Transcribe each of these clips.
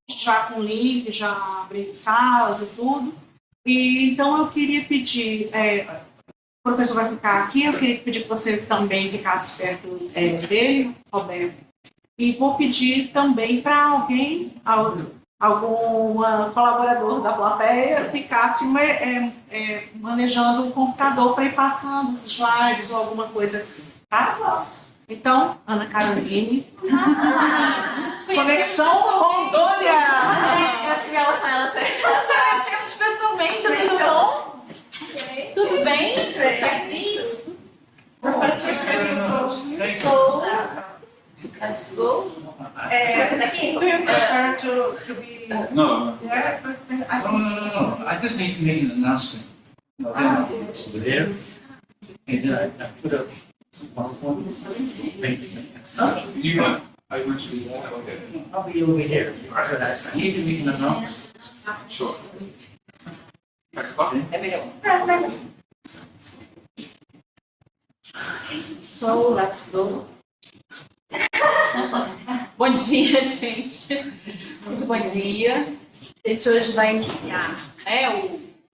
já com link, já abrindo salas e tudo. E então eu queria pedir, o professor vai ficar aqui, eu queria pedir que você também ficasse perto dele, Roberto. E vou pedir também para alguém, algum colaborador da plateia, ficasse manejando o computador para ir passando os slides ou alguma coisa assim, tá? Então, Ana Caroline. Conexão Rondônia! Eu tive aula com ela, conhecemos pessoalmente, tudo bom? Tudo bem? Certinho? Professor Let's go. Do you prefer to be No. there? No. I just need to make an announcement. Over there. And then I put up some PowerPoint. You want? I want you to do that. Okay. I'll be over here. I need to make an announcement. Sure. So, let's go. Bom dia, gente. Muito bom dia. A gente hoje vai iniciar,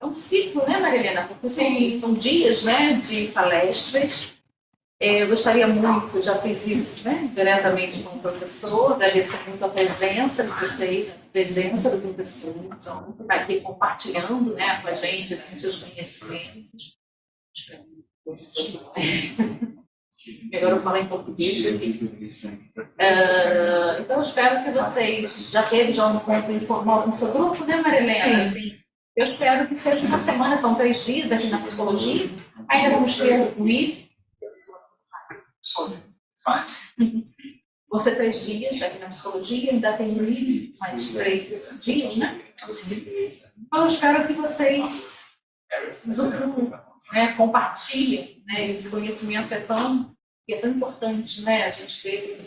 um ciclo, né, Marilena? Porque são dias, né, de palestras. Eu gostaria muito, já fiz isso, né, diretamente com o professor, agradecer muito a presença de vocês, a presença do professor, então, que está aqui compartilhando, né, com a gente, assim, seus conhecimentos. Melhor eu falar em português aqui. Então, eu espero que vocês já teve já um encontro informal com o seu grupo, né, Marilena? Sim. Eu espero que seja uma semana, são 3 dias aqui na psicologia. Ainda vamos ter o I. Vão ser 3 dias aqui na psicologia, ainda tem o I, mais 3 dias, né? Então, eu espero que vocês né, compartilhem, né, esse conhecimento que é tão importante, né? A gente ter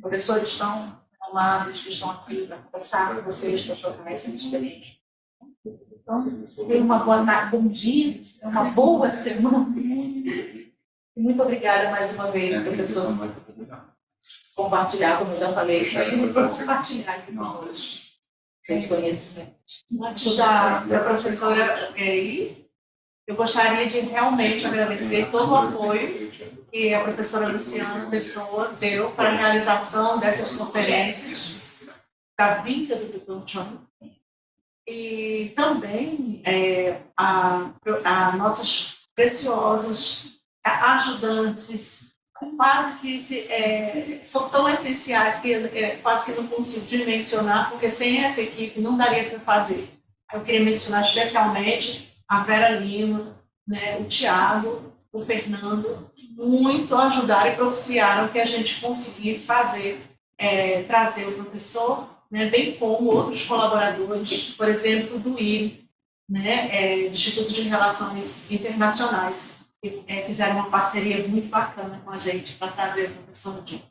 professores tão amados que estão aqui para conversar com vocês, para trocar essa experiência. Então, tenham uma boa tarde, bom dia, uma boa semana. Muito obrigada mais uma vez, professor, compartilhar, como eu já falei, compartilhar aqui conosco esse conhecimento. Antes da professora ir, eu gostaria de realmente agradecer todo o apoio que a professora Luciana Pessoa deu para a realização dessas conferências, da vinda do Dr. John, e também a nossos preciosos ajudantes, quase que são tão essenciais que quase que não consigo dimensionar, porque sem essa equipe não daria para fazer. Eu queria mencionar especialmente a Vera Lima, né, o Tiago, o Fernando, muito ajudaram e propiciaram que a gente conseguisse trazer o professor, né, bem como outros colaboradores, por exemplo, do IRI, né, Instituto de Relações Internacionais, que fizeram uma parceria muito bacana com a gente para trazer o professor Jim.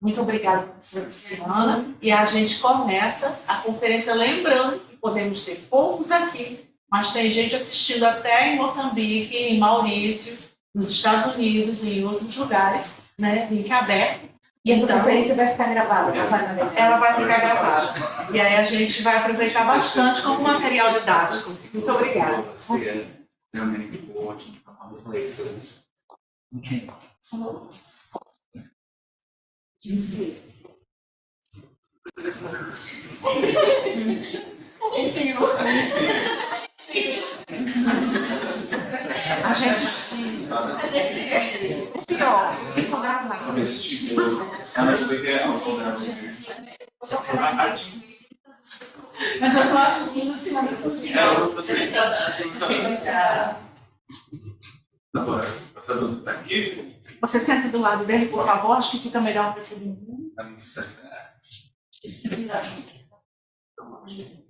Muito obrigada, professora Luciana. E a gente começa a conferência lembrando que podemos ter poucos aqui, mas tem gente assistindo até em Moçambique, em Maurício, nos Estados Unidos e em outros lugares, né, link aberto. E essa conferência vai ficar gravada? Ela vai ficar gravada. E aí a gente vai aproveitar bastante como material didático. Muito obrigada. There are many people watching from other places. Okay. A gente sim. Pior, ficou gravado. Mas eu estou assumindo em cima de você. Você senta do lado dele, por favor, acho que fica melhor para todo mundo.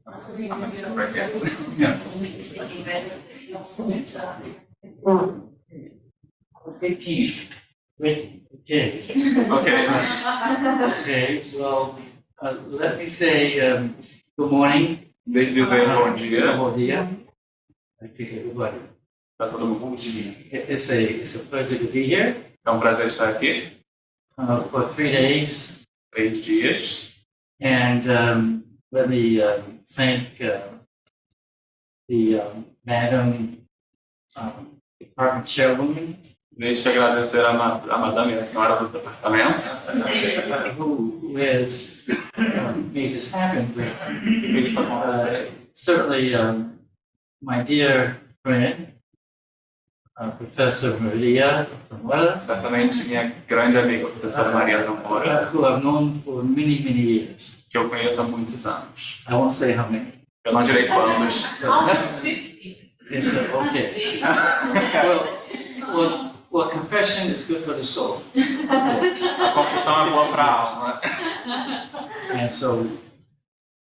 Okay, well, let me say good morning. Bom dia. Bom dia. I think everybody. Para todo mundo, bom dia. It's a pleasure to be here. É prazer estar aqui. For 3 days. 3 dias. And let me thank the Madam Department Chairwoman, Deixe eu agradecer a madame e a senhora do departamento, who has made this happen. But, fez isso acontecer. certainly, my dear friend, Professor Maria Zamora, Certamente minha grande amiga, a professora Maria Zamora, who I've known for many, many years. que eu conheço há muitos anos. I won't say how many. Eu não direi quantos. Almost 50. It's okay. Well, confession is good for the soul. A confissão é boa para a alma. And so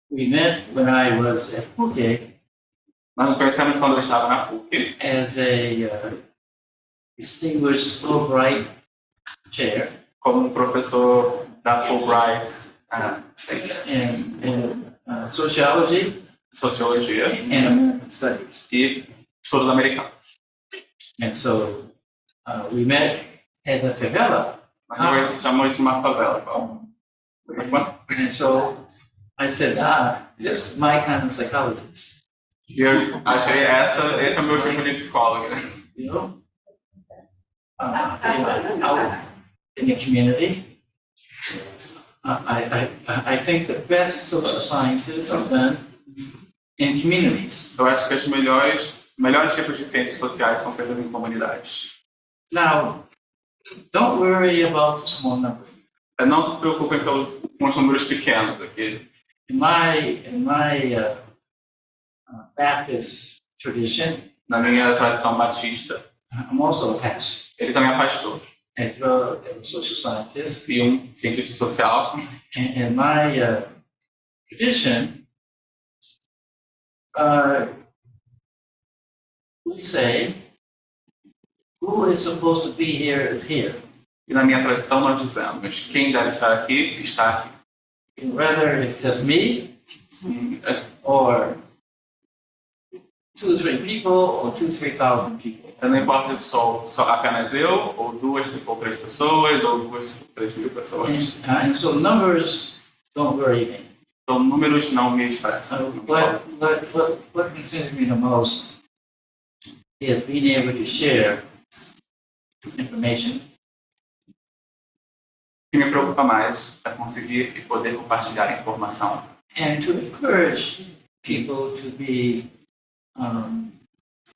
we met when I was at PUC Nós nos conhecemos quando eu estava na PUC, as a distinguished Fulbright chair como professor da Fulbright in sociology Sociologia and American studies. e estudos americanos. And so we met at the favela. Nós nos conhecemos de uma favela. And so I said, this is my kind of psychologist. E eu achei esse é o meu tipo de psicóloga. You know, out in the community. I think the best social sciences are done in communities. Eu acho que os melhores tipos de ciências sociais são feitos em comunidades. Now, don't worry about the small number. Não se preocupem com os números pequenos aqui. In my Baptist tradition, Na minha tradição batista, I'm also a pastor ele também é pastor as well as a social scientist. e cientista social. In my tradition, we say, who is supposed to be here is here. E na minha tradição nós dizemos, quem deve estar aqui, está aqui. Whether it's just me, or 2 or 3 people, or 2,000 to 3,000 people. Não importa se sou apenas eu, ou 2 ou 3 pessoas, ou 2 ou 3 mil pessoas. And so numbers don't worry me. Então, números não me estressam. What concerns me the most is being able to share information O que me preocupa mais é conseguir e poder compartilhar informação and to encourage people to be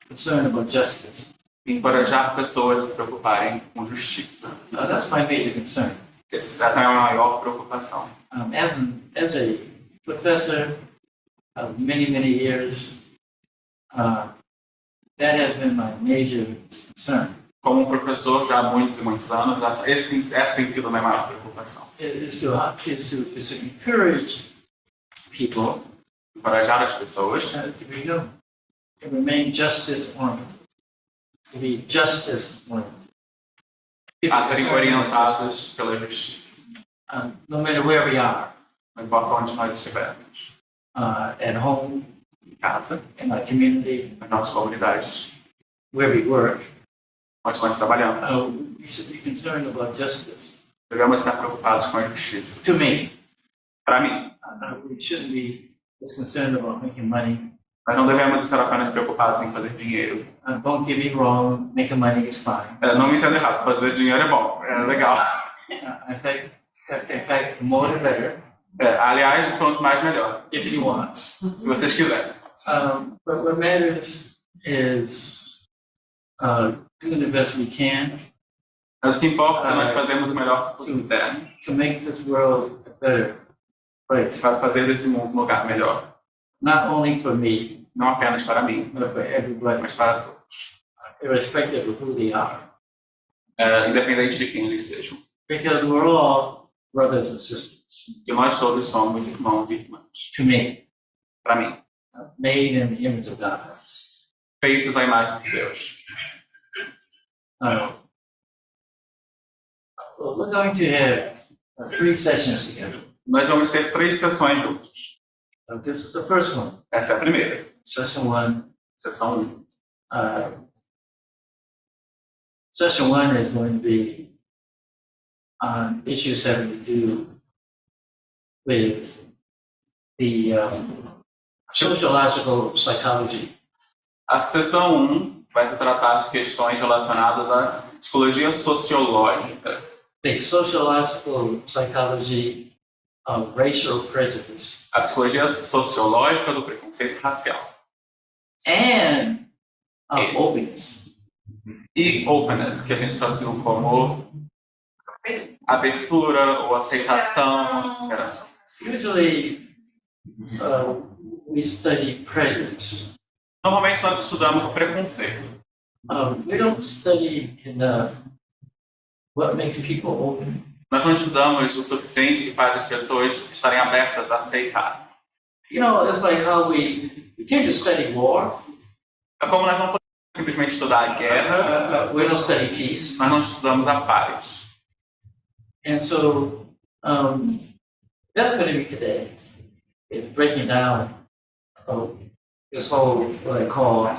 concerned about justice. e encorajar pessoas a se preocuparem com justiça. That's my major concern. Essa é a minha maior preocupação. As a professor of many, many years, that has been my major concern. Como professor já há muitos e muitos anos, essa tem sido a minha maior preocupação. Is to encourage people Encorajar as pessoas to remain justice-oriented, to be justice-oriented. a serem orientadas pela justiça. No matter where we are, Não importa onde nós estivermos. at home, Em casa, in our community, nas nossas comunidades, where we work, onde nós trabalhamos. we should be concerned about justice. Devemos estar preocupados com a justiça. To me, Para mim, we shouldn't be just concerned about making money. nós não devemos estar apenas preocupados em fazer dinheiro. Don't get me wrong, making money is fine. Não me entenda errado, fazer dinheiro é bom, é legal. In fact, more the better, Aliás, quanto mais melhor, if you want. se vocês quiserem. But what matters is doing the best we can Mas o que importa é nós fazermos o melhor que pudermos to make this world a better place, para fazer desse mundo um lugar melhor. not only for me, Não apenas para mim, but for everybody, mas para todos. irrespective of who they are. Independente de quem eles sejam. Because we're all brothers and sisters, Que nós todos somos irmãos e irmãs. to me, Para mim, made in the image of God. feitos à imagem de Deus. Well, we're going to have 3 sessions together. Nós vamos ter 3 sessões juntos. This is the first one. Essa é a primeira. Session 1. Sessão 1. Session 1 is going to be on issues having to do with the sociological psychology. A seção 1 vai se tratar de questões relacionadas à psicologia sociológica. The sociological psychology of racial prejudice. A psicologia sociológica do preconceito racial. And openness. E openness, que a gente traduziu como abertura ou aceitação, interação. Usually, we study prejudice. Normalmente nós estudamos o preconceito. We don't study enough what makes people open. Nós não estudamos o suficiente que faz as pessoas estarem abertas a aceitar. You know, it's like how we tend to study war. É como nós não podemos simplesmente estudar a guerra, We don't study peace. mas não estudamos a paz. And so that's going to be today. It's breaking down this whole what I call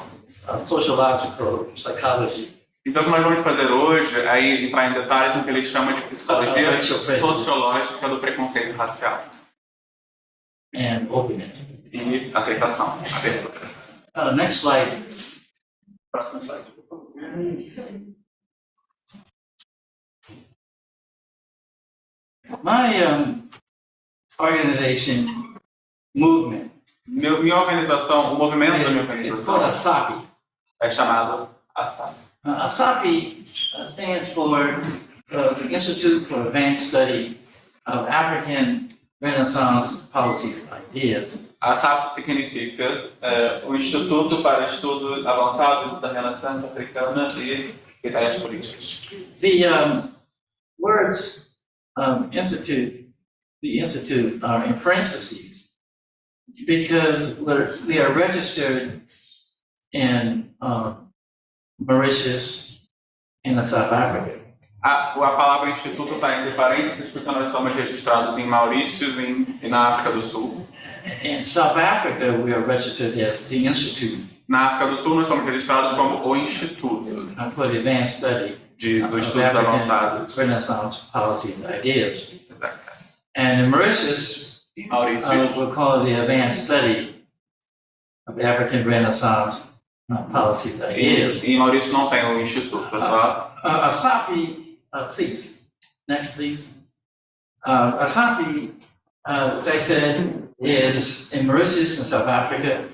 sociological psychology. Então, o que nós vamos fazer hoje é entrar em detalhes no que ele chama de psicologia sociológica do preconceito racial. And openness. E aceitação, abertura. Next slide. Próximo slide. My organization movement. Minha organização, o movimento da minha It's called organização ASAPI. é chamado ASAP. ASAPI stands for the Institute for Advanced Study of African Renaissance Policy Ideas. ASAP significa o Instituto para Estudo Avançado da Renascença Africana e Ideias Políticas. The words the institute are in parentheses because we are registered in Mauritius and South Africa. A palavra instituto está entre parênteses porque nós somos registrados em Maurícios e na África do Sul. In South Africa, we are registered as the Institute Na África do Sul, nós somos registrados como o Instituto for the Advanced Study dos of Estudos Avançados. Renaissance Policy Ideas. And in Mauritius, Em Maurício, we'll call it the Advanced Study of African Renaissance Policy Ideas. em Maurício não tem o Instituto, é só ASAPI, please. Next, please. ASAPI, as I said, is in Mauritius and South Africa.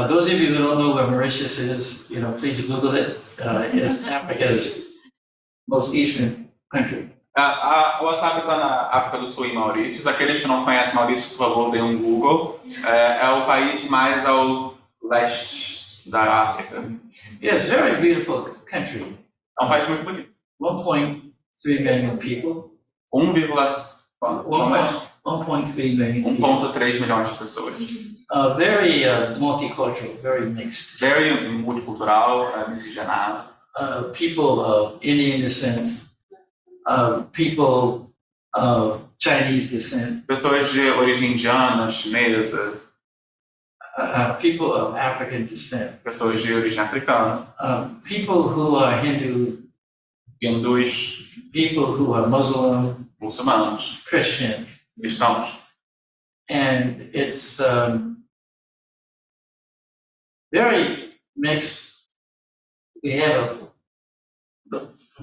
Those of you who don't know where Mauritius is, please Google it. It's Africa's most eastern country. o ASAP está na África do Sul e Maurícios. Aqueles que não conhecem Maurício, por favor, deem um Google. É o país mais ao leste da África. Yes, very beautiful country. É um país muito bonito. 1.3 million people. 1.3 million people. 1,3 milhões de pessoas. Very multicultural, very mixed. Very multicultural, miscigenado. People of Indian descent, people of Chinese descent, Pessoas de origem indiana, chinesa, people of African descent, pessoas de origem africana, people who are Hindu, hindus, people who are Muslim, muçulmanos, Christian, cristãos. and it's very mixed. We have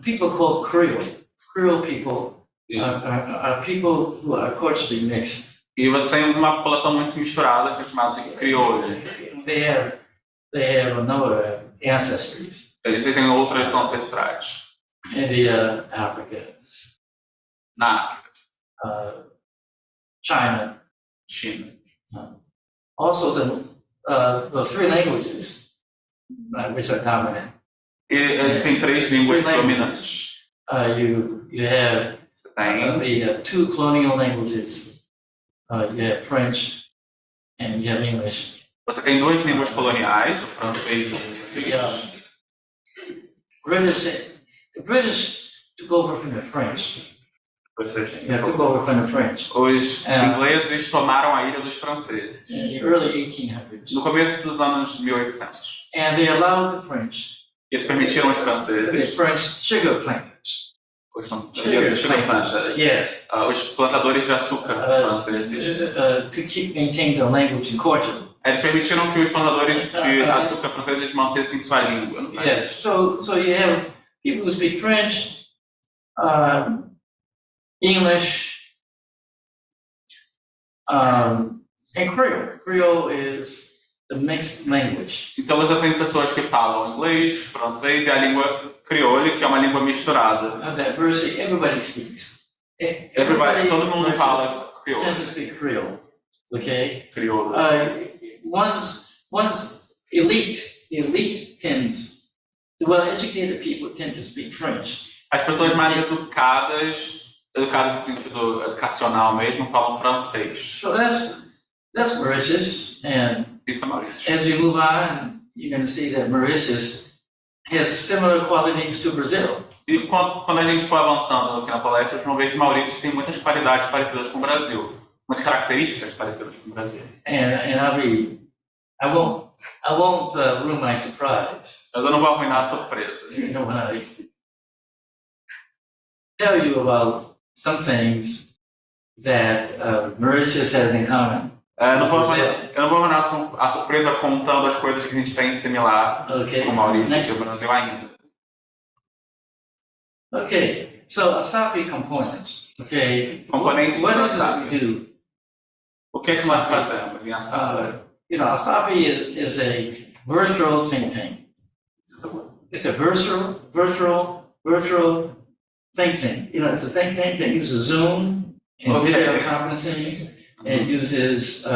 people called Creole. Creole people are people who are culturally mixed. E você tem uma população muito misturada, que é chamada de crioulo. They have a number of ancestries. Eles têm outras ancestrais. India, Africa, Na África, China. China. Also the three languages which are dominant. E eles têm três línguas Three languages. dominantes. You have Você tem the two colonial languages. You have French and you have English. Você tem duas línguas coloniais, o francês e o português. The British took over from the French. Took over from the French Os ingleses tomaram a ilha dos franceses in the early 1800s, no começo dos anos 1800. and they allowed the French Eles permitiram aos franceses sugar planters. Yes. Os plantadores de açúcar franceses. To maintain the language in Portugal. Eles permitiram que os plantadores de açúcar franceses mantessem sua língua no país. Yes. So you have people who speak French, English, and Creole. Creole is the mixed language. Então você tem pessoas que falam inglês, francês e a língua crioulo, que é uma língua misturada. Diversity, everybody speaks. Todo mundo fala crioulo. Tends to speak Creole. Okay. Crioulo. One's elite tends, the well-educated people tend to speak French. As pessoas mais educadas no sentido educacional mesmo, falam francês. So that's Mauritius, and Isso é Maurício. as we move on, you're going to see that Mauritius has similar qualities to Brazil. E quando a gente for avançando aqui na palestra, vocês vão ver que Maurício tem muitas qualidades parecidas com o Brasil, muitas características parecidas com o Brasil. And I won't ruin my surprise. Mas eu não vou arruinar a surpresa. You know, when I tell you about some things that Mauritius has in common. Eu não vou arruinar a surpresa contando as coisas que a gente tem similar com Maurício e o Brasil ainda. Okay, so Asapi components. Okay, Componentes what do does it Asapi. do? O que é que nós fazemos em Asapi? Asapi is a virtual think tank. It's a virtual think tank. It's a think tank that uses Zoom and video conferencing. It uses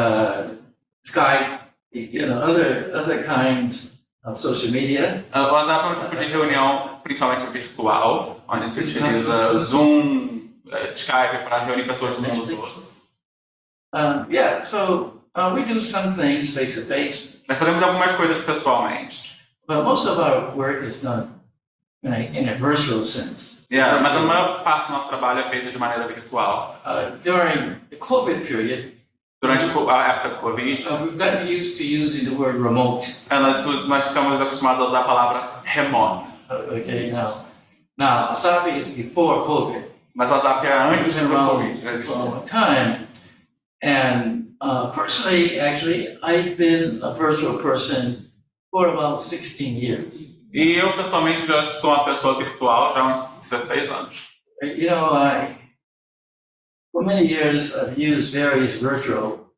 Skype, other kinds of social media. O WhatsApp é um tipo de reunião, principalmente virtual, onde se utiliza Zoom, Skype para reunir pessoas do mundo todo. So we do some things face to face. Nós fazemos algumas coisas pessoalmente. But most of our work is done in a virtual sense. Mas a maior parte do nosso trabalho é feito de maneira virtual. During the COVID period, durante a época do Covid, we've gotten used to using the word remote. Nós ficamos acostumados a usar a palavra remote. Okay, now Asapi is before COVID. Mas o WhatsApp é antes do Covid. For a long time, and personally, actually, I've been a virtual person for about 16 years. E eu pessoalmente já sou uma pessoa virtual já há uns 16 anos. For many years, I've used various virtual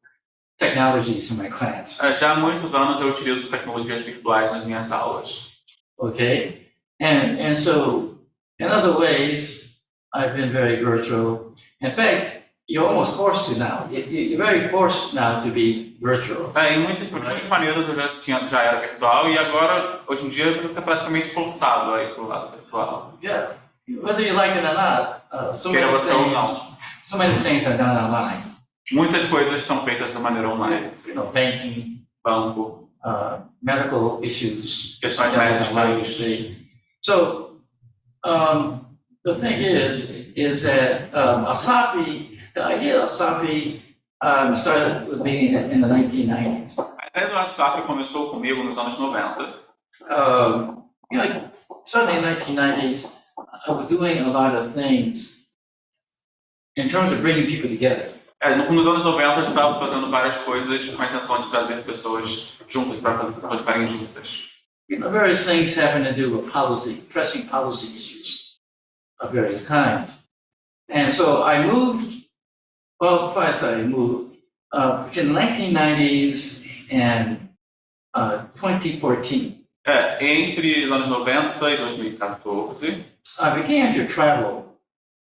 technologies in my class. Já há muitos anos eu utilizo tecnologias virtuais nas minhas aulas. Okay, and so in other ways, I've been very virtual. In fact, you're almost forced to now. You're very forced now to be virtual. Em muitas maneiras eu já era virtual e agora, hoje em dia, você é praticamente forçado a ir para o lado virtual. Yeah, whether you like it or not, so many things are done online. Muitas coisas são feitas de maneira online. Banking, banco, medical issues, questões médicas. So the thing is that Asapi, the idea of Asapi started with me in the 1990s. A ideia do Asapi começou comigo nos anos 90. Certainly in the 1990s, I was doing a lot of things in terms of bringing people together. Nos anos 90 eu estava fazendo várias coisas com a intenção de trazer pessoas juntas para participarem juntas. Various things having to do with policy, pressing policy issues of various kinds. And so I moved, before I started, I moved, between the 1990s and 2014. Entre os anos 90 e 2014. I began to travel.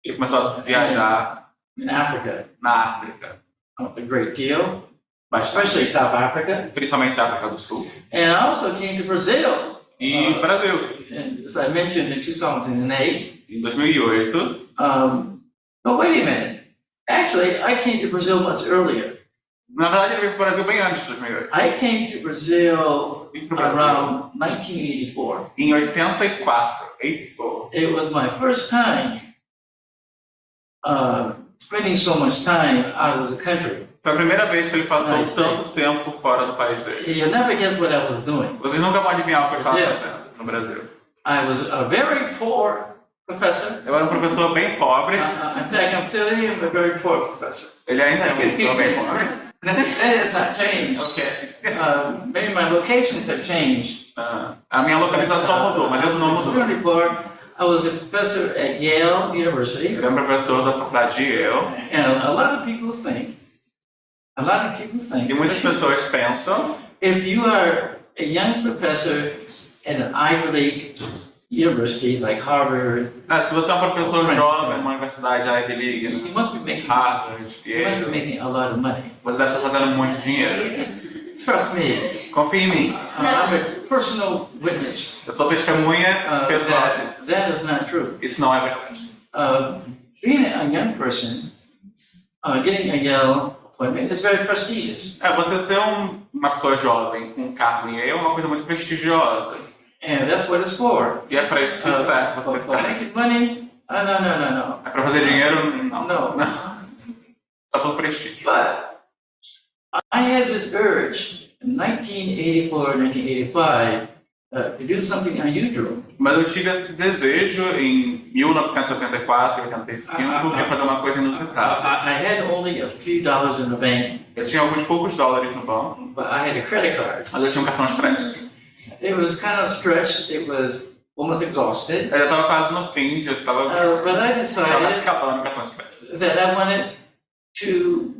E começou a viajar in Africa. Na África. A great deal. Bastante. Especially South Africa. Principalmente a África do Sul. And I also came to Brazil. E Brasil. As I mentioned in 2008. Em 2008. But wait a minute. Actually, I came to Brazil much earlier. Na verdade, ele veio para o Brasil bem antes de 2008. I came to Brazil around 1984. Em 84. It was my first time spending so much time out of the country. Foi a primeira vez que ele passou tanto tempo fora do país dele. You'll never guess what I was doing. Vocês nunca vão adivinhar o que eu estava fazendo no Brasil. I was a very poor professor. Eu era um professor bem pobre. In fact, I'm still here, I'm a very poor professor. Ele ainda é um professor bem pobre. That has not changed. Ok. Maybe my locations have changed. A minha localização mudou, mas isso não mudou. Extremely poor. I was a professor at Yale University. Ele é um professor da faculdade de Yale. And a lot of people think, E muitas pessoas pensam, if you are a young professor at an Ivy League university like Harvard, se você é um professor jovem numa universidade Ivy League, you must be making, Harvard, you must be Yale, making a lot of money. você deve estar fazendo muito dinheiro. Trust me. Confie em mim. I'm a personal witness. Eu sou testemunha pessoal. That is not true. Isso não é verdade. Being a young person, getting a Yale appointment is very prestigious. Você ser uma pessoa jovem com um cargo em Yale é uma coisa muito prestigiosa. And that's what it's for. E é para isso que serve você For estar. making money? No. É para fazer dinheiro? Não. No. Só pelo prestígio. But I had this urge in 1984, 1985 to do something unusual. Mas eu tive esse desejo em 1984 e 85 de fazer uma coisa inusitada. I had only a few dollars in the bank, Eu tinha alguns poucos dólares no banco, but I had a credit card. mas eu tinha um cartão de crédito. It was kind of stretched. It was almost exhausted. Eu já estava quase no fim, já estava But I decided escapando o cartão de crédito. that I wanted to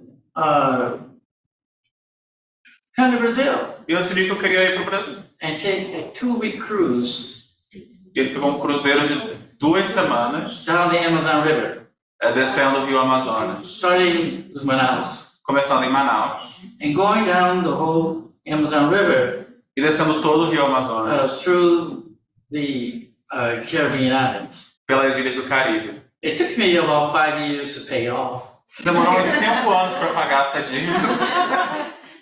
come to Brazil E eu decidi que eu queria ir para o Brasil. and take a 2-week cruise E ele pegou um cruzeiro de 2 semanas, down the Amazon River, descendo o Rio Amazonas, starting with Manaus começando em Manaus and going down the whole Amazon River e descendo todo o Rio Amazonas through the Caribbean islands. pelas ilhas do Caribe. It took me about 5 years to pay off, Demorou uns 5 anos para pagar essa dívida,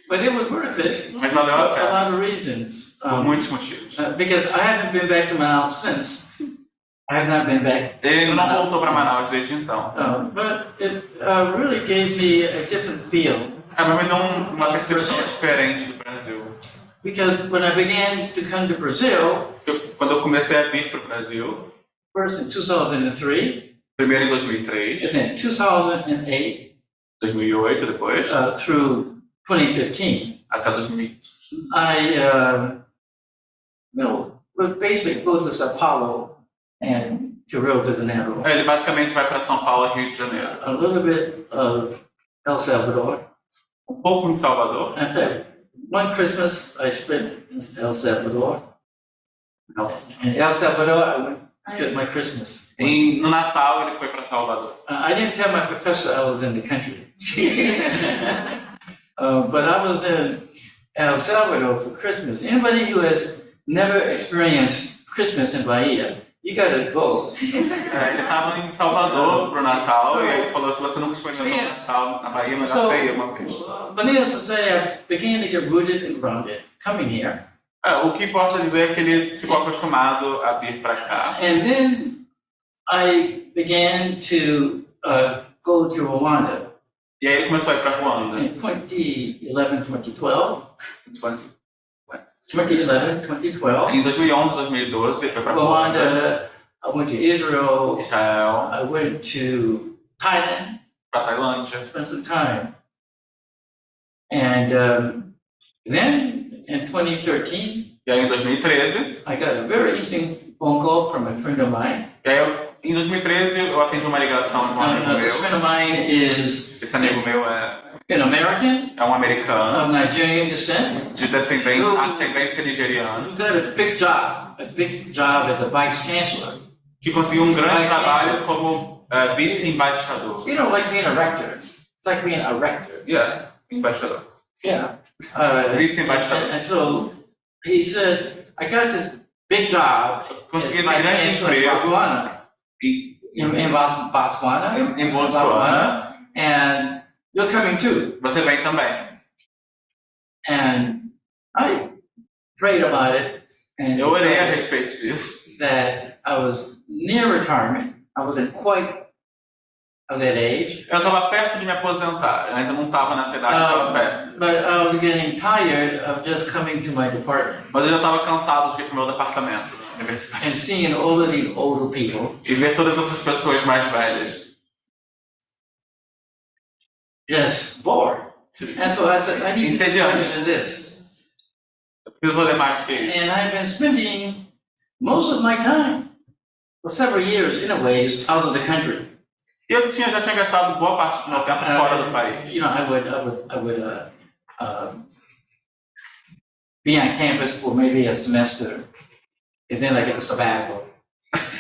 but it was worth it mas valeu for a a pena, lot of reasons. por muitos motivos. Because I haven't been back to Manaus since. I have not been back. Ele ainda não voltou para Manaus desde então. But it really gave me a different feel. Mas me deu uma percepção diferente do Brasil. Because when I began to come to Brazil, Quando eu comecei a vir para o Brasil, first in 2003, primeiro em and 2003, then 2008 2008 depois, through 2015, até 2000. I would basically go to Sao Paulo and to Rio de Janeiro, Ele basicamente vai para São Paulo e Rio de Janeiro. a little bit of El Salvador. Pouco em Salvador. In fact, one Christmas I spent in El Salvador. In El Salvador, I went to spend my Christmas. No Natal ele foi para Salvador. I didn't tell my professor I was in the country. But I was in El Salvador for Christmas. Anybody who has never experienced Christmas in Bahia, you gotta go. Ele estava em Salvador pro Natal e ele falou: se você nunca experimentou o Natal na Bahia, mas já sei uma vez. But needless to say, I began to get rooted and grounded coming here. O que importa dizer é que ele ficou acostumado a vir para cá. And then I began to go to Rwanda E aí ele começou a ir para Ruanda. in 2011, 2012. 2011, 2012. Em 2011, 2012 ele foi para Ruanda, Rwanda, I went to Israel, Israel, I went to Thailand, para Tailândia. spent some time. And then in 2013, E aí em 2013, I got a very interesting phone call from a friend of mine. e aí em 2013 eu atendi uma ligação de um amigo This friend meu. of mine is Esse amigo meu é an American um americano of Nigerian descent de ascendência nigeriana who got a big job at the vice chancellor. que conseguiu um grande trabalho como vice-embaixador. You know, like being a rector. It's like being a rector. Yeah, embaixador. Yeah. Vice-embaixador. And so he said, I got this big job Consegui as esse vice grande chancellor in emprego Botswana. In Botswana. em Botsuana. And you're coming too. Você vem também. And I prayed about it. And Eu orei a decided respeito disso. that I was near retirement. I wasn't quite of that age. Eu estava perto de me aposentar, eu ainda não estava nessa idade, estava perto. But I was getting tired of just coming to my department Mas eu já estava cansado de ir para o meu departamento de and universidade seeing all of these older people e ver todas essas pessoas mais velhas. just bored. And so I said, I need to do better than this. Eu preciso ler mais que isso. And I've been spending most of my time for several years, in a ways, out of the country. E eu já tinha gastado boa parte do meu tempo fora do país. You know, I would be on campus for maybe a semester, and then I get a sabbatical.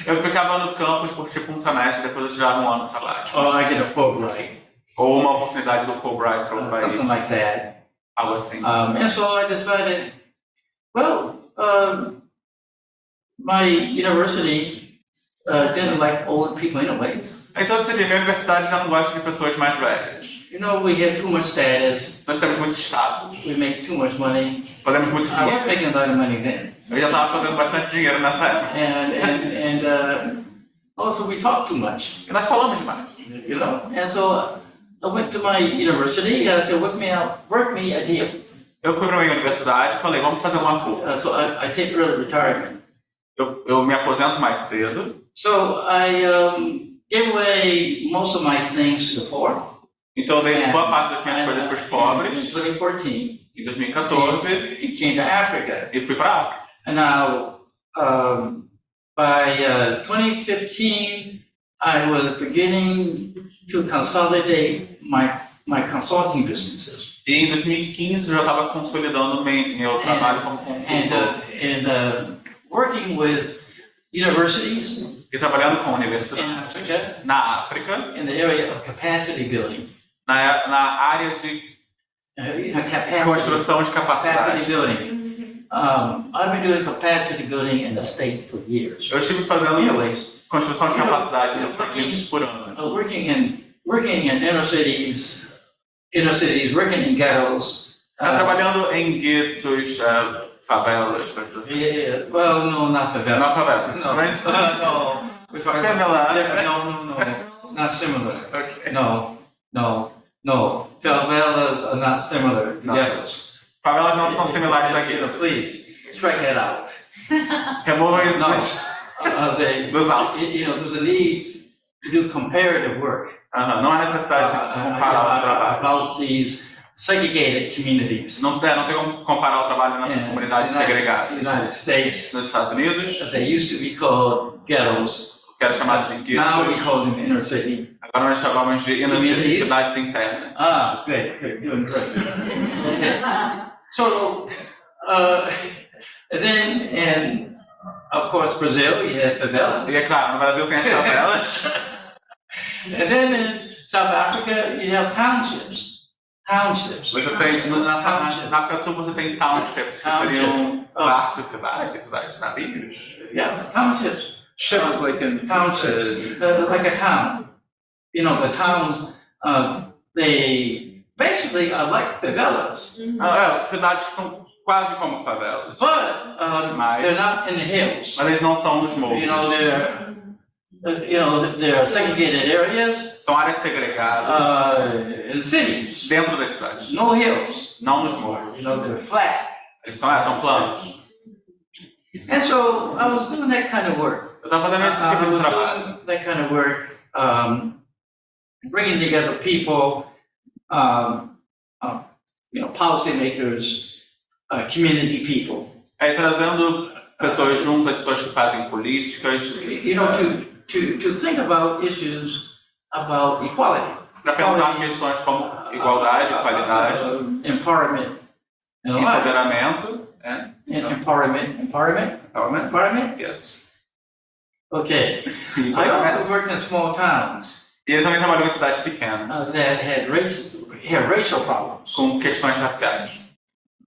Eu ficava no campus por tipo um semestre, depois eu tirava um ano sabático. Or I get a Fulbright, Ou uma oportunidade do Fulbright para o país, something like that. algo assim. And so I decided, well, my university didn't like old people anyways. Então, você vê, a universidade já não gosta de pessoas mais velhas. You know, we get too much status, Nós temos muito status, we make too much money. fazemos muito I was dinheiro. making a lot of money then. Eu já estava fazendo bastante dinheiro nessa época. And also we talk too much, E nós falamos demais. you know. And so I went to my university and I said, work me a deal. Eu fui para a minha universidade e falei, vamos fazer um acordo. So I take early retirement. Eu me aposento mais cedo, So I gave away most of my things to the poor. então eu dei boa parte das minhas coisas para os In pobres 2014, em 2014 it came to Africa. e fui para a África. And now, by 2015, I was beginning to consolidate my consulting businesses. E em 2015 eu já estava consolidando meu trabalho como consultor And working with universities e trabalhando com in universidades Africa na África, in the area of capacity building. na área de Capacity construção de capacidade. building. I've been doing capacity building in the States for years. Eu estive fazendo Anyways, construção de capacidade nos Estados Unidos por anos. working in inner cities, working in ghettos. Trabalhando em guetos, favelas, coisas assim. Yes. Well, no, not favelas. Não favelas, No, mas no. We're talking Similar. No, not similar. Ok. No. Favelas are not similar to No. ghettos. Favelas não são similares a You know, guetos. please strike that out. Removam isso No. dos, dos autos. You know, to the need to do comparative work Não há necessidade de comparar os trabalhos. about these segregated communities. Não tem como comparar o trabalho nessas comunidades segregadas. United States, Nos Estados Unidos, they used to be called ghettos. que eram chamados de Now we guetos, call them inner city. agora nós chamamos de Communities. cidades internas. Great, doing great. Okay. So, and of course Brazil, you have favelas. E é claro, no Brasil tem as favelas. And then in South Africa, you have townships. Você tem, na África do Sul você tem townships, que seriam barcos, cidades, navios. Yes, townships. Ships like in Townships, like a town. You know, the towns, they basically are like favelas, Cidades que são quase como favelas. but they're not in the hills. Mas eles não são nos morros. They're segregated areas São áreas segregadas in cities, dentro das cidades, no hills. não nos morros. They're flat. Eles são planos. And so I was doing that kind of work. Eu estava fazendo esse tipo de trabalho. That kind of work, bringing together people, policymakers, community people. Aí trazendo pessoas juntas, pessoas que fazem políticas, To think about issues about equality, para pensar em questões como igualdade, qualidade, empowerment, and the like. empoderamento. Empowerment. Yes. Okay. I also worked in small towns E ele também trabalhou em cidades pequenas, that had racial problems. com questões raciais.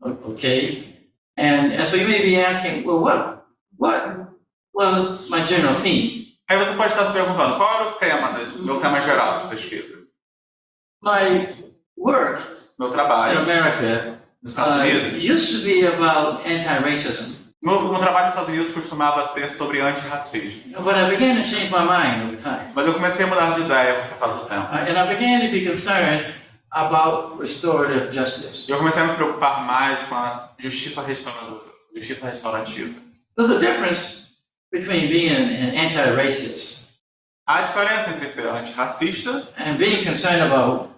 Okay, and so you may be asking, well, what was my general theme? Aí você pode estar se perguntando, qual era o tema, meu tema geral de pesquisa? My work Meu in trabalho America nos Estados Unidos used to be about anti-racism. Meu trabalho nos Estados Unidos costumava ser sobre antirracismo. But I began to change my mind over time. Mas eu comecei a mudar de ideia com o passar do tempo. And I began to be concerned about restorative justice. Eu comecei a me preocupar mais com a justiça restauradora, justiça restaurativa. There's a difference between being an anti-racist Há diferença entre ser antirracista and being concerned about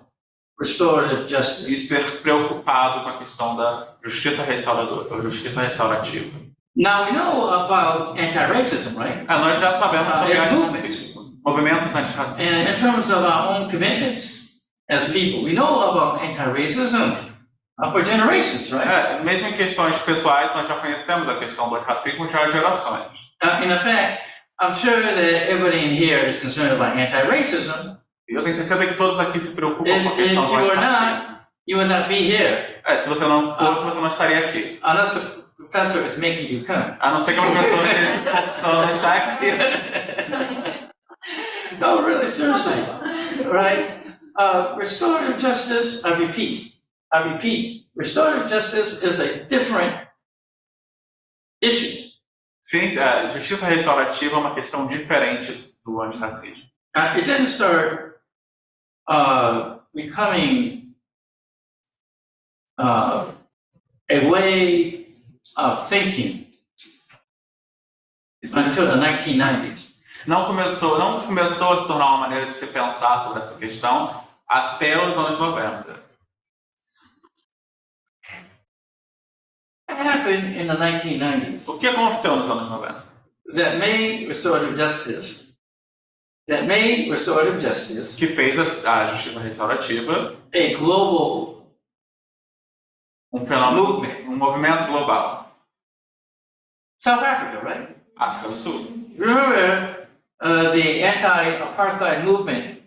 restorative e justice. ser preocupado com a questão da justiça restauradora, ou justiça restaurativa. Now we know about anti-racism, right? Nós já sabemos sobre and antirracismo, movimentos And antirracistas. in terms of our own commitments as people, we know about anti-racism for generations, right? Mesmo em questões pessoais, nós já conhecemos a questão do racismo já há gerações. In fact, I'm sure that everybody in here is concerned about anti-racism. E eu tenho certeza que todos aqui se preocupam com a If questão do you were antirracismo. not, you would not be here Se você não fosse, você não estaria aqui. unless the professor is making you come. A não ser que a professora esteja deixar aqui. No, really, seriously, right? Restorative justice, I repeat, restorative justice is a different issue. Sim, justiça restaurativa é uma questão diferente do antirracismo. It didn't start becoming a way of thinking until the 1990s. Não começou a se tornar uma maneira de se pensar sobre essa questão até os anos 90. What happened in the 1990s O que aconteceu nos anos 90? that made restorative justice Que fez a justiça restaurativa a global um fenômeno, movement? um movimento global. South Africa, right? África do Sul. Remember the anti-apartheid movement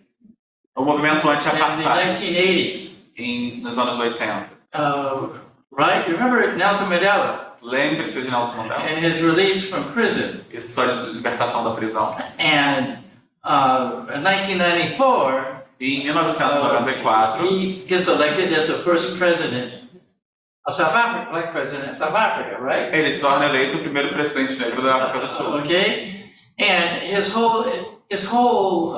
O movimento in the anti-apartheid 1980s, nos anos 80. right? Remember Nelson Mandela Lembre-se de Nelson Mandela and his release from prison. e sua libertação da prisão. And in 1994, E em 1994, he gets elected as the first president of South Africa, black president of South Africa, right? ele se torna eleito o primeiro presidente negro da África do Sul. Okay, and his whole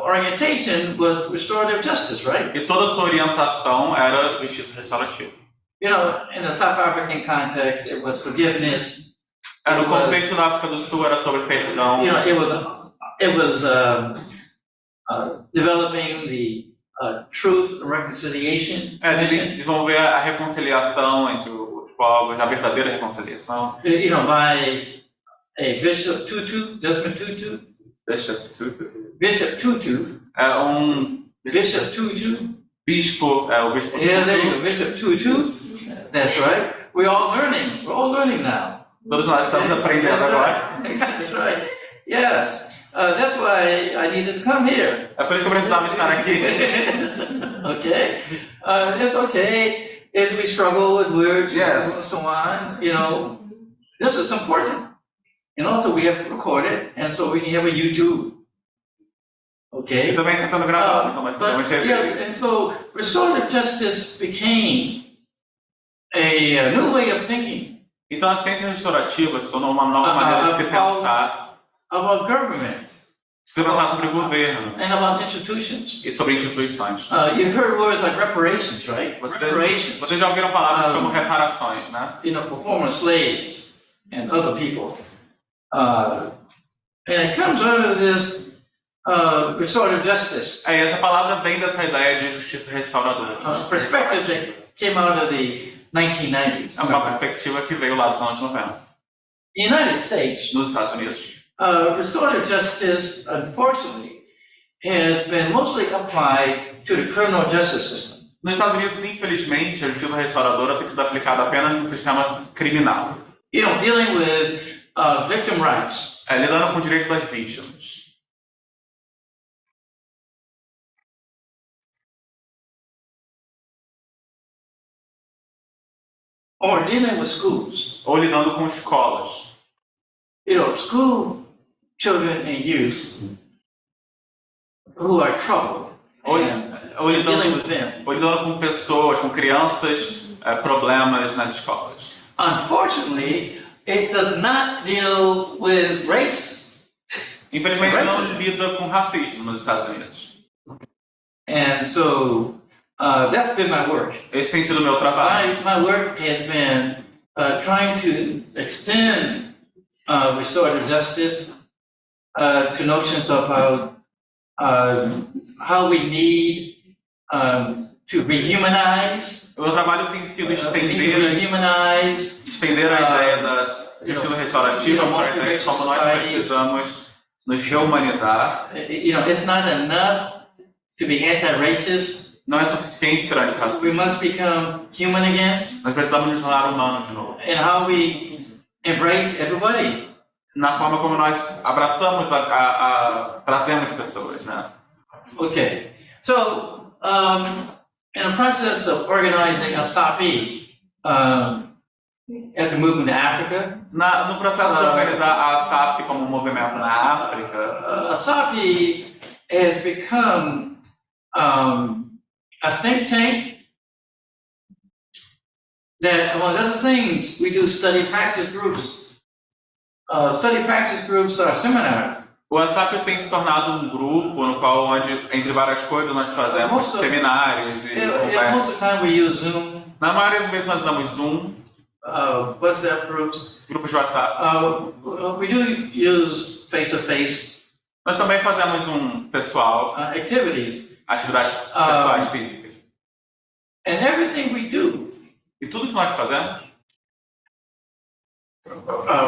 orientation was restorative justice, right? E toda a sua orientação era justiça restaurativa. You know, in the South African context, it was forgiveness. No contexto da África do Sul era sobre perdão. You know, it was developing the truth and reconciliation. Desenvolver a reconciliação entre os povos, a verdadeira reconciliação. You know, by a Bishop Tutu, Desmond Tutu. Bishop Tutu. Bishop Tutu. Bishop Tutu. Bispo, o Bispo Tutu. Yeah, there you go, Bishop Tutu. That's right. We're all learning now. Todos nós estamos aprendendo agora. That's right. Yes. That's why I needed to come here. É por isso que eu precisava estar aqui. Okay. It's okay as we struggle with words Yes. and so on. You know, this is important. And also we have to record it, and so we can have a YouTube. E Okay. também está sendo gravado, então nós podemos But, rever yeah, isso. and so restorative justice became a new way of thinking Então a ciência restaurativa se tornou uma nova maneira de se pensar, about government se pensar sobre governo and about institutions. e sobre instituições. You've heard words like reparations, right? Reparations. Vocês já ouviram palavras como reparações, né? You know, for former slaves and other people. And it comes out of this restorative justice E essa palavra vem dessa ideia de justiça restauradora. perspective that came out of the 1990s. É uma perspectiva que veio lá dos anos 90. The United States, Nos Estados Unidos, restorative justice, unfortunately, has been mostly applied to the criminal justice system. nos Estados Unidos, infelizmente, a justiça restauradora tem sido aplicada apenas no sistema criminal, You know, dealing with victim rights. lidando com o direito das vítimas. Or dealing with schools. Ou lidando com escolas. You know, school children and youth who are troubled. Ou Dealing with them. lidando com pessoas, com crianças, problemas nas escolas. Unfortunately, it does not deal with race. Infelizmente, não lida com racismo nos Estados Unidos. And so that's been my work. Esse tem sido o meu trabalho. My work has been trying to extend restorative justice to notions about how we need to rehumanize. O meu trabalho tem sido estender a ideia da justiça restaurativa para a ideia de como nós precisamos nos rehumanizar. It's not enough to be anti-racist. Não é suficiente ser antirracista. We must become human again. Nós precisamos nos tornar humanos de novo. And how we embrace everybody. Na forma como nós abraçamos, trazemos pessoas, né? Okay. So, in the process of organizing a SAPI after moving to Africa, No processo de organizar a SAP como um movimento na África, a SAPI has become a think tank that, among other things, we do study practice groups. Study practice groups are seminars. o ASAP tem se tornado um grupo no qual, onde, entre várias coisas, nós fazemos seminários e Most of the time we use Zoom. Na maioria das vezes nós usamos Zoom, WhatsApp groups. grupos de WhatsApp. We do use face-to-face Nós também fazemos pessoal, activities. atividades pessoais físicas. And everything we do, E tudo que nós fazemos,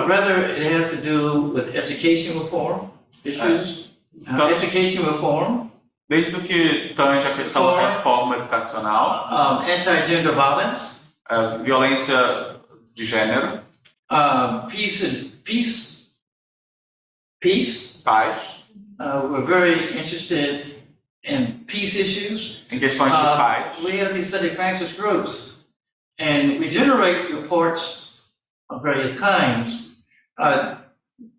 whether it has to do with education reform issues, education reform, desde o que tange a questão da reforma educacional, anti-gender violence, violência de gênero, peace. paz, We're very interested in peace issues. em questões de paz. We have these study practice groups, and we generate reports of various kinds,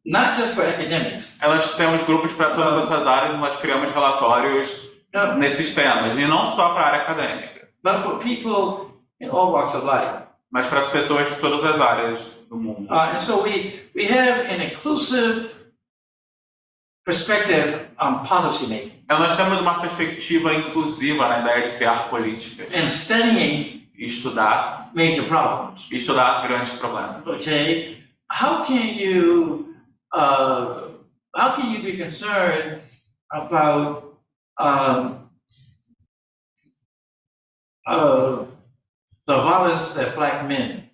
not just for academics. Nós temos grupos para todas essas áreas, nós criamos relatórios nesses temas, e não só para a área acadêmica, But for people in all walks of life. mas para pessoas de todas as áreas do mundo. And so we have an inclusive perspective on policy making. Nós temos uma perspectiva inclusiva na ideia de criar política. And studying E estudar major problems. grandes problemas. Okay, how can you be concerned about the violence that black men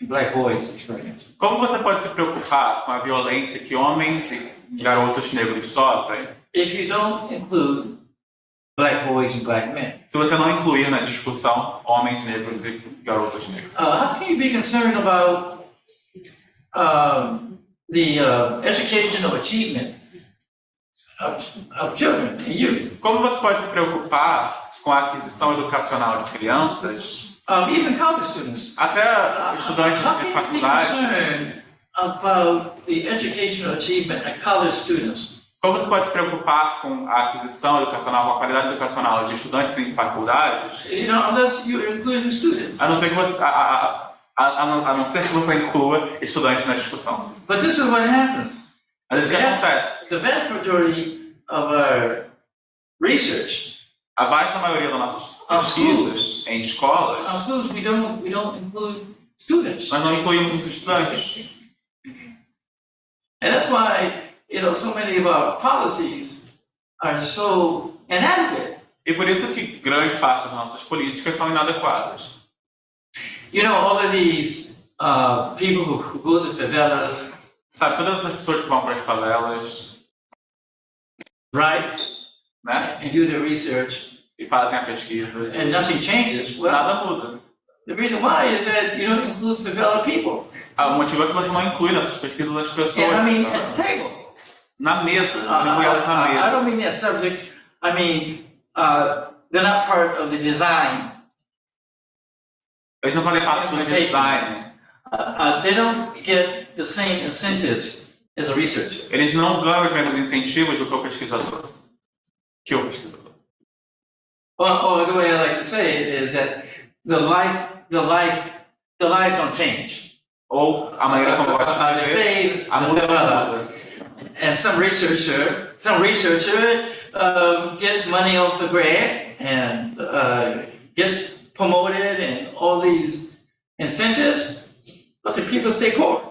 and black boys experience? Como você pode se preocupar com a violência que homens e garotos negros sofrem If you don't include black boys and black men? se você não incluir na discussão homens negros e garotos negros? How can you be concerned about the educational achievement of children and youth? Como você pode se preocupar com a aquisição educacional de crianças, Even college students. até estudantes How de can you be faculdade? concerned about the educational achievement of college students? Como você pode se preocupar com a aquisição educacional, com a qualidade educacional de estudantes em faculdades, Unless you're including students. a não ser que você, a não ser que você inclua estudantes na discussão? But this is what happens. Mas isso que acontece. The vast majority of our research, A vasta maioria das nossas pesquisas em escolas, schools, we don't include students. nós não incluímos os estudantes. And that's why, so many of our policies are so inadequate. E por isso que grande parte das nossas políticas são inadequadas. All of these people who go to favelas, Sabe, todas essas pessoas que vão para as favelas, right, né, and do their research, e fazem a pesquisa, and nothing changes. Well, nada muda. the reason why is that you don't include favela people. O motivo é que você não inclui nessas pesquisas as pessoas. And I mean, sabe? at the table. Na mesa, não inclui elas na I mesa. don't mean as subjects. I mean, they're not part of the design. Eles não fazem parte do design. They don't get the same incentives as a researcher. Eles não ganham os mesmos incentivos do que o pesquisador. Or the way I like to say it is that the lives don't change. Ou a maneira como eu gosto de dizer, a muda. And some researcher gets money off the grant and gets promoted and all these incentives, but the people stay poor.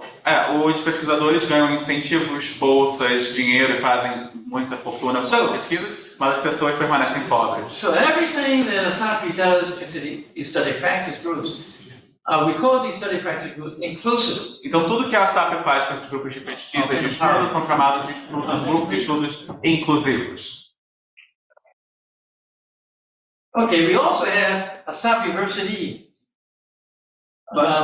Os pesquisadores ganham incentivos, bolsas, dinheiro e fazem muita fortuna com as pesquisas, mas as pessoas permanecem pobres. So everything that ASAPI does into the study practice groups, we call these study practice groups inclusive. Então tudo que a SAP faz com esses grupos de pesquisa e de estudo são chamados de grupos de estudos inclusivos. Okay, we also have ASAP University,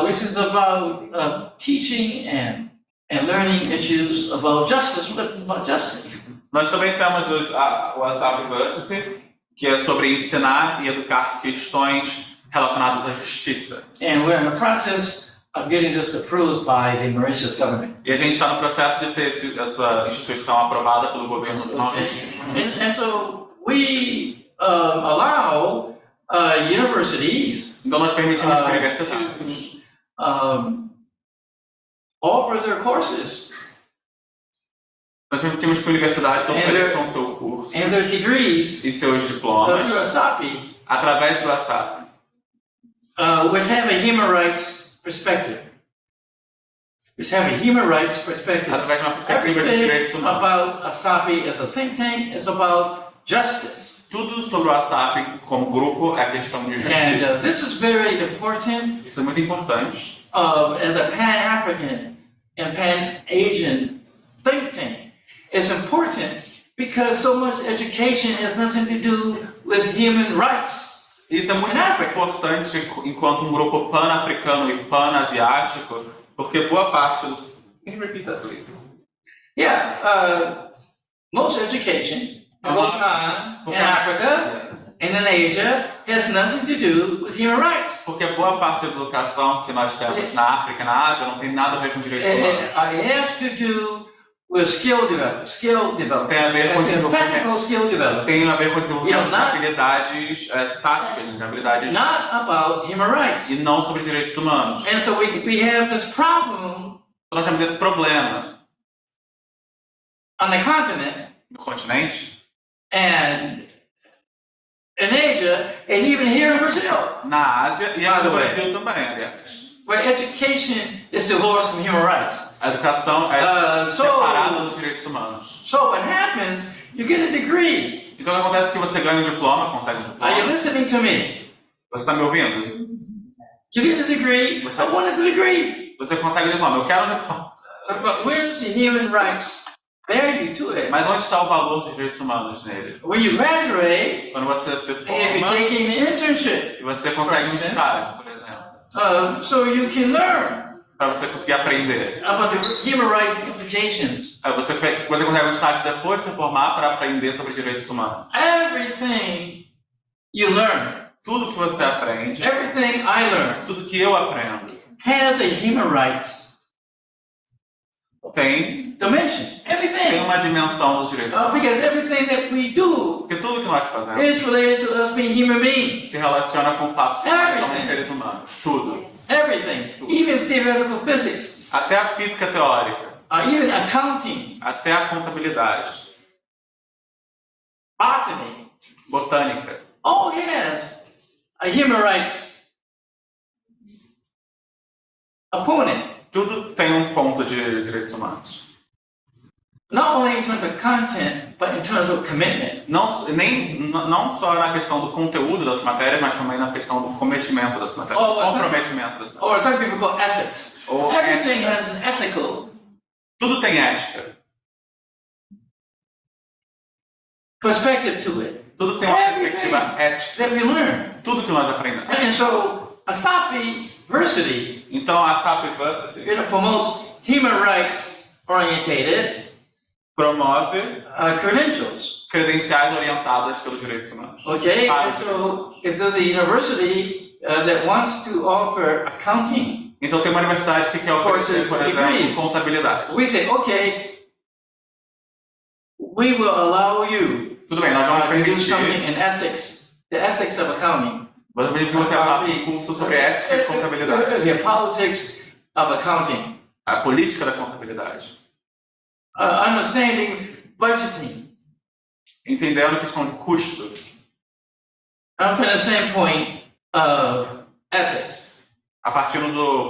which is about teaching and learning issues about justice. What about justice? Nós também temos o ASAP University, que é sobre ensinar e educar questões relacionadas à justiça. And we're in the process of getting this approved by the Mauritius government. E a gente está no processo de ter essa instituição aprovada pelo governo do Maurício. And so we allow universities. Então nós permitimos que universidades offer their courses. Nós permitimos que universidades ofereçam seu curso and their degrees e seus diplomas through ASAPI, através do ASAP. Which have a human rights perspective. Através de uma perspectiva de direitos Everything humanos. about ASAPI as a think tank is about justice. Tudo sobre o ASAP como grupo é questão de And justiça. this is very important Isso é muito importante. as a Pan-African and Pan-Asian think tank. It's important because so much education has nothing to do with human rights. Isso é muito importante enquanto um grupo pan-africano e pan-asiático, porque boa parte do... Can you repeat that, please? Yeah, most education goes on in Africa and in Asia has nothing to do with human rights. Porque boa parte da educação que nós temos na África e na Ásia não tem nada a ver com direitos humanos. It has to do with skill development, Tem a ver com technical skill development, Tem a ver com desenvolvimento de not- habilidades táticas, de habilidades not about human rights. e não sobre direitos humanos. And so we have this problem Nós temos esse problema on the continent no continente, and in Asia and even here in Brazil, na Ásia e aqui no Brasil também, aliás. where education is divorced from human rights. A educação é So separada dos direitos humanos. what happens, you get a degree. Então o que acontece é que você ganha um diploma, consegue um Are you diploma. listening to me? Você está me ouvindo? You get a degree. I want a degree. Você consegue um diploma. Eu quero um diploma. But where's the human rights value to it? Mas onde está o valor dos direitos humanos nele? When you graduate, Quando você se and you're forma taking an internship, e você consegue um estágio, por exemplo, so you can learn para você conseguir aprender. about the human rights implications. Aí você consegue um estágio depois de se formar para aprender sobre direitos humanos. Everything you learn, Tudo que você aprende, everything I learn, tudo que eu aprendo, has a human rights tem dimension. Everything. uma dimensão dos direitos humanos. Because everything that we do Porque tudo que nós fazemos is related to us being human beings. se relaciona com o fato de que nós somos Everything. seres humanos. Tudo. Everything. Even theoretical physics. Até a física teórica, Even accounting, até a contabilidade, botany, botânica. all has a human rights opponent. Tudo tem um ponto de direitos humanos. Not only in terms of content, but in terms of commitment. Não só na questão do conteúdo das matérias, mas também na questão do cometimento das matérias, Oh, comprometimento das matérias. Or some people call ethics. Ou Everything ética. has an ethical Tudo tem ética. perspective to it Tudo tem uma Everything. perspectiva ética. that we learn. Tudo que nós aprendemos. And so, ASAPI University Então a SAP University promotes human rights orientated promove credentials. credenciais orientadas pelos direitos humanos. Okay, and so if there's a university that wants to offer accounting, Então tem uma universidade que quer oferecer, por exemplo, contabilidade. we say, okay, we will allow you Tudo bem, nós vamos to do permitir. something in ethics, the ethics of accounting. Vamos permitir que você faça um curso sobre ética de contabilidade. The politics of accounting, a política da contabilidade, understanding budgeting entendendo a questão de custo, from the standpoint of ethics. a partir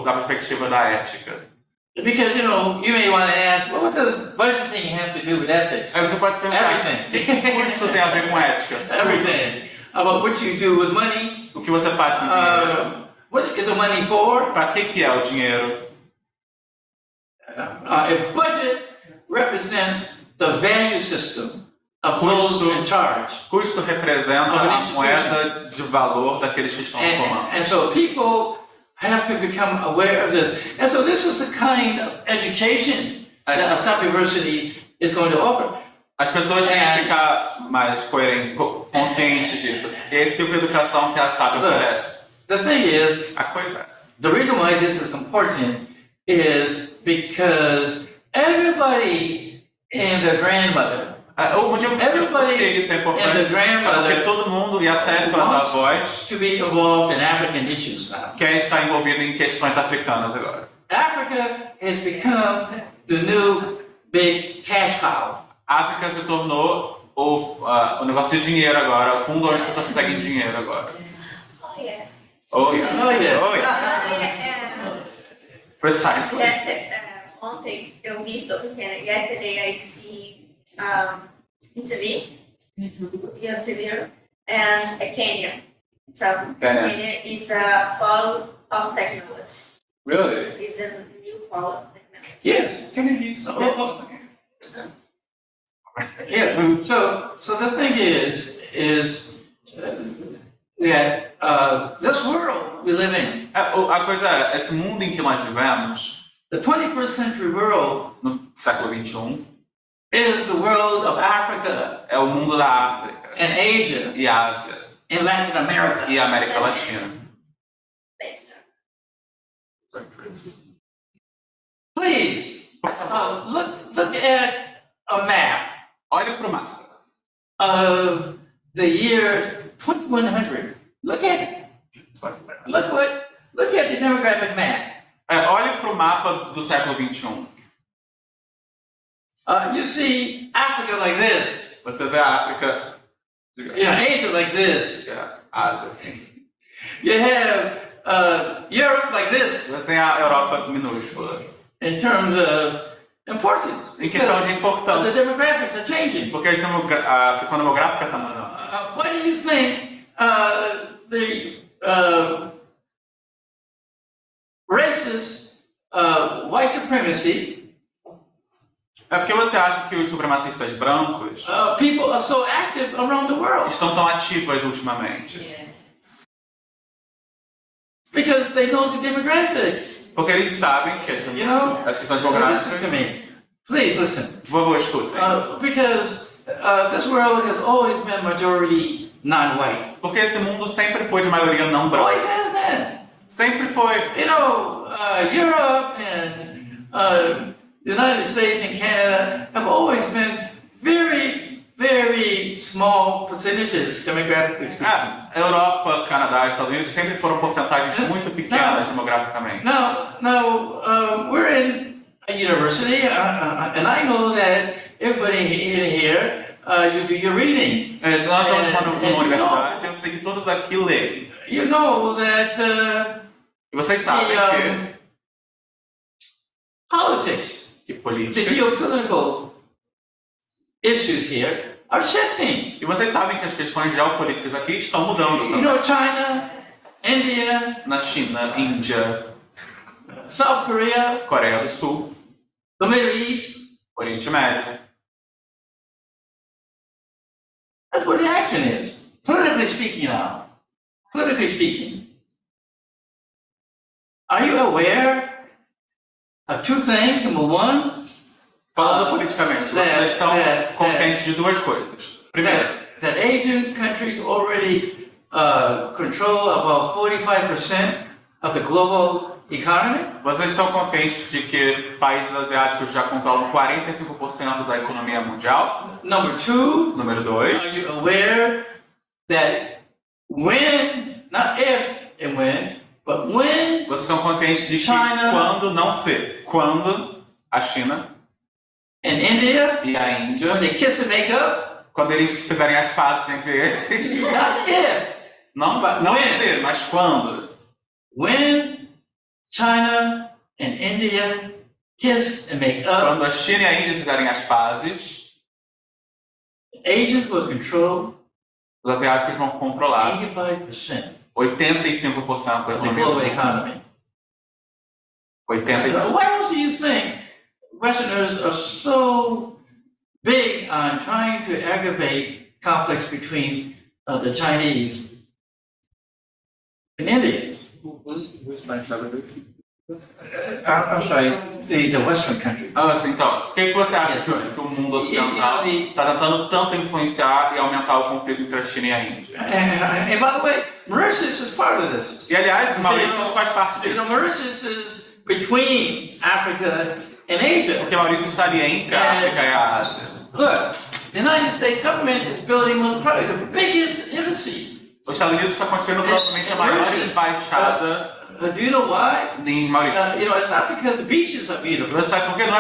da perspectiva da ética. Because, you know, you may want to ask, well, what does budgeting have to do with ethics? Aí você pode se perguntar, Everything. custo tem a ver com ética? Everything. About what you do with money. O que você faz com o dinheiro? What is the money for? Para que é o dinheiro? A budget represents the value system of those in charge. Custo representa a moeda de valor daqueles que estão no comando. And so people have to become aware of this. And so this is the kind of education that a South University is going to offer. As pessoas têm que ficar mais coerentes, conscientes disso. E esse tipo de educação que a SAP oferece. The thing is, A coisa. the reason why this is important is because everybody and their grandmother, O motivo por que isso é importante é porque todo mundo, e até suas avós, wants to be involved in African issues now. quer estar envolvido em questões africanas agora. Africa has become the new big cash cow. A África se tornou o negócio de dinheiro agora, o fundo onde as pessoas conseguem dinheiro agora. Oh, yeah. Oh, yeah. Oh, yeah. Oh, yeah. Precisely. Ontem eu vi sobre Kenya. Yesterday I see in TV, and Kenya. So Kenya is a pole of technology. Really? It's a new pole of technology. Yes. Kennedy. Yeah. So the thing is that this world we live in, A coisa é, esse mundo em que nós vivemos, the 21st century world, no século XXI, is the world of Africa é o mundo da África and Asia e Ásia and Latin America. e América Latina. Please look at a map Olhe para o mapa. of the year 2100. Look at it. Look at the demographic map. Olhe para o mapa do século XXI. You see Africa like this. Você vê a África, Asia like this. a Ásia, assim. You have Europe like this Você tem a Europa minúscula. in terms of importance. Em questão de The importância. demographics are changing. Porque a questão demográfica está mudando. Why do you think the racist white supremacy É porque você acha que os supremacistas brancos people are so active around the world? estão tão ativos ultimamente? Because they know the demographics. Porque eles sabem que as questões demográficas... Listen to me. Please listen. Por favor, escutem. Because this world has always been majority non-white. Porque esse mundo sempre foi de maioria não branca. Always has been. Sempre foi. You know, Europe and the United States and Canada have always been very, very small percentages demographically speaking. Europa, Canadá e Estados Unidos sempre foram porcentagens muito pequenas demograficamente. Now, we're in a university, and I know that everybody in here, you do your reading. Nós estamos numa universidade, eu sei que todos aqui leem. You know that E vocês sabem que politics, que the política. geopolitical issues here are shifting. E vocês sabem que as questões geopolíticas aqui estão mudando You também. know, China, India, Na China, Índia, South Korea, Coreia do Sul, the Middle East. Oriente Médio. That's what the action is. Politically speaking now. Politically speaking. Are you aware of two things? Number one, Falando politicamente, vocês estão conscientes de duas coisas. Primeiro, that Asian countries already control about 45% of the global economy. vocês estão conscientes de que países asiáticos já controlam 45% da economia mundial? Number two, Número are 2, you aware that when, not if and when, But when Vocês estão conscientes de que China- quando não ser, quando a China and India, e a Índia, when they kiss and make up, quando eles fizerem as pazes entre eles, not if, não when? ser, mas quando, when China and India kiss and make up, quando a China e a Índia fizerem as pazes, Asians will control os asiáticos vão controlar 85% 85% da of the global economia. economy. 80%. Why else do you think Westerners are so big on trying to aggravate conflicts between the Chinese and Indians? Who's trying to aggravate? I'm sorry, the Western countries. Então, por que você acha que o mundo ocidental está tentando tanto influenciar e aumentar o conflito entre a China e a Índia? And by the way, Mauritius is part of this. E aliás, Maurício faz parte You know, disso. Mauritius is between Africa and Asia. Porque Maurício está ali entre a África e a Ásia. Look, the United States government is building probably the biggest embassy. Os Estados Unidos está construindo provavelmente a maior embaixada Do you know why? em Maurício. You know, it's not because the beaches are beautiful, Você sabe por quê? Não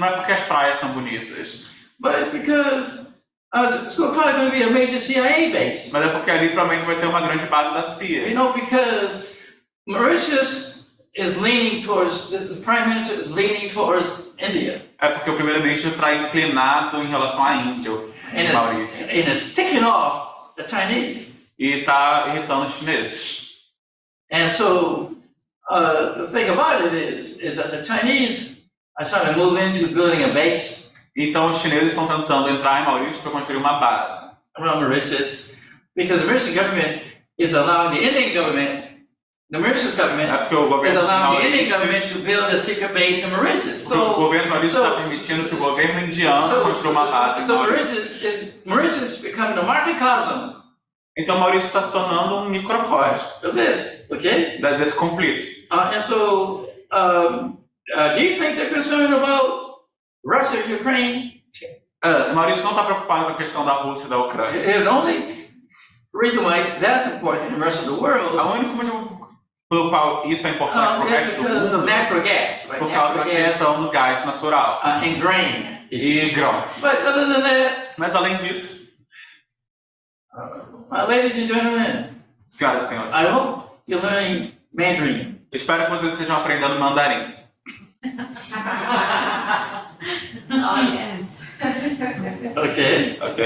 é porque as praias são bonitas, but it's because it's probably going to be a major CIA base. mas é porque ali provavelmente vai ter uma grande base da CIA. You know, because Mauritius is leaning towards, the Prime Minister is leaning towards India. É porque o primeiro-ministro está inclinado em relação à Índia, And Maurício. it's ticking off the Chinese. E está irritando os chineses. And so the thing about it is that the Chinese are trying to move into building a base Então os chineses estão tentando entrar em Maurício para construir uma base. around Mauritius because the Mauritius government is allowing the Indian government, the Mauritius government É porque o is governo de allowing the Indian Maurício, government to build a secret base in Mauritius. o governo de Maurício so- está permitindo que o governo indiano construa uma base em so Maurício. Mauritius is becoming a microcosm Então Maurício está se tornando um microcosmo of this, okay? desse conflito. And so, do you think they're concerned about Russia, Ukraine? Maurício não está preocupado com a questão da Rússia e da Ucrânia. The only reason why that's important in the rest of the world O único motivo pelo qual isso é importante para o is resto do because of mundo natural gas, right? por causa da Natural gas questão do gás natural and grain. e grãos. But other than that, Mas além disso, ladies and gentlemen, senhoras e senhores, I hope you're learning Mandarin. espero que vocês estejam aprendendo mandarim. Okay. Ok?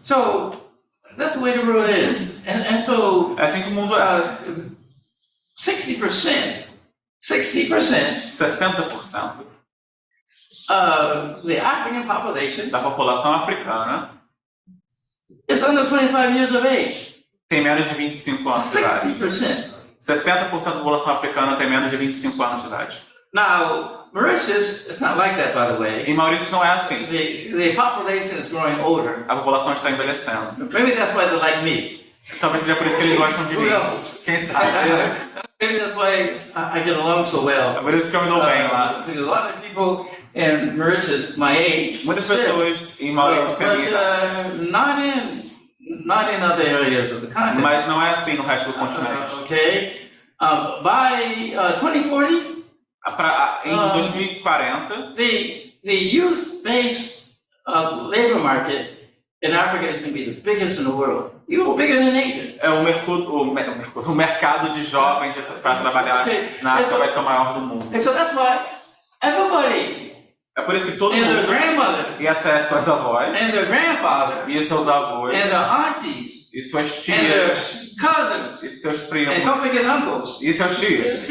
So that's the way the world is, and so É assim que o mundo é. 60% 60% of the African population da população africana is under 25 years of age. tem menos de 25 anos de idade. 60%. 60% da população africana tem menos de 25 anos de idade. Now, Mauritius, it's not like that, by the way. Em Maurício não é assim. The population is growing older. A população está envelhecendo. Maybe that's why they like me. Talvez seja por isso que eles gostam de mim. Who knows? Quem sabe? Maybe that's why I get along so well. É por isso que eu me dou bem lá. Because a lot of people in Mauritius, my age, Muitas pessoas em Maurício têm a minha idade. not in other areas of the continent. Mas não é assim no resto do continente. Okay. By 2040, Em 2040, the youth-based labor market in Africa is going to be the biggest in the world, even bigger than Asia. o mercado de jovens para trabalhar na África vai ser o maior do mundo. And so that's why everybody É por isso que todo and their mundo, grandmother e até suas avós, and their grandfather e seus avós, and their aunties e suas and their tias, cousins e seus and primos, don't forget uncles. e seus tios.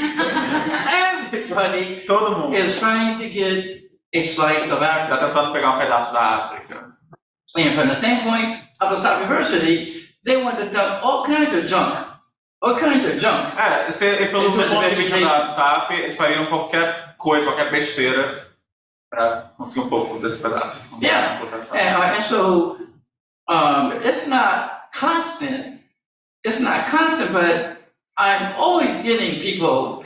Everybody Todo mundo is trying to get a slice of Africa. está tentando pegar um pedaço da África. And from the standpoint of a South University, they want to dump all kinds of junk. All kinds of junk. Pelo ponto de vista da SAP, eles fariam qualquer coisa, qualquer besteira para conseguir um pouco desse pedaço. Yeah. And so it's not constant. It's not constant, but I'm always getting people,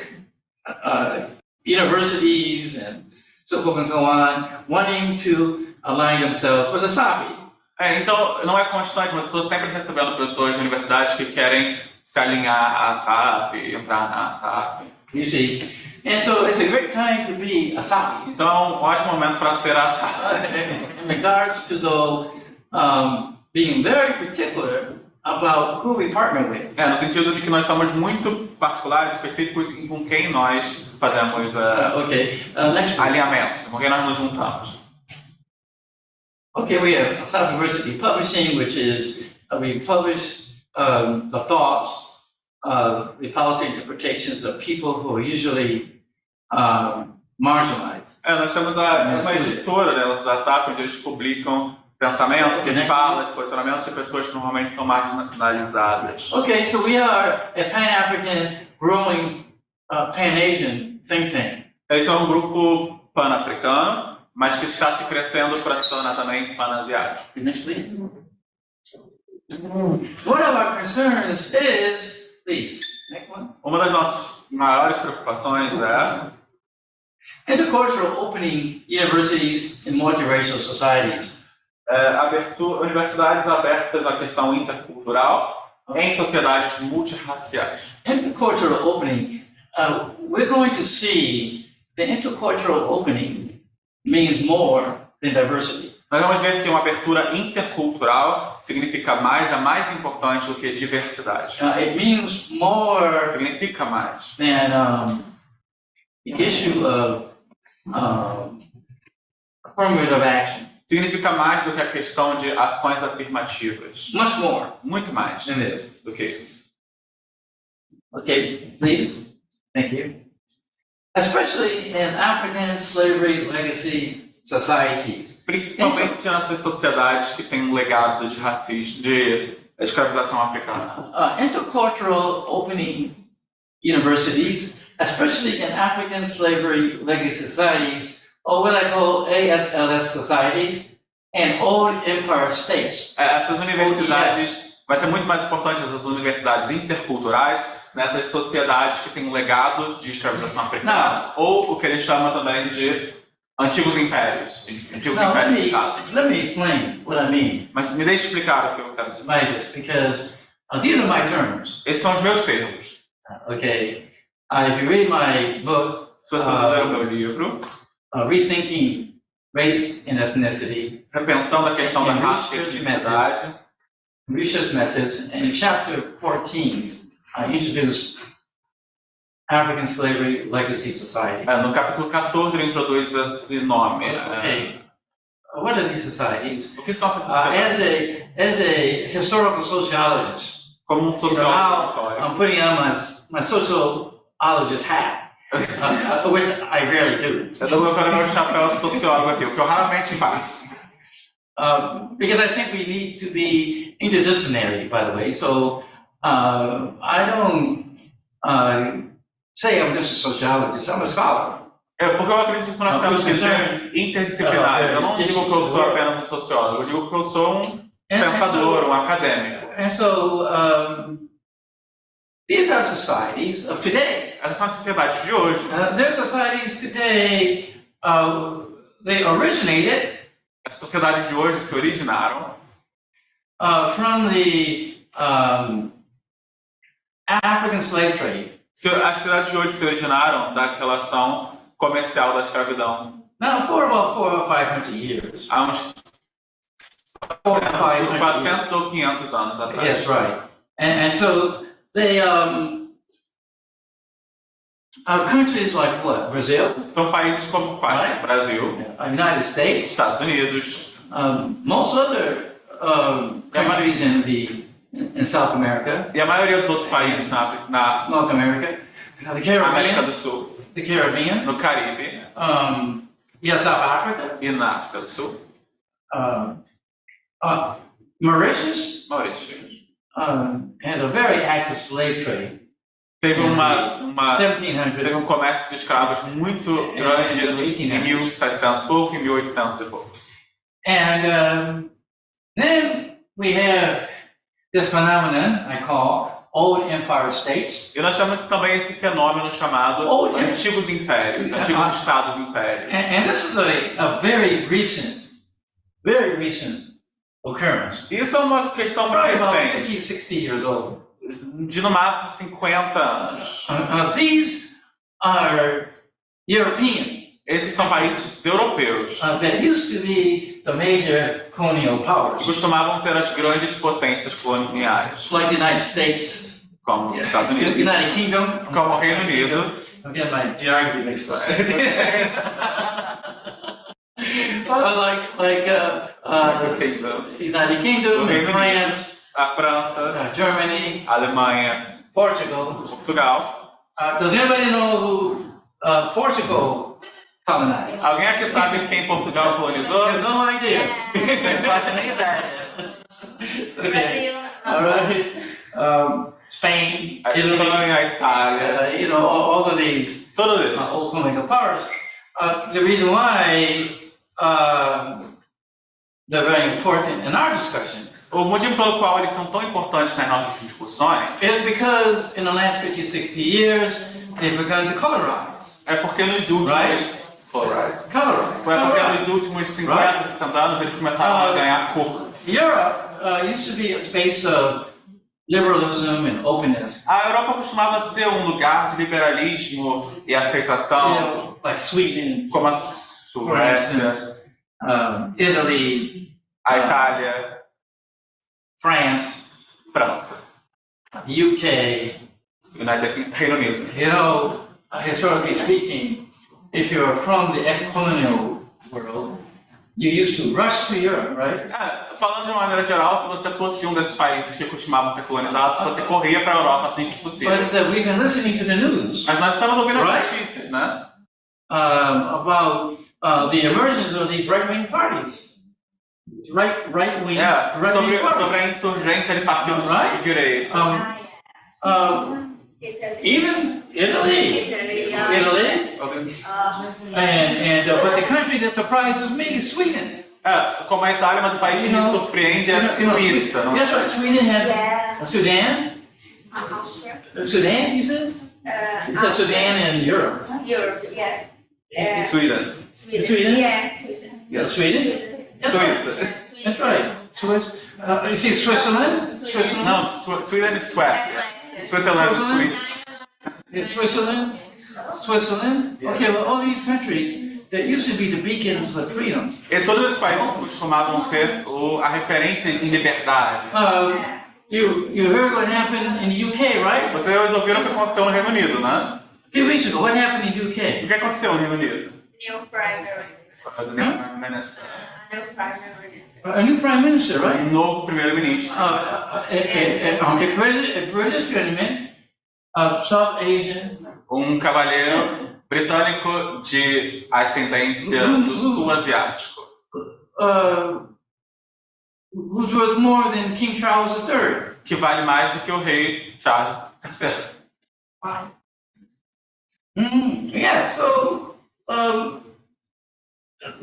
universities and so forth and so on, wanting to align themselves with the SAPI. Então, não é constante, mas eu estou sempre recebendo pessoas de universidades que querem se alinhar à SAP, entrar na SAP. You see, and so it's a great time to be a SAPI. Então é um ótimo momento para ser a SAP. In regards to though being very particular about who we partner with. No sentido de que nós somos muito particulares, específicos em com quem nós fazemos Next alinhamentos, com quem nós nos juntamos. Okay, we have SAP University Publishing, which is we publish the thoughts, the policy interpretations of people who are usually marginalized. Nós temos uma editora, né, da SAP, onde eles publicam pensamento, falas, posicionamentos de pessoas que normalmente são marginalizadas. Okay, so we are a Pan-African, growing Pan-Asian think tank. Esse é um grupo pan-africano, mas que está se crescendo para se tornar também pan-asiático. Next, please. One of our concerns is, please, next one. Uma das nossas maiores preocupações é intercultural opening universities in multiracial societies. Universidades abertas à questão intercultural em sociedades multirraciais. Intercultural opening, we're going to see the intercultural opening means more than diversity. Nós vamos ver que uma abertura intercultural significa mais, é mais importante do que diversidade. It means more Significa mais than the issue of affirmative action. Significa mais do que a questão de ações afirmativas. Much more Muito mais than this. do que isso. Okay, please. Thank you. Especially in African slavery legacy societies. Principalmente nessas sociedades que têm um legado de racismo, de escravização africana. Intercultural opening universities, especially in African slavery legacy societies, or what I call ASLS societies, and old empire states. Essas universidades, vai ser muito mais importante essas universidades interculturais nessas sociedades que têm um legado de escravização africana, ou o que eles chamam também de antigos impérios, Let me explain what I mean. Mas me deixe explicar o que eu quero dizer. Like this, because these are my terms. Esses são os meus termos. Okay, if you read my book, Se você ler o meu livro, Rethinking Race and Ethnicity, repensando a questão da raça e etnicidade, research methods, and in chapter 14, I introduce African Slavery Legacy Society. No capítulo 14 ele introduz esse nome. Okay, what are these societies? O que são essas sociedades? As a historical sociologist, Como sociólogo histórico. I'm putting on my sociologist hat, which I rarely do. Eu estou colocando meu chapéu de sociólogo aqui, o que eu raramente faço. Because I think we need to be interdisciplinary, by the way. So I don't say I'm just a sociologist, I'm a scholar. Porque eu acredito que nós temos que ser interdisciplinares. Eu não digo que eu sou apenas um sociólogo, eu digo que eu sou um pensador, um acadêmico. And so these are societies of today. Essas são as sociedades de hoje. They're societies today, they originated As sociedades de hoje se originaram from the African slave trade. As sociedades de hoje se originaram da relação comercial da escravidão. Now, for about 400 or 500 years. Há uns 400 ou 500 anos atrás. Yes, right. And so they countries like what? Brazil? São países como quais? Right. Brasil, United States, Estados Unidos, most other countries in South America, e a maioria dos outros países na North America, the América Caribbean, do Sul, the Caribbean, no Caribe South Africa, e na África do Sul, Mauritius, Maurício. had a very active slave trade. Teve in teve 1700s. comércio de escravos muito grande em 1700 e pouco, em 1800 e pouco. And then we have this phenomenon I call old empire states. E nós temos também esse fenômeno chamado antigos impérios, antigos estados impérios. And this is a very recent occurrence. Isso é uma questão muito Probably about recente. 50, 60 years old. de no máximo 50 anos. These are European. Esses são países europeus. That used to be the major colonial powers, Costumavam ser as grandes potências coloniais, like the United States, como os Estados Unidos, United Kingdom. como o Reino Unido. Again, my geography mixed up. United Kingdom, France, A França, Germany, a Alemanha, Portugal. Portugal. Does anybody know who Portugal colonized? Alguém aqui sabe quem Portugal colonizou? I have no idea. Não faz nem ideia. Okay. Brasil. All right. Spain, A Italy, Espanha, a Itália, you know, all of these todos eles. old colonial powers. The reason why they're very important in our discussion O motivo pelo qual eles são tão importantes nas nossas discussões is because in the last 50, 60 years, they've begun to colorize. é porque nos últimos Colorize. foi porque nos últimos 50, 60 anos eles começaram a ganhar cor. Europe used to be a space of liberalism and openness. A Europa costumava ser um lugar de liberalismo e aceitação, Like Sweden, como a for Suécia, instance, Italy, a Itália, France, França, UK. Reino Unido. You know, historically speaking, if you're from the ex-colonial world, you used to rush to Europe, right? Falando de uma maneira geral, se você fosse de um desses países que costumavam ser colonizados, você corria para a Europa assim que possível. But we've been listening to the news Mas nós estamos ouvindo as Right. notícias, né? about the emergence of these right-wing parties. Right-wing Sobre parties. a insurgência de partidos Right. de direita. Even Italy, but the country that surprises me is Sweden. Como a Itália, mas o país que me surpreende é a Suíça. Não? Guess what? Sweden had Sudan. Sudan, you said? You said Sudan in Europe. Europe, yeah. Sweden. Sweden? Yeah, Sweden. Yeah, Sweden? That's right. Suíça. That's right. Swiss. You see Switzerland? Switzerland? Não, Sweden e Suécia. Switzerland e Suíça. Yeah, Switzerland? Switzerland? Okay, well, all these countries that used to be the beacons of freedom. E todos esses países costumavam ser a referência em liberdade. You heard what happened in the UK, right? Vocês ouviram o que aconteceu no Reino Unido, né? A few weeks ago, what happened in the O UK? que aconteceu no Reino Unido? New primary. Minister. New primary. A new prime minister, right? Novo primeiro-ministro. A British gentleman of South Asian. Cavalheiro britânico de ascendência do sul asiático. Who's worth more than King Charles III. Que vale mais do que o rei Charles III. Yeah, so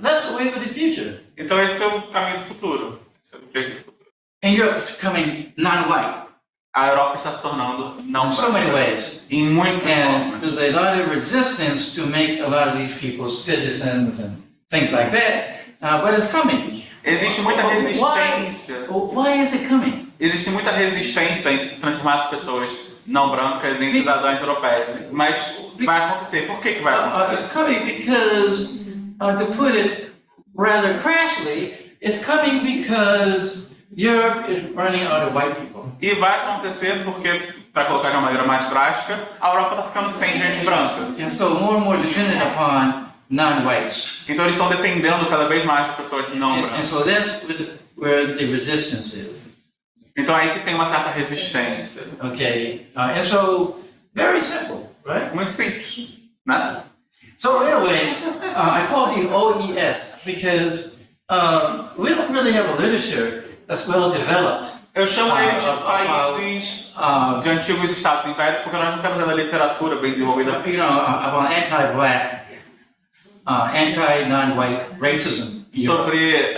that's the way for the future. Então esse é o caminho do futuro. Esse é o jeito do futuro. And Europe's becoming non-white A Europa está se tornando não in so many branca. ways. Em muitas And formas. there's a lot of resistance to make a lot of these people citizens and things like that. But it's coming. Existe muita resistência. Why is it coming? Existe muita resistência em transformar as pessoas não brancas em cidadãos europeus. Mas vai acontecer. Por que vai acontecer? It's coming because, to put it rather crassly, it's coming because Europe is running out of white people. E vai acontecer porque, para colocar de uma maneira mais drástica, a Europa está ficando sem gente branca. And so more and more dependent upon non-whites. Então eles estão dependendo cada vez mais de pessoas não And brancas. so that's where the resistance is. Então é aí que tem uma certa resistência. Okay, and so very simple, right? Muito simples, né? So anyways, I call it OES because we don't really have a literature that's well developed. Eu chamo ele de países de antigos estados impérios porque nós não temos ainda literatura bem desenvolvida. You know, about anti-black, anti-non-white racism. Sobre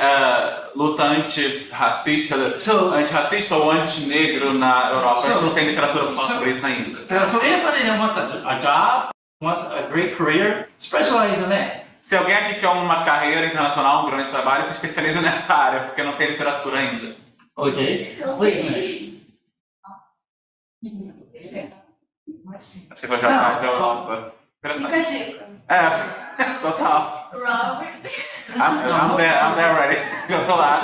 luta antirracista, So, antirracista ou antinegro na Europa. A gente não tem literatura para falar sobre isso ainda. so anybody that wants a job, wants a great career, specialize in that. Se alguém aqui quer uma carreira internacional, um grande trabalho, se especializa nessa área, porque não tem literatura ainda. Okay, please next. As relocações da Europa. Fica a Interessante. dica. Total. Robert. I'm there already. Eu tô lá.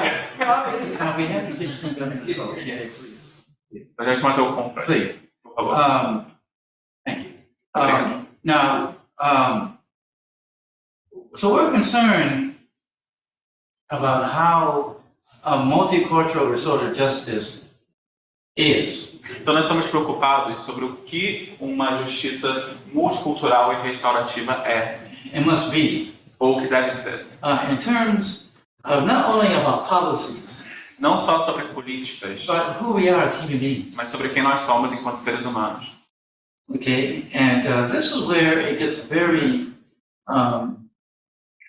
We have to get some kind of Yes. A gente mantém o compra. Please. Por favor. Thank you. Obrigado. Now, so we're concerned about how a multicultural restorative justice is. Então nós estamos preocupados sobre o que uma justiça multicultural e restaurativa é, It must be ou o que deve ser. in terms of not only about policies, Não só sobre políticas, but who we are as human beings. mas sobre quem nós somos enquanto seres humanos. Okay, and this is where it gets very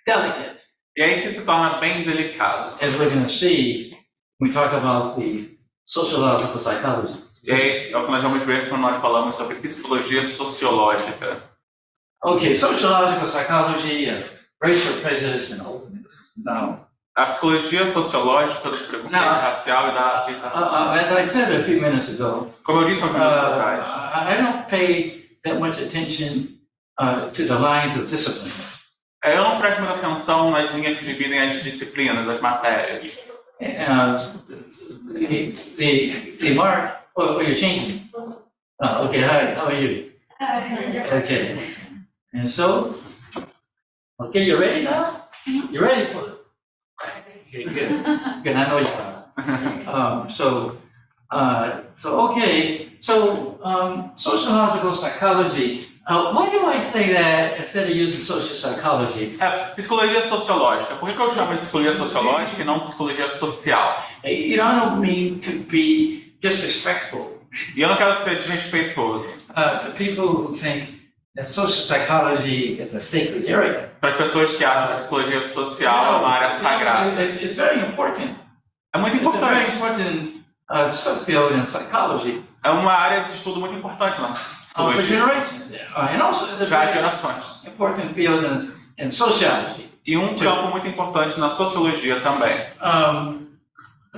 delicate, E aí que se torna bem delicado. as we're going to see when we talk about the sociological psychology. E aí é o que nós vamos ver quando nós falamos sobre psicologia sociológica. Okay, sociological psychology and racial prejudice and all. Now, A psicologia sociológica do preconceito Não. racial e da aceitação. as I said a few minutes ago, Como eu disse há uns minutos atrás, I don't pay that much attention to the lines of disciplines. eu não presto muita atenção nas linhas que dividem as disciplinas, as matérias. The mark. Oh, you're changing. Okay. Hi. How are you? Okay. And so, okay, you ready now? You ready for it? Okay, good. Good. I know you are. So okay. So, sociological psychology. Why do I say that instead of using social psychology? Psicologia sociológica. Por que eu chamo de psicologia sociológica e não psicologia social? I don't mean to be disrespectful E eu não quero ser desrespeitoso to people who think that social psychology is a sacred area. para as pessoas que acham que a psicologia social é uma área sagrada. It's very important. É muito It's a very importante. important subfield in psychology É uma área de estudo muito importante na for psicologia. generations. And also, it's a Já há very gerações. important field in sociology. E um campo muito importante na sociologia também.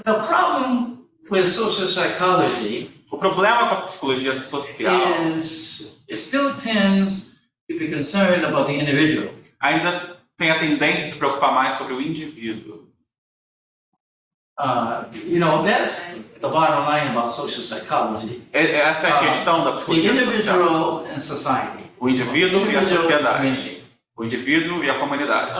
The problem with social psychology O problema com a psicologia social is it still tends to be concerned about the individual. ainda tem a tendência de se preocupar mais sobre o indivíduo. That's the bottom line about social psychology. Essa é a questão da The psicologia social. individual and society. O indivíduo e a sociedade. community. O indivíduo e a comunidade.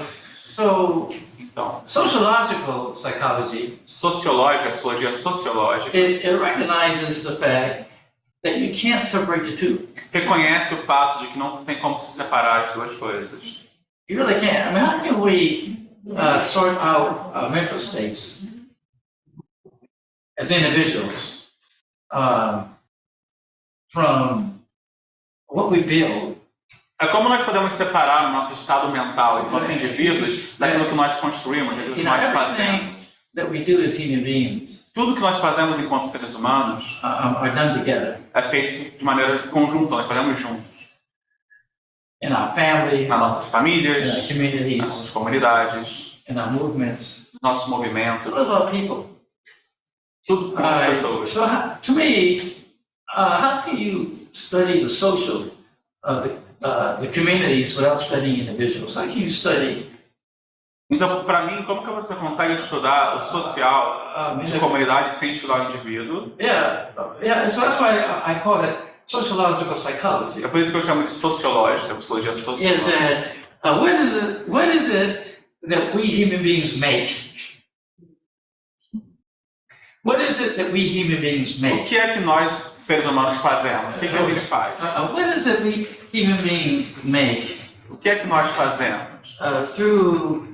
So, Então, sociological psychology, sociológica, psicologia sociológica, it recognizes the fact that you can't separate the two. reconhece o fato de que não tem como se separar as duas coisas. You really can't. I mean, how can we sort out our mental states as individuals from what we build? É como nós podemos separar o nosso estado mental enquanto indivíduos daquilo que nós construímos, daquilo que nós fazemos. Everything that we do as human beings Tudo que nós fazemos enquanto seres humanos are done together é feito de maneira conjunta, nós fazemos juntos. in our families, Nas nossas in our famílias, nas communities, nossas comunidades, in our movements. nos nossos movimentos, What about people? tudo com as pessoas. So, to me, how can you study the social of the communities without studying individuals? How can you study Então, para mim, como que você consegue estudar o social de comunidade sem estudar o indivíduo? Yeah. So that's why I call it sociological psychology. É por isso que eu chamo de sociológica, psicologia Is sociológica. that what is it that we human beings make? What is it that we human beings O make? que é que nós, seres humanos, fazemos? O que é que a gente faz? What is it we human beings make O que é que nós fazemos? through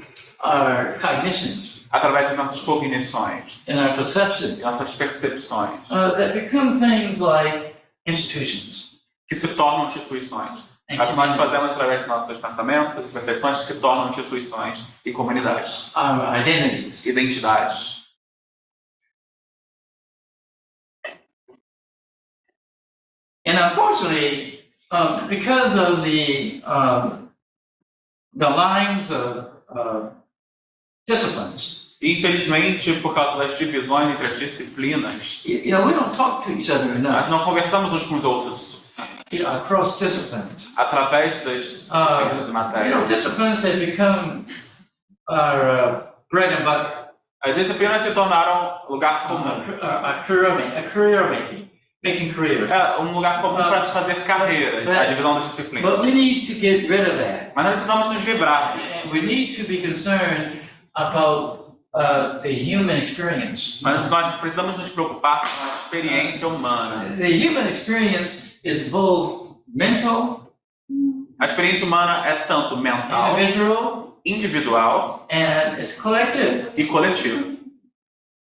our cognitions Através das nossas cognições, and our perceptions nossas percepções, that become things like institutions que se tornam instituições. and É o que nós fazemos communities, através de nossos pensamentos, percepções que se tornam instituições e comunidades, our identities. identidades. And unfortunately, because of the lines of disciplines, Infelizmente, por causa das divisões entre as disciplinas, we don't talk to each other nós enough. não conversamos uns com os outros o suficiente. Across disciplines. Através das disciplinas e matérias. Disciplines have become our bread and butter. As disciplinas se tornaram lugar comum. A career making, making careers. É um lugar comum para se fazer carreira, a divisão das disciplinas. But we need to get rid of that. Mas nós precisamos nos livrar disso. We need to be concerned about the human experience. Mas nós precisamos nos preocupar com a experiência humana. The human experience is both mental, A experiência humana é tanto mental, individual and it's collective. E coletivo.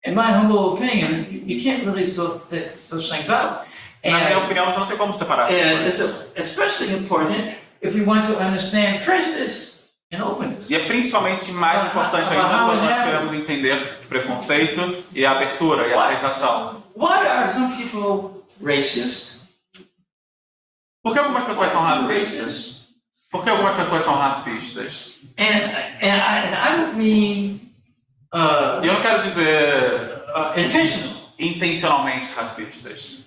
In my humble opinion, you can't really sort those things out. Na minha opinião, você não tem como separar. And it's especially important if we want to understand prejudice and openness. E é principalmente mais importante ainda quando nós queremos entender preconceito e abertura e aceitação. Why are some people racist? Por que algumas pessoas são racistas? Por que algumas pessoas são racistas? And I don't mean E eu não quero dizer intentionally. intencionalmente racistas.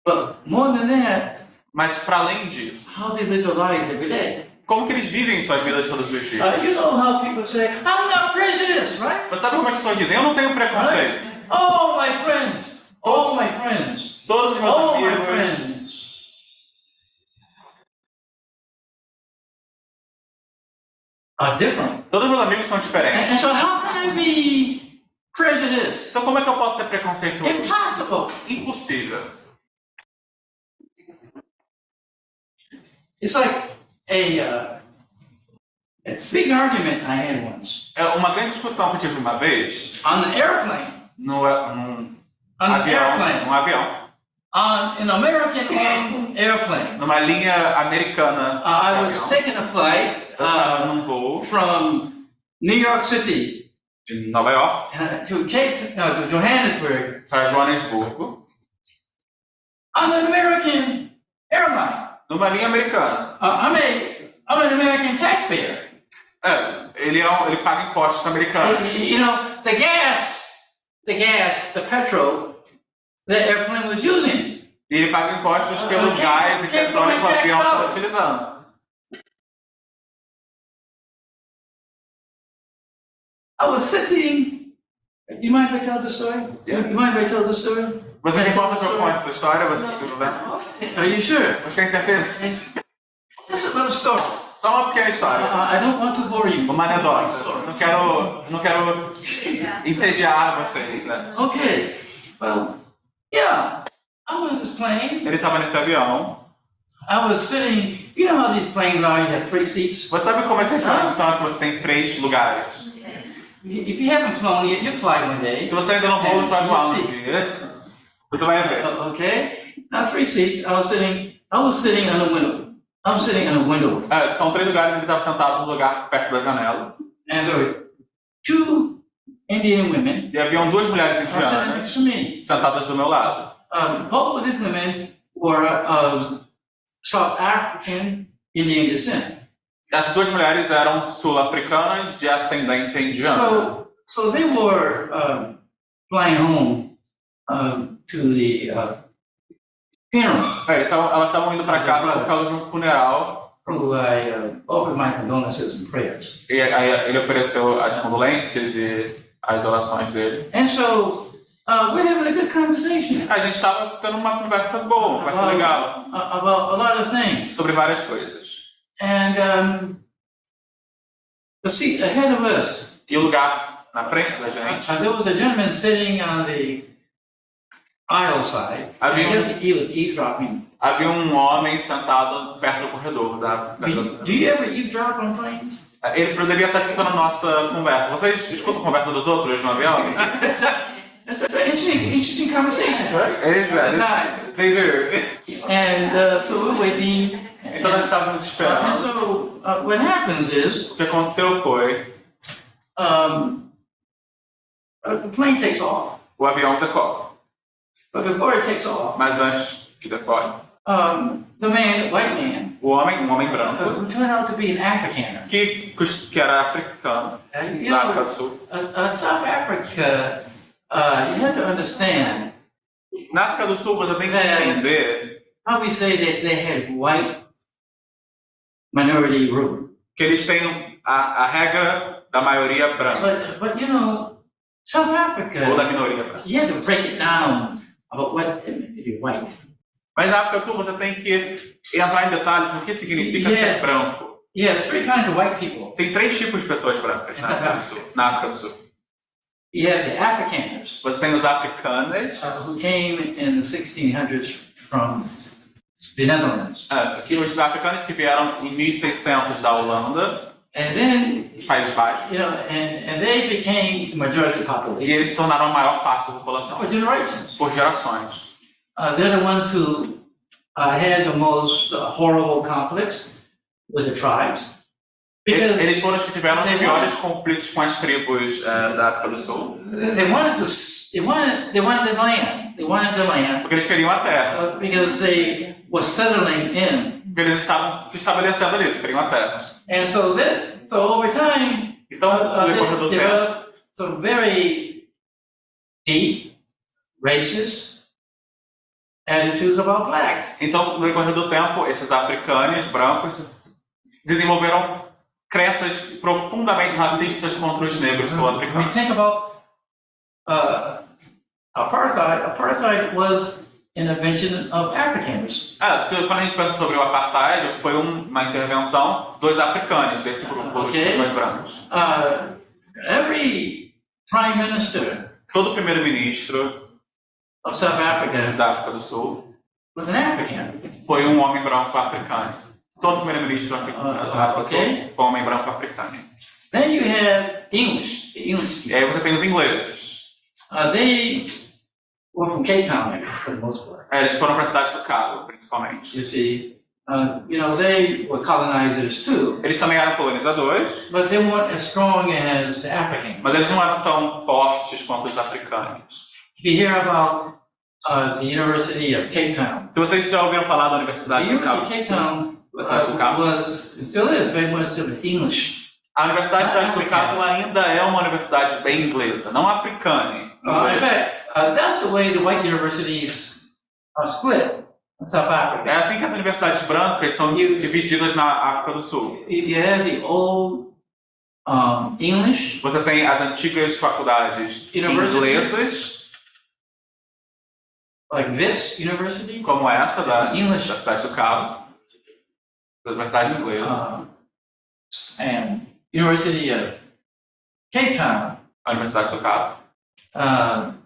But more than that, Mas para além disso, how they live their lives every day. como que eles vivem suas vidas todos os dias? You know how people say, I'm not prejudiced, right? Você sabe como as pessoas dizem? Eu não tenho preconceito. Oh, my friends. Oh, my friends. Todos os meus Oh, my amigos. friends. Are different. Todos os meus amigos são And diferentes. so how can I be prejudiced? Então como é que eu posso ser preconceituoso? Impossible. Impossível. It's like a big argument I had once É uma grande discussão que eu tive uma vez on an airplane. num On an avião, airplane. num avião, On an American airplane. numa linha americana. I was taking a flight Eu estava num voo from New York City de Nova York to Johannesburg para Joanesburgo, on an American airline. numa linha americana. I'm an American taxpayer. Ele paga impostos americanos. You know, the petrol the airplane was using. E ele paga impostos pelo gás e petróleo que o avião está utilizando. I was sitting. Do you mind if I tell the story? Yeah. You mind if I tell the story? Você me conta de eu conto essa história? Você tudo bem? Are you sure? Você tem certeza? Just a little story. Só uma pequena história. I don't want to bore you. Uma anedota. Não quero entediar vocês, né? Okay. Well, yeah. I was on this plane. Ele estava nesse avião. I was sitting. You know how these planes are? You have 3 seats. Você sabe como essa condição que você tem 3 lugares? If you haven't flown yet, you'll fly one day. Se você ainda não voa, você vai voar um dia. Você vai ver. Okay. Now 3 seats. I was sitting on a window. São 3 lugares, ele estava sentado num lugar perto da janela. And there were 2 Indian women E haviam 2 mulheres sitting indianas next to me. sentadas do meu lado. Both of these women were of South African Indian descent. Essas 2 mulheres eram sul-africanas de ascendência indiana. So they were flying home to the funeral. Elas estavam indo para casa por causa de um funeral. Who I offered my condolences and prayers. E aí ele ofereceu as condolências e as orações dele. And so we're having a good conversation A gente estava tendo uma conversa boa, uma conversa legal, about a lot of things. sobre várias coisas. And the seat ahead of us, E o lugar na frente da gente, there was a gentleman sitting on the aisle side. I guess he was eavesdropping. havia um homem sentado perto do corredor Do you ever eavesdrop on planes? Ele poderia estar escutando a nossa conversa. Vocês escutam a conversa dos outros no avião? It's an interesting conversation, right? They do. And so we're waiting. Então nós estávamos And esperando. so what happens is O que aconteceu foi, the plane takes off. o avião decola. But before it takes off, Mas antes que decole, the man, white man, um homem branco, who turned out to be an Afrikaner. que era africano, And, da África do Sul. South Africa, you have to understand Na África do Sul, você tem que entender how we say that they had white minority rule. que eles têm a regra da maioria branca, But you know, South Africa, ou da minoria branca. you have to break it down about what it meant to be white. Mas na África do Sul, você tem que entrar em detalhes no que significa ser branco. Yeah, there's three kinds of white people. Tem 3 tipos de pessoas brancas na África do Sul. Na África do Sul. You have the Afrikaners, Você tem os africanos, who came in the 1600s from the Netherlands. que os africanos que vieram em 1600 da Holanda, And then, dos Países Baixos, you know, and they became the majority of the e population eles se tornaram a maior parte da população, for generations. por gerações. They're the ones who had the most horrible conflicts with the tribes. Because Eles foram os que tiveram os piores conflitos com as tribos da África do Sul. they wanted the land. They wanted the land Porque eles queriam a terra. because they were settling in. Porque eles estavam se estabelecendo ali, eles queriam a terra. And so over time, Então, no decorrer do they tempo, developed some very deep, racist attitudes about blacks. então, no decorrer do tempo, esses africanos brancos desenvolveram crenças profundamente racistas contra os negros I mean, sul-africanos. think about apartheid. Apartheid was an invention of Africans. Quando a gente pensa sobre o apartheid, foi uma intervenção dos africanos, desse grupo de pessoas brancas. Every prime minister Todo primeiro-ministro of South Africa da África do Sul was an African. foi um homem branco africano. Todo primeiro-ministro da África do Sul foi um homem branco africano. Then you have English E aí você tem os ingleses. They were from Cape Town, for the most part. Eles foram para a cidade do Cabo, principalmente. You see, you know, they were colonizers too, Eles também eram colonizadores, but they weren't as strong as the Africans. mas eles não eram tão fortes quanto os africanos. If you hear about the University of Cape Town, Se vocês já ouviram falar da the Universidade do University Cabo, of Cape Town Cidade do Cabo. still is very much English. A Universidade da Cidade do Cabo ainda é uma universidade bem inglesa, não africana. In fact, that's the way the white universities are split in South Africa. É assim que as universidades brancas são divididas na África do Sul. You have the old English Você tem as antigas faculdades inglesas, like Wits University, como essa da English, Cidade do Cabo, da Universidade Inglesa, and University of Cape Town, a Universidade do Cabo.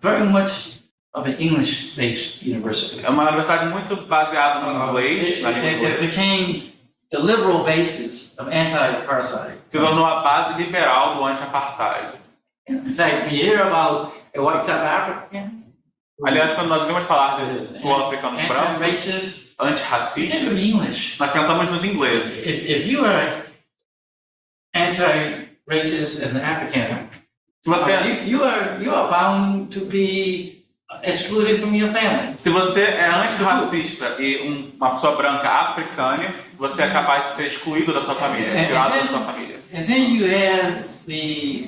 very much of an English-based university. É uma universidade muito baseada no inglês, na língua It inglesa. became the liberal basis of anti-apartheid. Se tornou a base liberal do anti-apartheid. In fact, when you hear about a white South African, Aliás, quando nós ouvimos falar de sul-africanos brancos, anti-racist, think antirracistas, of English. nós pensamos nos ingleses. If you are anti-racist as an African, Se você, you are bound to be excluded from your family. se você é antirracista e uma pessoa branca africana, você é capaz de ser excluído da sua família, tirado da sua família. And then you have the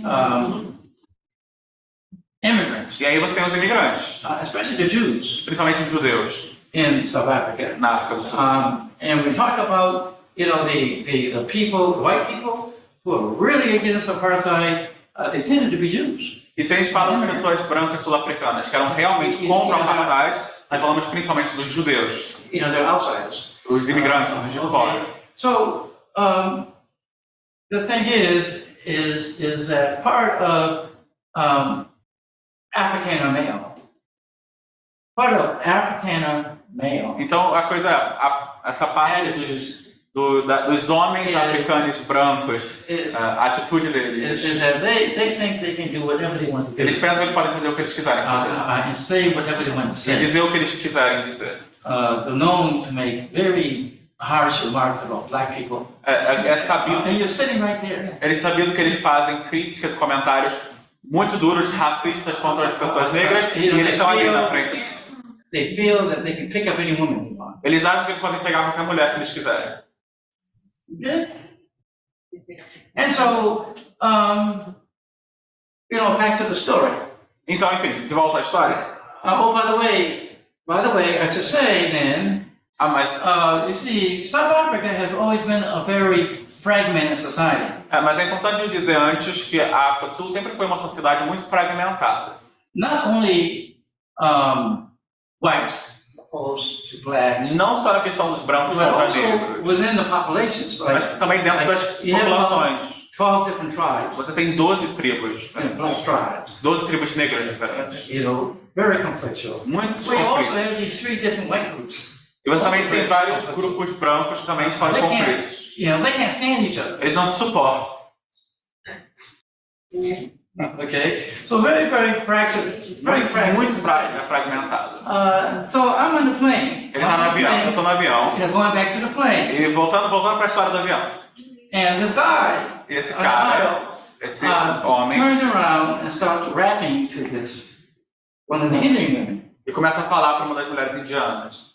immigrants, E aí você tem os imigrantes, especially the Jews principalmente os judeus, in South Africa. na África do Sul. And we talk about, you know, the people, the white people who are really against apartheid. They tended to be Jews. E se a gente fala de pessoas brancas sul-africanas que eram realmente contra o apartheid, nós falamos principalmente dos judeus, You know, they're outsiders. os imigrantes, os de fora. So the thing is that part of Afrikaner male, Então a coisa, essa parte dos homens africanos brancos, a atitude deles, is that they think they can do whatever they want to do eles pensam que eles podem fazer o que eles quiserem fazer and say whatever they want to e say. dizer o que eles quiserem dizer. They're known to make very harsh remarks about black people. É sabido, And you're sitting right there. é sabido que eles fazem críticas e comentários muito duros, racistas contra as pessoas negras, e eles estão ali na frente. they feel that they can pick up any woman they want. Eles acham que eles podem pegar qualquer mulher que eles quiserem. Okay? And so, back to the story. Então, enfim, de volta à história. Oh, by the way, I should say then, Mas you see, South Africa has always been a very fragmented society. Mas é importante eu dizer antes que a África do Sul sempre foi uma sociedade muito fragmentada. Not only whites opposed to blacks, Não só na questão dos brancos but contra also negros, within the populations. mas também dentro das populações. 12 different tribes, Você tem 12 tribos, black tribes, 12 tribos negras diferentes. very conflictual. Muitos We also conflitos. have these 3 different white groups. E você também tem vários grupos brancos que também estão em conflitos. They can't stand each other. Eles não se suportam. Okay, so very fragmented. Muito fragmentado. So I'm on the plane. Ele está no avião, eu estou no avião. Going back to the plane. E voltando para a história do avião. And this guy, Esse cara, esse homem, turns around and starts rapping to one of the Indian women. e começa a falar para uma das mulheres indianas.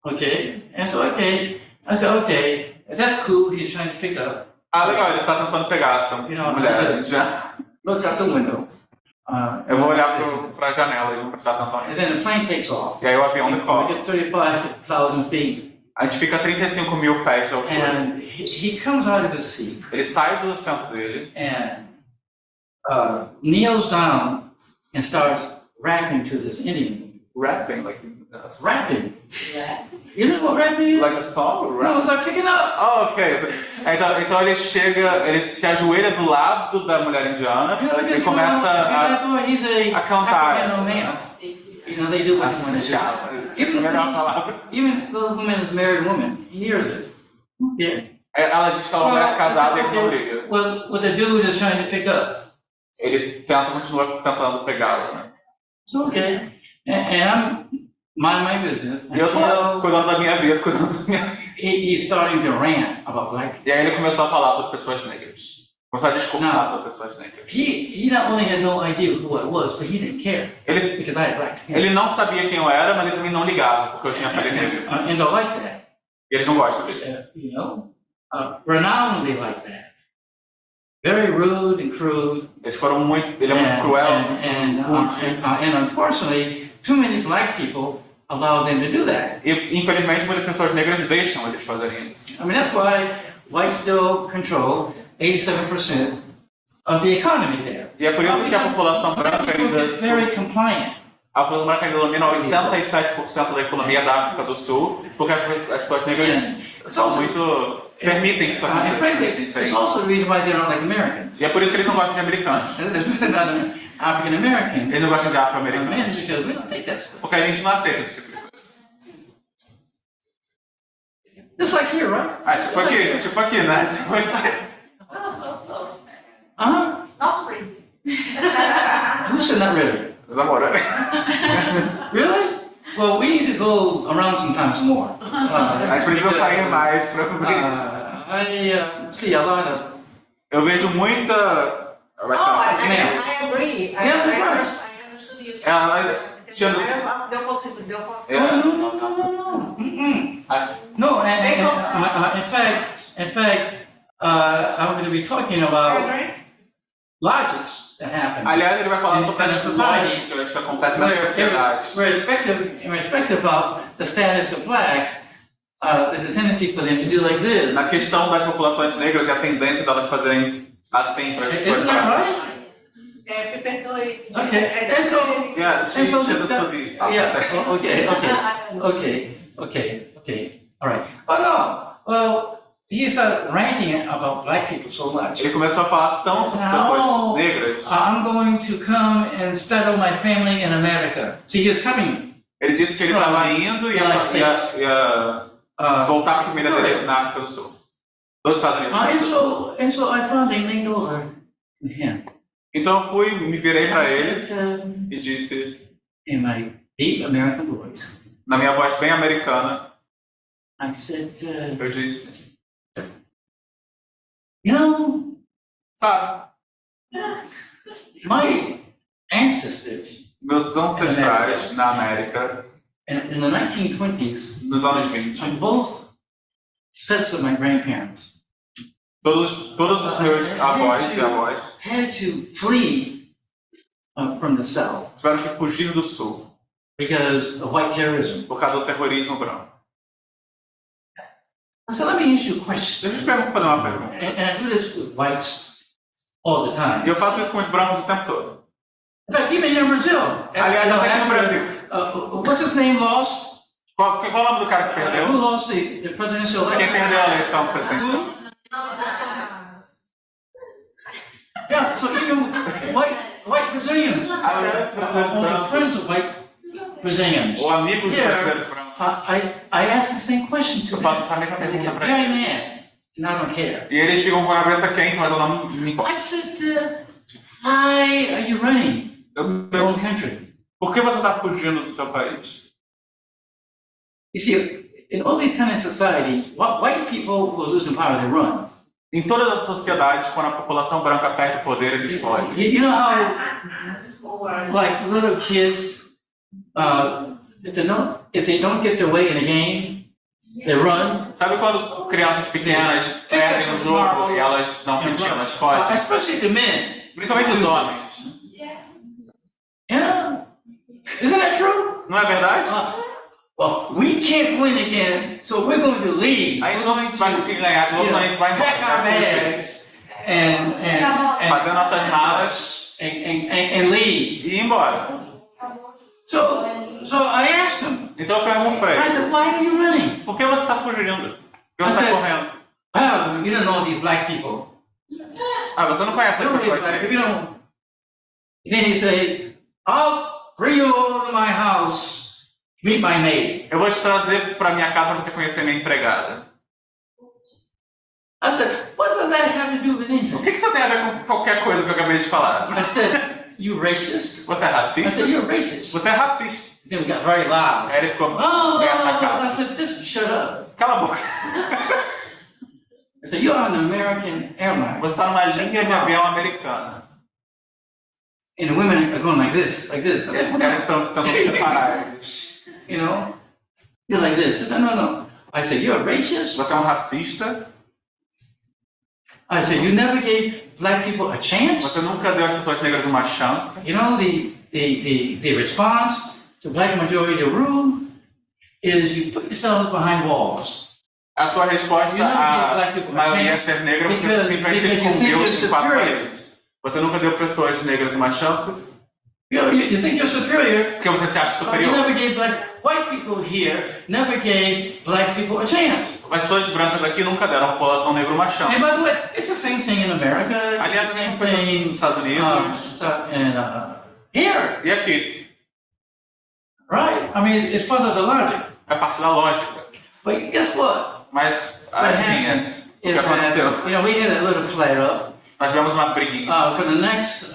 Okay, and so I said, okay, that's cool. He's trying to pick up. Legal, ele está tentando pegar essa mulher indiana. Look out the window. Eu vou olhar para a janela e vou prestar atenção And nisso. then the plane takes off. E aí o avião We decola. get 35,000 feet. A gente fica a 35 mil pés de altura. And he comes out of his seat Ele sai do assento dele and kneels down and starts rapping to this Indian woman. rapping, like Rapping. You know what rapping is? like a song, rap. No, it's like picking up. Ok. Então ele chega, ele se ajoelha do lado da mulher indiana e começa he's a cantar. African man. They do what they want to do. Essa é a melhor palavra. Even those women as married women, he hears it. Yeah. Ela diz que ela é uma mulher casada e ele não liga. Well, what the dude is trying to pick up. Ele continua tentando pegá-la, né? It's okay. And I'm mind my business. E eu tô cuidando da minha vida, cuidando da minha vida. He's starting to rant about black people. E aí ele começou a falar sobre pessoas negras. Começou a discursar sobre pessoas negras. He not only had no idea who I was, but he didn't care because I had black skin. Ele não sabia quem eu era, mas ele também não ligava, porque eu tinha pele negra. And they like that. E eles não gostam disso. Renownedly like that. Very rude and crude. Eles foram muito, ele é muito cruel. And unfortunately, too many black people allow them to do that. E infelizmente muitas pessoas negras deixam eles fazerem isso. I mean, that's why whites still control 87% of the economy there. E é por isso que a população branca ainda, Very compliant. a população branca ainda domina 87% da economia da África do Sul, porque as pessoas negras são muito permitem que isso And frankly, aconteça. it's also the reason why they don't like Americans. E é por isso que eles não gostam de americanos. African Americans. Eles não gostam de afro-americanos. Because we don't take that stuff. Porque a gente não aceita esse tipo de coisa. Just like here, right? Tipo aqui, né? Tipo aqui. Not really. Who said not really? Os amores. Really? Well, we need to go around sometimes more. A gente precisa sair mais pra ver isso. I see a lot of. Eu vejo muita. I agree. I understood you. Deu possível. No, in fact, I'm going to be talking about logics that happen. Aliás, ele vai falar sobre as societies lógicas que acontecem na sociedade. Irrespective of the status of blacks, there's a tendency for them to do like this. Na questão das populações negras e a tendência delas fazerem assim para as pessoas Isn't that brancas. right? Me perdoe. Okay, and so, Yes, and so she the- understood the okay, all right. Oh no, well, he started ranting about black people so much. Ele começou a falar tão sobre pessoas negras. I'm going to come and settle my family in America. See, he was coming. Ele disse que ele estava indo e ia voltar para a família dele na África do Sul. Dos Estados Unidos. And so I finally leaned over to him. Então eu fui, me virei para ele e disse, In my deep American voice, na minha voz bem americana, I said, eu disse, you know, sabe, my ancestors meus ancestrais na América in the 1920s, Nos anos 20, on both sets of my grandparents todos os meus avós e avós had to flee from the South tiveram que fugir do sul because of white terrorism. por causa do terrorismo branco. So let me ask you a question. Deixa eu te fazer uma pergunta. And I do this with whites all the E time. eu faço isso com os brancos o tempo todo. In fact, even here in Brazil. Aliás, até aqui no Brasil. What's his name lost? Qual o nome do cara que Who perdeu? lost the presidential Quem election? perdeu a eleição presidencial? Yeah, so even white Brazilians, or friends of white Brazilians. Ou amigos de Here, brasileiros brancos. I ask the same question to Eu them. faço essa mesma pergunta pra Very eles. mad, and I don't care. E eles ficam com a cabeça quente, mas eu não me importo. I said, why are you running Eu your pergunto, own country? por que você está fugindo do seu país? You see, in all these kind of societies, white people who are losing power, they run. Em todas as sociedades, quando a população branca perde o poder, eles fogem. You know how, like little kids, if they don't get their way in a game, they run. Sabe quando crianças pequenas perdem no jogo e elas não pediam, elas fogem? Especially the men. Principalmente os homens. Yeah, isn't that true? Não é verdade? Well, we can't win again, so we're going to leave. A gente não vai conseguir ganhar de novo, então a gente vai Pack our embora. bags and Fazer nossas malas and leave. e ir embora. So I asked him. Então eu pergunto pra I ele, said, why are you running? por que você está fugindo? Por que você está correndo? Oh, you don't know these black people. Ah, você não conhece You as don't know these pessoas black people. negras. You don't. Then he said, I'll bring you over to my house. Meet my maid. Eu vou te trazer pra minha casa pra você conhecer minha empregada. I said, what does that have to do with O anything? que isso tem a ver com qualquer coisa que eu acabei de falar? I said, you racist? Você é I racista? said, you're racist. Você é racista. Then we got very loud. Aí ele ficou Oh, bem I atacado. said, just shut up. Cala a boca. I said, you're on an American airline. Você está numa linha de avião americana. And the women are going like this, like this. E as mulheres estão tentando separar eles. You know? You're like this. I said, no. I said, you're a racist? Você é um racista. I said, you never gave black people a chance? Você nunca deu às pessoas negras uma chance. You know, the response to black majority rule is you put yourselves behind walls. A sua resposta à maioria ser negra, você simplesmente se escondeu em quatro paredes. Você nunca deu pessoas negras uma chance. You think you're superior? Porque você se acha But you superior. never gave white people here never gave black people a chance. As pessoas brancas aqui nunca deram à população negra uma chance. And by the way, it's the same thing in America. Aliás, It's the tem same coisa thing nos Estados Unidos. Here, E aqui? right? I mean, it's part of the logic. É parte da lógica. But guess what? Mas, adivinha, o que Is aconteceu? that, you know, we had a little flare-up. Nós tivemos uma briguinha. For the next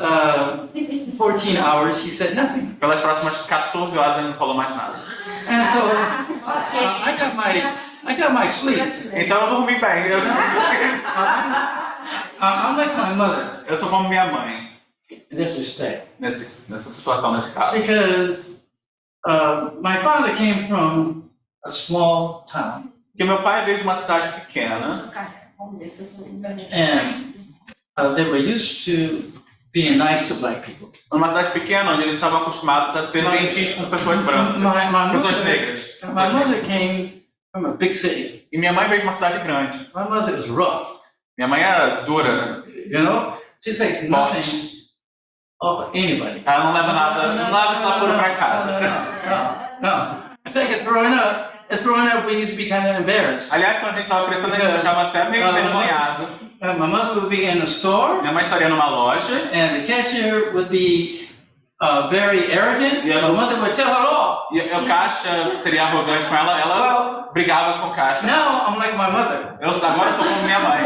14 hours, he said nothing. Pelas próximas 14 horas não falou mais nada. And so I got my sleep. Então eu dormi bem. I'm like my mother Eu sou como minha mãe in this respect. nessa situação, nesse caso. Because my father came from a small town. Porque meu pai veio de uma cidade pequena And they were used to being nice to black people. numa cidade pequena onde eles estavam acostumados a ser gentis com pessoas brancas, pessoas negras. My mother came from a big city. E minha mãe veio de uma cidade grande. My mother was rough. Minha mãe era dura, You know, she takes nothing off anybody. ela não leva nada de desaforo pra casa. No. I think as growing up, we used to be kind of embarrassed. Aliás, quando a gente estava crescendo, a gente ficava até meio envergonhado. My mother would be in a store, Minha mãe estaria numa loja and the cashier would be very arrogant. Yeah. My mother would tell her off. e o caixa seria arrogante com ela, ela brigava com o caixa. Now I'm like my mother. Agora eu sou como minha mãe.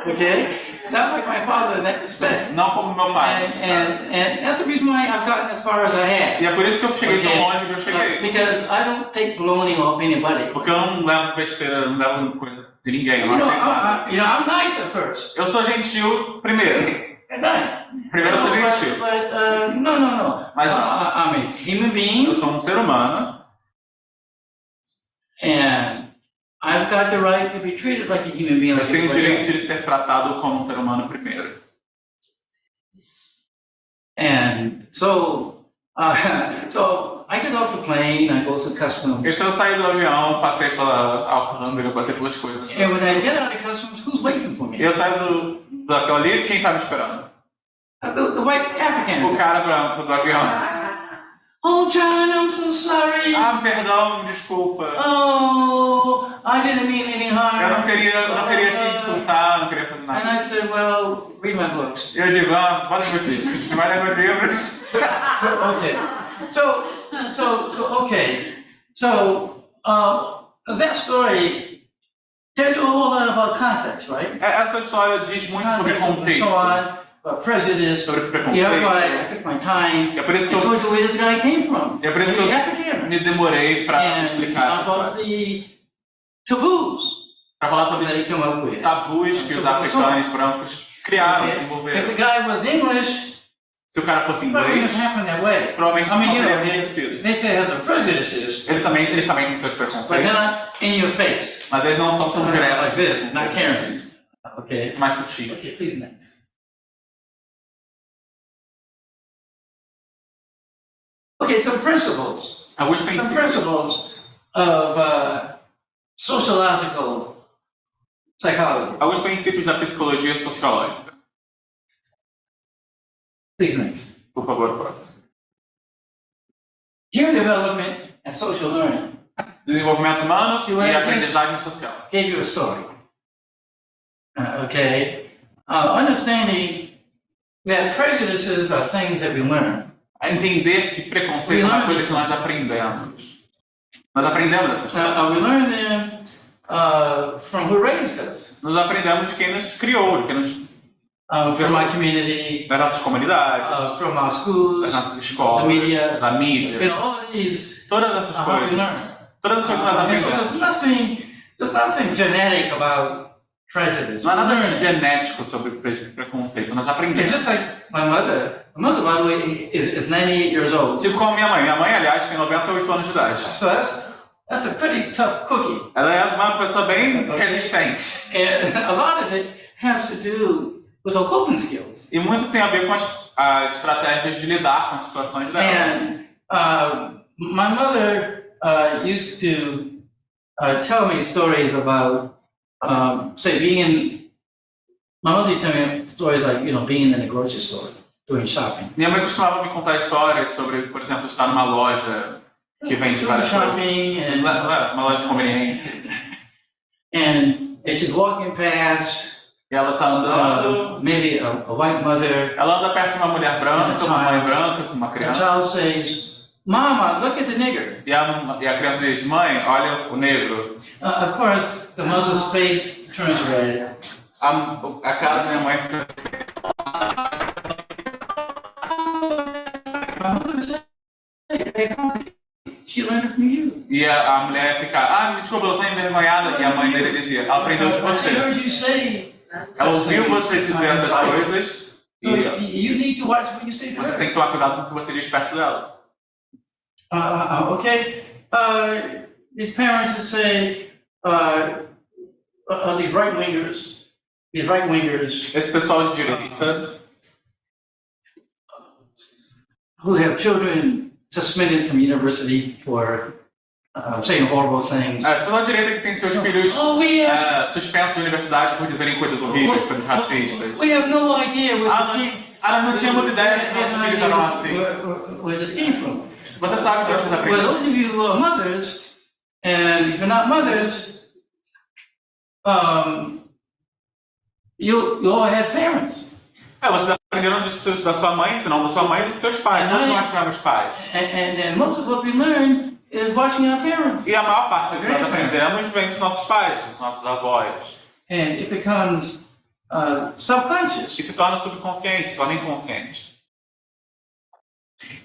Okay, not like my father in that respect. Não como meu pai. And that's the reason why I've gotten as far as I have. E é por isso que eu cheguei tão Okay. longe que eu cheguei. Because I don't take baloney off anybody. Porque eu não levo besteira, não levo coisa de ninguém. Eu You não know, aceito nada. I'm nice at first. Eu sou gentil primeiro. Nice. Primeiro ser gentil. But no. Mas não. I'm a human being, Eu sou um ser humano and I've got the right to be treated like a human being. eu Like tenho o everybody direito else. de ser tratado como um ser humano primeiro. And so I get off the plane, I go to customs. Então eu saí do avião, passei pela alfândega, passei pelas coisas. And when I get out of customs, who's waiting for me? E eu saio daquela ali, quem tá me esperando? The white African. O cara branco do avião. Oh, John, I'm so sorry. Ah, perdão, desculpa. Oh, I didn't mean any harm. Eu não queria te insultar, não queria fazer And nada. I said, well, read my books. E eu digo, bota meus livros. Vai ler meus livros. Okay. Okay. That story tells you a whole lot about context, right? Essa história diz muito sobre Context and contexto, so on, prejudice. sobre Yeah, preconceito. that's why I took my time. É por isso que I told you where the guy came from. É por isso que The eu African. me demorei para And explicar essa about história. the taboos Para falar that sobre they come up with. tabus que os africanos brancos criaram, If desenvolveram. the guy was English, Se o cara fosse it probably inglês, wouldn't happen that way. provavelmente I mean, não you teria know, acontecido. they say have the prejudices, Eles também têm seus but preconceitos, not in your face. mas eles não são tão Like diretos. this, not caring. Okay. Eles são mais sutis. Okay, please next. Okay, some principles. Alguns Some princípios. principles of sociological psychology. Alguns princípios da psicologia sociológica. Please next. Por favor, próximo. Human development and social learning. Desenvolvimento humano You wanna e aprendizagem social. Gave you a story. Okay. Understanding that prejudices are things that we learn. Entender que preconceito é uma coisa que nós aprendemos. Nós aprendemos essas coisas. We learn them from who raised us, Nós aprendemos de quem nos criou, de quem nos from my community, das nossas comunidades, from our schools, das nossas escolas, the media. da mídia. All of these Todas essas are how we coisas. learn. Todas as coisas que nós And so aprendemos. there's nothing genetic about prejudice. Não há nada We learn it. genético sobre preconceito. Nós It's aprendemos. just like my mother. My mother, by the way, is 98 years old. Tipo como minha mãe. Minha mãe, aliás, tem 98 anos de idade. So that's a pretty tough cookie. Ela é uma pessoa bem resistente. And a lot of it has to do with her coping skills. E muito tem a ver com as estratégias de lidar com as situações dela. And my mother used to tell me stories about, say, being in. My mother would tell me stories like, being in the grocery store, doing shopping. Minha mãe costumava me contar histórias sobre, por exemplo, estar numa loja que vende Doing várias coisas. shopping, and Uma loja de conveniência. she's walking past E ela tá andando. maybe a white mother. Ela anda perto de uma mulher branca, uma mãe branca, com uma The criança. child says, "Mama, look at the nigger." E a criança diz, mãe, olha o negro. Of course, the mother's face turns red. A cara da minha mãe fica... She learned it from you. E a mulher fica, desculpa, eu tô envergonhada. E a mãe dele dizia, ela aprendeu de But she você. heard you say. Ela ouviu você dizer essas coisas So e you need to watch what you say to você her. tem que tomar cuidado com o que você diz perto dela. Okay. These parents that say these right wingers, Esse pessoal de direita, who have children suspended from university for saying horrible things. esse pessoal de direita que tem seus filhos suspensos de universidade por dizerem coisas horríveis, coisas racistas. We have no idea Nós não tínhamos ideia de que nossos filhos eram assim. where this came from. Você sabe de onde eles Well, aprenderam? those of you who are mothers, and if you're not mothers, you all had parents. Vocês aprenderam da sua mãe, se não da sua mãe e dos seus pais. Todos nós tivemos pais. And most of what we learn is watching our parents. E a maior parte do que nós aprendemos vem dos nossos pais, dos nossos avós. And it becomes subconscious. E se torna subconsciente, se torna inconsciente.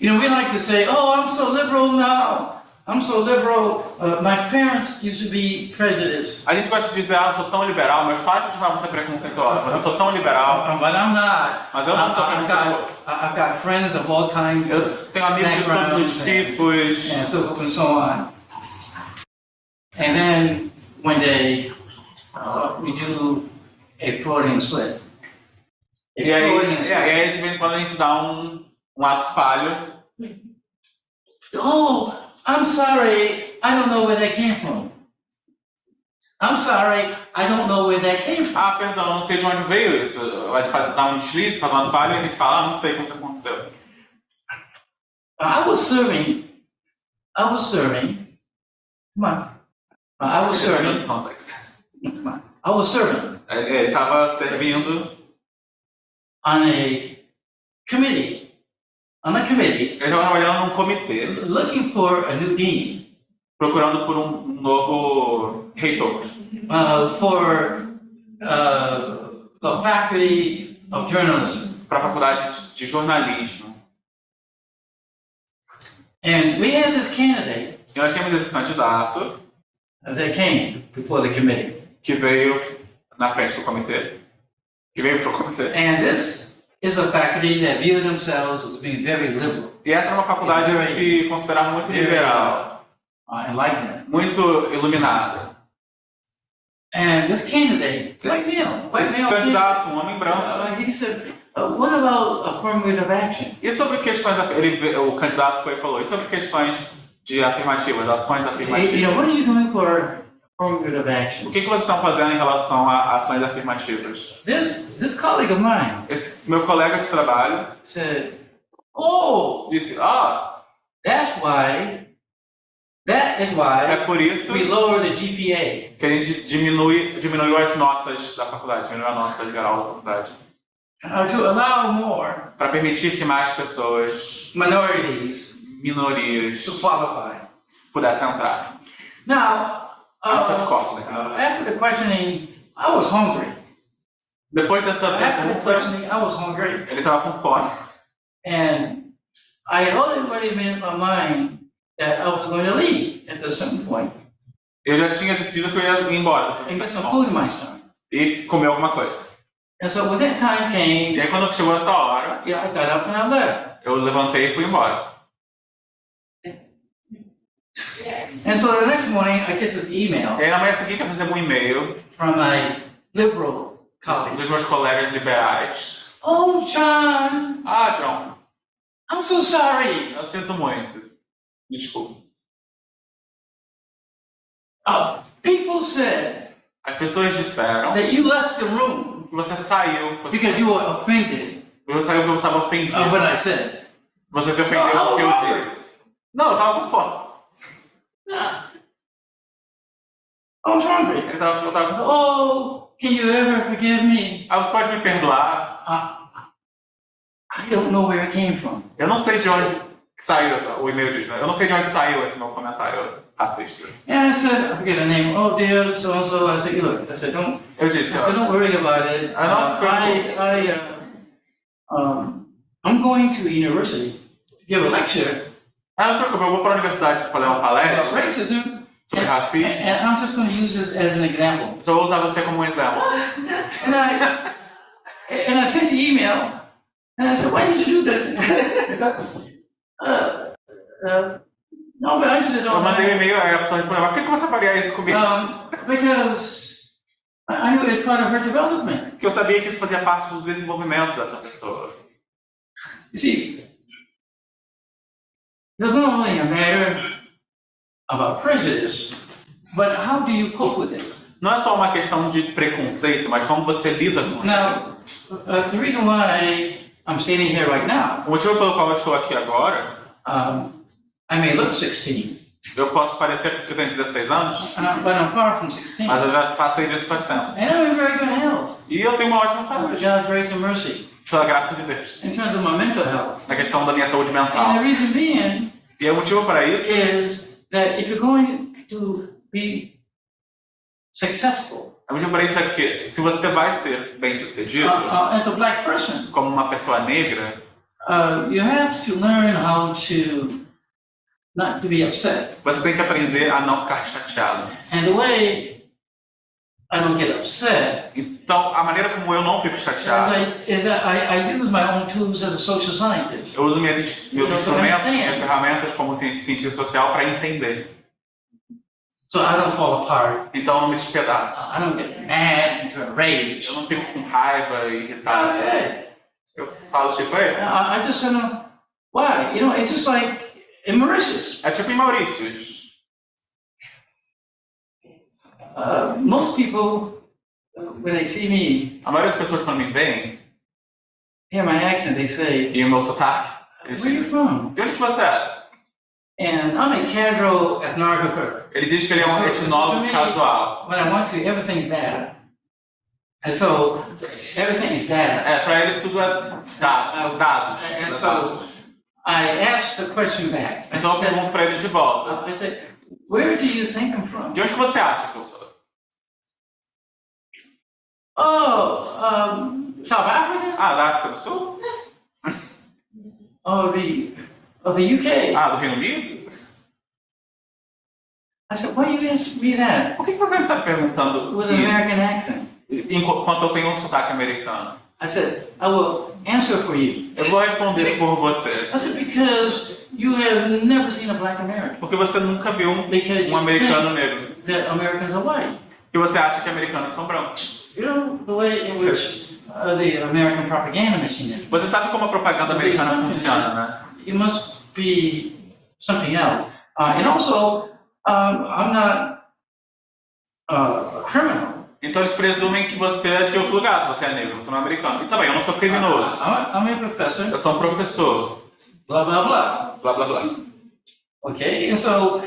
We like to say, "Oh, I'm so liberal now. I'm so liberal. My parents used to be prejudiced. A gente gosta de dizer, eu sou tão liberal, meus pais costumavam ser preconceituosos, mas eu sou tão liberal. But I'm not. Mas eu não sou preconceituoso. I've got friends of all kinds. Eu tenho amigos de todos os tipos. And so forth and so on. And then one day, we do a Freudian slip. E aí, de vez em quando, a gente dá um ato falho. Oh, I'm sorry, I don't know where that came from. I'm sorry, I don't know where that came from. Ah, perdão, não sei de onde veio isso. A gente dá um deslize, faz um ato falho e a gente fala, não sei como isso aconteceu. I was serving. Come on. I was serving. Context. Come on. I was serving Ele estava servindo. on a committee. Ele estava trabalhando num comitê, Looking for a new dean. procurando por um novo reitor. For the faculty of journalism. Para a faculdade de jornalismo. And we had this candidate E nós tínhamos esse candidato that came before the committee. que veio na frente do comitê. Que veio para o comitê. And this is a faculty that view themselves as being very liberal. E essa era uma faculdade que se considerava muito liberal, Enlightened. muito iluminada. And this candidate, Esse candidato, um homem branco. he said, what about affirmative action? E sobre questões, o candidato foi e falou, e sobre questões de afirmativas, ações afirmativas? What are you doing for affirmative action? O que vocês estão fazendo em relação a ações afirmativas? This colleague of mine Esse meu colega de trabalho said, oh, disse, that is why é por isso we lower the GPA. que a gente diminuiu as notas da faculdade, diminuiu a nota geral da faculdade. To allow more Para permitir que mais pessoas, minorities minorias, to qualify. pudessem entrar. Now, Nota de corte, né? after the questioning, I was hungry. Depois dessa After the pergunta, questioning, I was hungry. ele estava com fome. And I had already made up my mind that I was going to leave at a certain point Eu já tinha decidido que eu ia ir embora. and get some food in my stomach. E comer alguma coisa. And so when that time came, E aí quando chegou essa hora, I got up and I left. eu levantei e fui embora. And so the next morning, I get this email E aí na manhã seguinte eu recebo um e-mail from my liberal colleague. dos meus colegas liberais. Oh, John, John, I'm so sorry. eu sinto muito. Desculpa. People said As pessoas disseram that you left the room que você saiu, because you were offended você saiu porque você estava ofendido. of what I said. Você se ofendeu Não, porque eu não. disse. Não, eu estava com fome. I was hungry. Eu tava com fome. Oh, can you ever forgive me? Você pode me perdoar? I don't know where it came from. Eu não sei de onde saiu o e-mail de... Eu não sei de onde saiu esse meu comentário racista. And I said, I forget her name. Oh, dear, so and so. I said, look. I said, don't worry about it. I'm going to university to give a lecture Não se preocupe, eu vou para a universidade fazer uma about palestra racism, sobre racismo. and I'm just going to use this as an example. Só vou usar você como um exemplo. And I sent the email, and I said, why did you do that? No, but I actually Eu don't mandei um know. e-mail, aí a pessoa respondeu, mas por que você faria isso comigo? Because I knew it's part of her development. Porque eu sabia que isso fazia parte do desenvolvimento dessa pessoa. You see, there's not only a matter about prejudice, but how do you cope with it? Não é só uma questão de preconceito, mas como você lida com isso. Now, the reason why I'm standing here right now, O motivo pelo qual eu estou aqui agora, I may look 16, eu posso parecer que eu tenho 16 anos, but I'm far from 16. mas eu já passei disso faz tempo. And I'm in very good health, E eu tenho uma ótima for saúde, God's grace and mercy, pela graça de Deus. in terms of my mental health. Na questão da minha saúde And the mental. reason being E o motivo para isso is that if you're going to be successful o motivo para isso é que se você vai ser bem sucedido as a black person, como uma pessoa negra, you have to learn how to not to be upset. Você tem que aprender a não ficar chateado. And the way I don't get upset Então, a maneira como eu não fico chateado, is that I use my own tools as a social scientist. eu uso meus instrumentos, minhas ferramentas como cientista social para entender. So I don't fall apart. Então, eu não me despedaço. I don't get mad into a rage. Eu não fico com raiva e irritado. Eu falo tipo, ei, I just don't know why. You know, it's just like in Mauritius. é tipo em Maurício. Most people, when they see me, A maioria das pessoas quando me veem, hear my accent, they say, e o meu sotaque, eles "Where are you dizem, from?" de onde você é? And I'm a casual ethnographer. Ele diz que ele é um etnólogo casual. When I want to, everything's data. And so everything is data. É, pra ele tudo é dados. And so I asked the question back. Então eu pergunto pra ele de volta. I said, "Where do you think I'm from?" De onde você acha que eu sou? Oh, South Africa? Ah, da África do Sul? Oh, the UK. Ah, do Reino Unido? I said, "Why do you ask me that?" Por que você me está perguntando With an isso? American accent. Enquanto eu tenho um sotaque americano. I said, "I will answer for you." Eu vou responder por você. I said, "Because you have never seen a black American. Porque você nunca viu Because um americano negro. that Americans are white. E você acha que americanos são brancos. You know the way in which the American propaganda machine is. Você sabe como a propaganda americana funciona, né? You must be something else. And also, I'm not a criminal. Então eles presumem que você é de outro lugar, se você é negro, você não é americano. E também, eu não sou criminoso. I'm a professor. Eu sou um professor. Blah blah blah. Blá, blá, blá. Okay, and so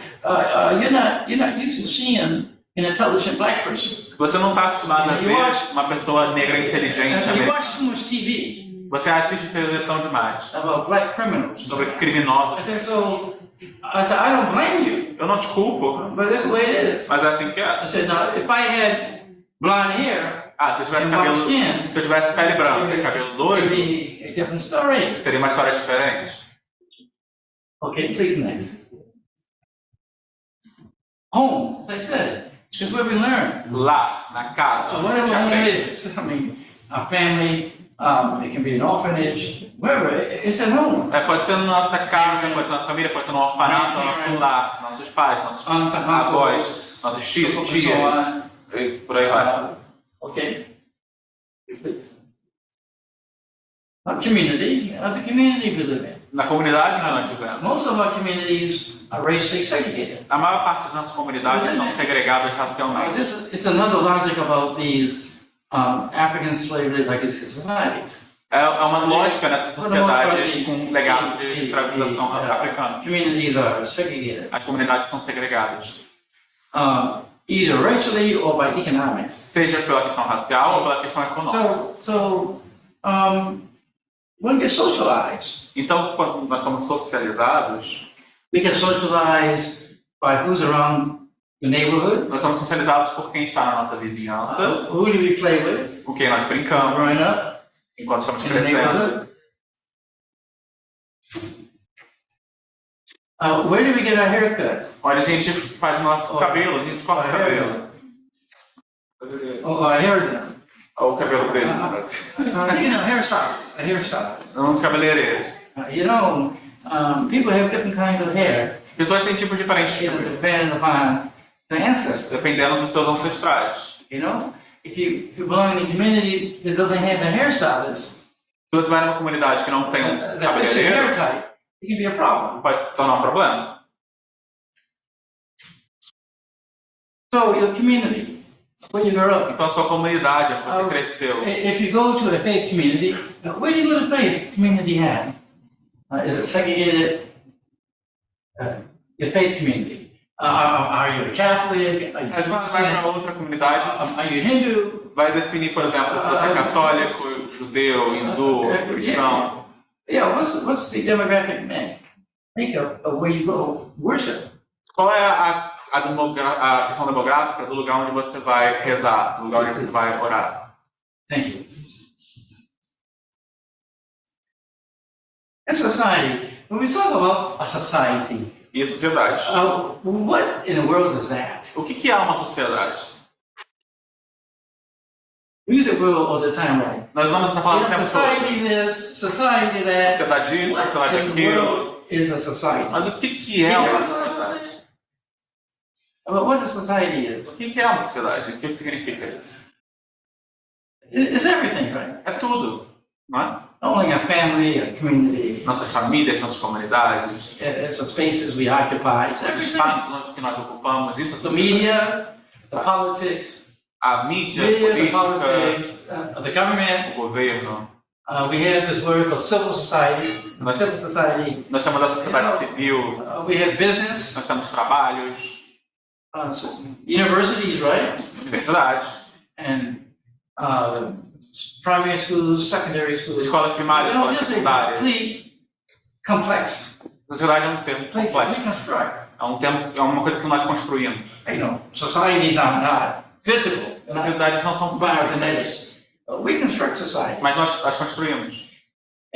you're not used to seeing an intelligent black person. Você não está acostumado a ver uma pessoa negra inteligente You americana. watch too much TV Você assiste televisão demais about black criminals. sobre criminosos. I said, so I said, I don't blame you, Eu não te culpo, but that's the way it is. mas é assim que é. I said, now if I had blonde hair Ah, se eu tivesse and white cabelo, skin, se eu tivesse pele branca e cabelo it'd loiro, be a different story. seria uma história diferente. Okay, please next. Home, as I said, is where we learn. Lá, na casa, So a whatever gente home aprende. is, I mean, our family, it can be an orphanage, wherever, it's at home. É, pode ser na nossa casa, pode ser na nossa família, pode ser no orfanato, no nosso lar, nossos pais, nossos Aunts and avós, uncles, nossos tios, so tias, on. e por aí vai. Okay. Our community, the community we live in. Na comunidade que nós vivemos. Most of our communities are racially segregated. A maior parte das nossas comunidades são segregadas racialmente. It's another logic about these African slavery-like societies. É uma lógica nessas sociedades com legado de escravização africana. Communities are segregated, As comunidades são segregadas, either racially or by economics. seja pela questão racial ou pela questão econômica. So one gets socialized. Então, quando nós somos socializados, We get socialized by who's around the neighborhood, nós somos socializados por quem está na nossa vizinhança, who do we play with com quem nós brincamos, growing up enquanto estamos in the crescendo. neighborhood. Where do we get our haircut? Olha, a gente faz o nosso cabelo, a gente corta o cabelo. Or our hair done? Ou o cabelo preto. Hairstyles. A hairstyle. Um cabeleireiro. People have different kinds of hair, Pessoas têm tipos diferentes de cabelo, depending upon the ancestors. dependendo dos seus ancestrais. If you belong in a community that doesn't have a hairstylist, Se você vai numa comunidade que não tem um that fits your hair cabeleireiro, type, it can be a problem. pode se tornar um problema. So your community, where you grew up. Então, a sua comunidade, onde você cresceu, If you go to a faith community, where do you go to faith community at? Is it segregated? Your faith community. Are you a Catholic? Are you Mas você vai para outra comunidade, Are you Hindu? vai definir, por exemplo, se você é católico, judeu, hindu, cristão. Yeah, what's the demographic makeup of where you go worship? Qual é a questão demográfica do lugar onde você vai rezar, do lugar onde você vai orar? Thank you. In society, when we talk about a society, e a sociedade. What in the world is that? O que é uma sociedade? We use the word all the time, right? Nós usamos essa palavra o tempo todo. Society this, society that. Sociedade isso, What sociedade in the aquilo. world is a society? Mas o que é uma sociedade? About what a society is? O que é uma sociedade? O que significa isso? It's everything, right? É tudo, não é? Not only a family, a community, Nossas famílias, nossas comunidades, it's the spaces we occupy, it's os everything. espaços que nós ocupamos, isso é The sociedade. media, the politics, A mídia, a the política, politics, the government. o governo. We have this word called civil society. Nós, Civil society. nós temos a sociedade civil, We have business, nós temos trabalhos, universities, right? universidades, And primary schools, secondary schools. escolas primárias, escolas It's a secundárias. complete complex Sociedade é um termo place that we complexo. construct. É uma coisa que nós construímos. Societies are not physical, Sociedades não são físicas, we construct society. mas nós as construímos.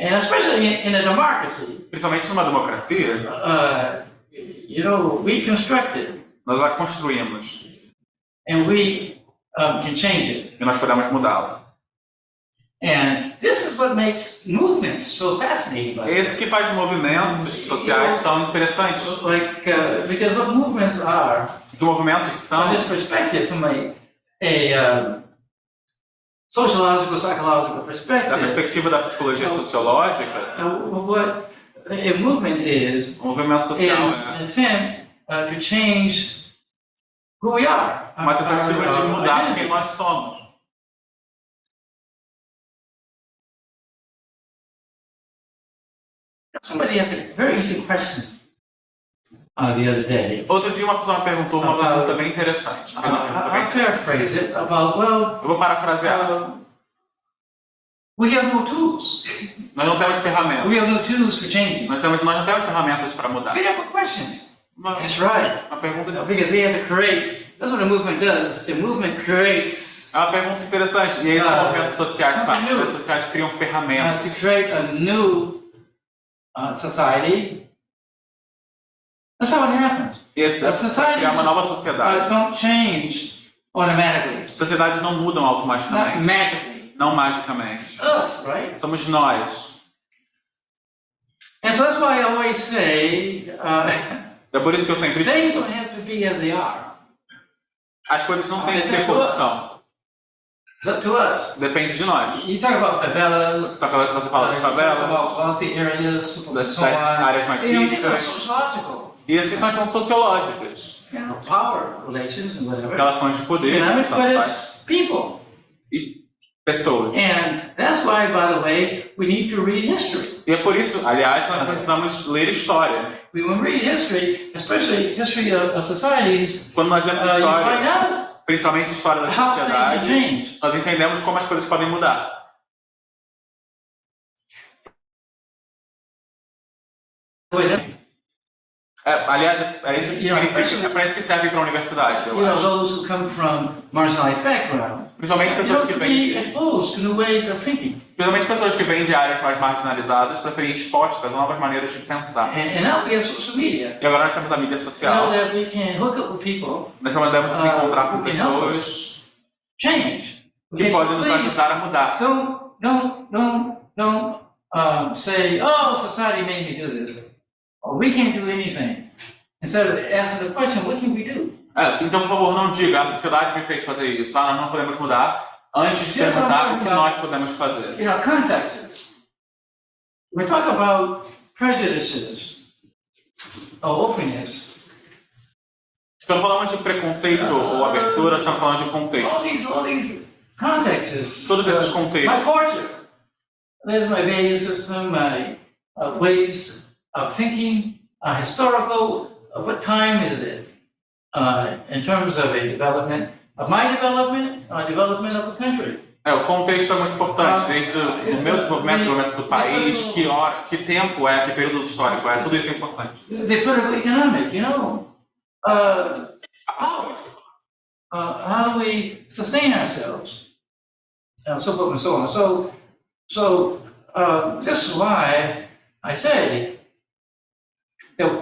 And especially in a democracy, Principalmente numa democracia, we construct it nós a construímos and we can change it. e nós podemos mudá-la. And this is what makes movements so fascinating. By Esse que faz movimentos sociais tão interessantes. Because what movements are, Que movimentos from são, this perspective, from a sociological, psychological da perspective, perspectiva da psicologia sociológica, what a movement is o movimento social is an attempt to change who we are. uma tentativa de mudar quem identities. nós somos. Somebody asked a very interesting question the other day. Outro dia uma pessoa me perguntou uma pergunta bem interessante. I'll paraphrase it about, Eu vou parafrasear. we have no tools. Nós não temos ferramentas. We have no tools for changing. Nós não temos ferramentas para mudar. We have a question. Uma right. pergunta, Because we have to create. That's what a movement does. The movement creates é uma pergunta interessante. E aí os movimentos sociais, partidos sociais criam ferramentas. to create a new society. That's how it happens. E para criar uma nova sociedade. Don't change automatically. Sociedades não mudam Not automaticamente. magically. Não magicamente. Us, right? Somos nós. And so that's why I always say É por isso que eu sempre things digo, don't have to be as they are. as coisas não têm que ser como são. It's up to us. Depende de nós. You talk about favelas. Você fala das You talk favelas, about wealthy areas, das so on. áreas mais These are ricas. sociological. E as questões são sociológicas. Power relations and whatever. Relações de poder, But tanto faz. it's people. E pessoas. And that's why, by the way, we need to read history. E é por isso, aliás, nós precisamos ler história. We will read history, especially history of societies. Quando nós lemos You find história, out principalmente história das how things can sociedades, change. nós entendemos como as coisas podem mudar. Aliás, é para isso que serve para a universidade, eu acho. Those who come from marginalized background. Principalmente pessoas que be vêm, exposed to new ways of thinking. principalmente pessoas que vêm de áreas mais marginalizadas para serem expostas a novas maneiras de pensar. And now we have social media. E agora nós temos a mídia Now social. that we can hook up with people, Nós podemos nos encontrar com who can help pessoas us change. que podem nos Please, ajudar a mudar. don't say, oh, society made me do this. Or we can't do anything. Instead of asking the question, what can we do? Então, por favor, não diga, a sociedade me fez fazer isso, nós não podemos mudar, antes de perguntar o que nós podemos fazer. Contexts. We talk about prejudices or openness. Quando falamos de preconceito ou abertura, estamos falando de contexto. All these contexts. Todos esses My contextos. culture. There's my value system, my ways of thinking, historical. What time is it? In terms of a development of my development, development of a country. O contexto é muito importante, desde o meu desenvolvimento do país, que hora, que tempo é, que período histórico é, tudo isso é importante. The political economic, how do we sustain ourselves? So forth and so on. So this is why I say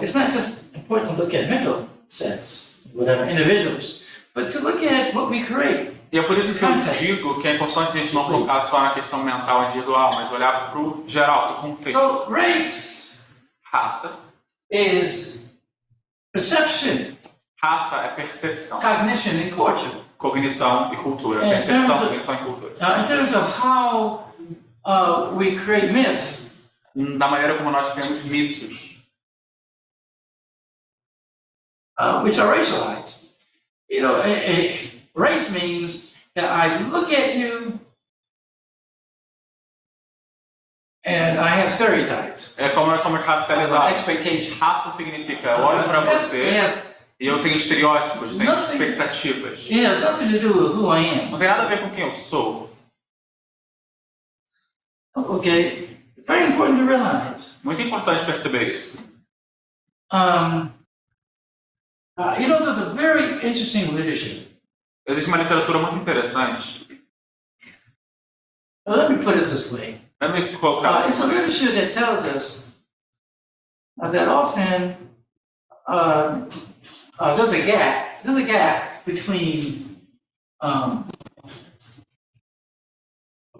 it's not just important to look at mental sets, whatever, individuals, but to look at what we create. E é por isso que eu digo que é importante a gente não focar só na questão mental individual, mas olhar para o geral, para o contexto. So race Raça. is perception, Raça é percepção. cognition, and culture. Cognição e cultura. É, Percepção, cognição e cultura. In terms of how we create myths, Da maneira como nós temos mitos, which are racialized. You know, race means that I look at you and I have stereotypes. é como nós somos racializados. Expectations. Raça significa eu olho para você e eu tenho estereótipos, tenho expectativas. It has nothing to do with who I am. Não tem nada a ver com quem eu sou. Okay, very important to realize. Muito importante perceber isso. You know, there's a very interesting literature. Existe uma literatura muito interessante. Let me put it this way. Let me colocar It's a literature that tells us that often there's a gap between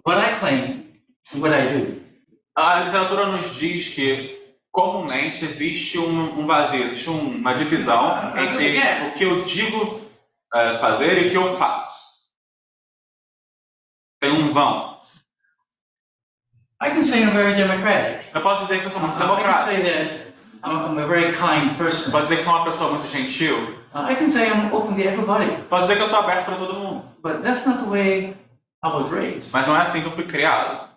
what I claim and what I do. A literatura nos diz que comumente existe um vazio, existe uma divisão entre o que eu digo fazer e o que eu faço. Tem um vão. I can say I'm very democratic. Eu posso dizer que eu sou muito I can democrático. say that I'm a very kind person. Posso dizer que sou uma pessoa muito gentil. I can say I'm open to everybody. Posso dizer que eu sou aberto para todo mundo. But that's not the way I was raised. Mas não é assim que eu fui criado.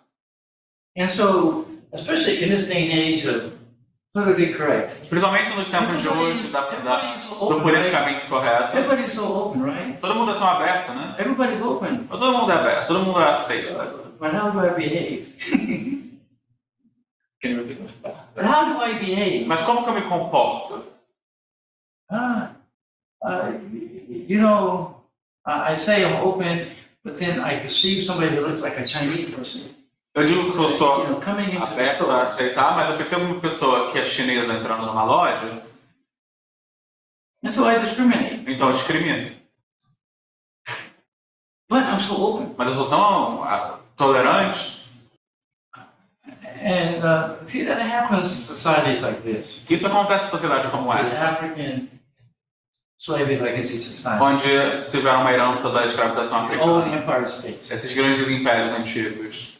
And so, especially in this day and age of politically correct, Principalmente nos tempos de hoje, do politicamente correto. everybody's so open, right? Todo mundo é tão aberto, né? Everybody's open. Todo mundo é aberto, todo mundo é aceito. But how do I behave? Can you repeat that? But how do I behave? Mas como que eu me comporto? You know, I say I'm open, but then I perceive somebody who looks like a Chinese person. Eu digo que eu sou You know, coming into the aberto a store. aceitar, mas eu percebo uma pessoa que é chinesa entrando numa loja, And so I discriminate. então eu discrimino. But I'm so open. Mas eu sou tão tolerante. And see, that happens in societies like this. Isso acontece em sociedades como The essa, African slavery legacy society. onde tiveram uma herança da escravização Old africana. Empire states. Esses grandes impérios antigos.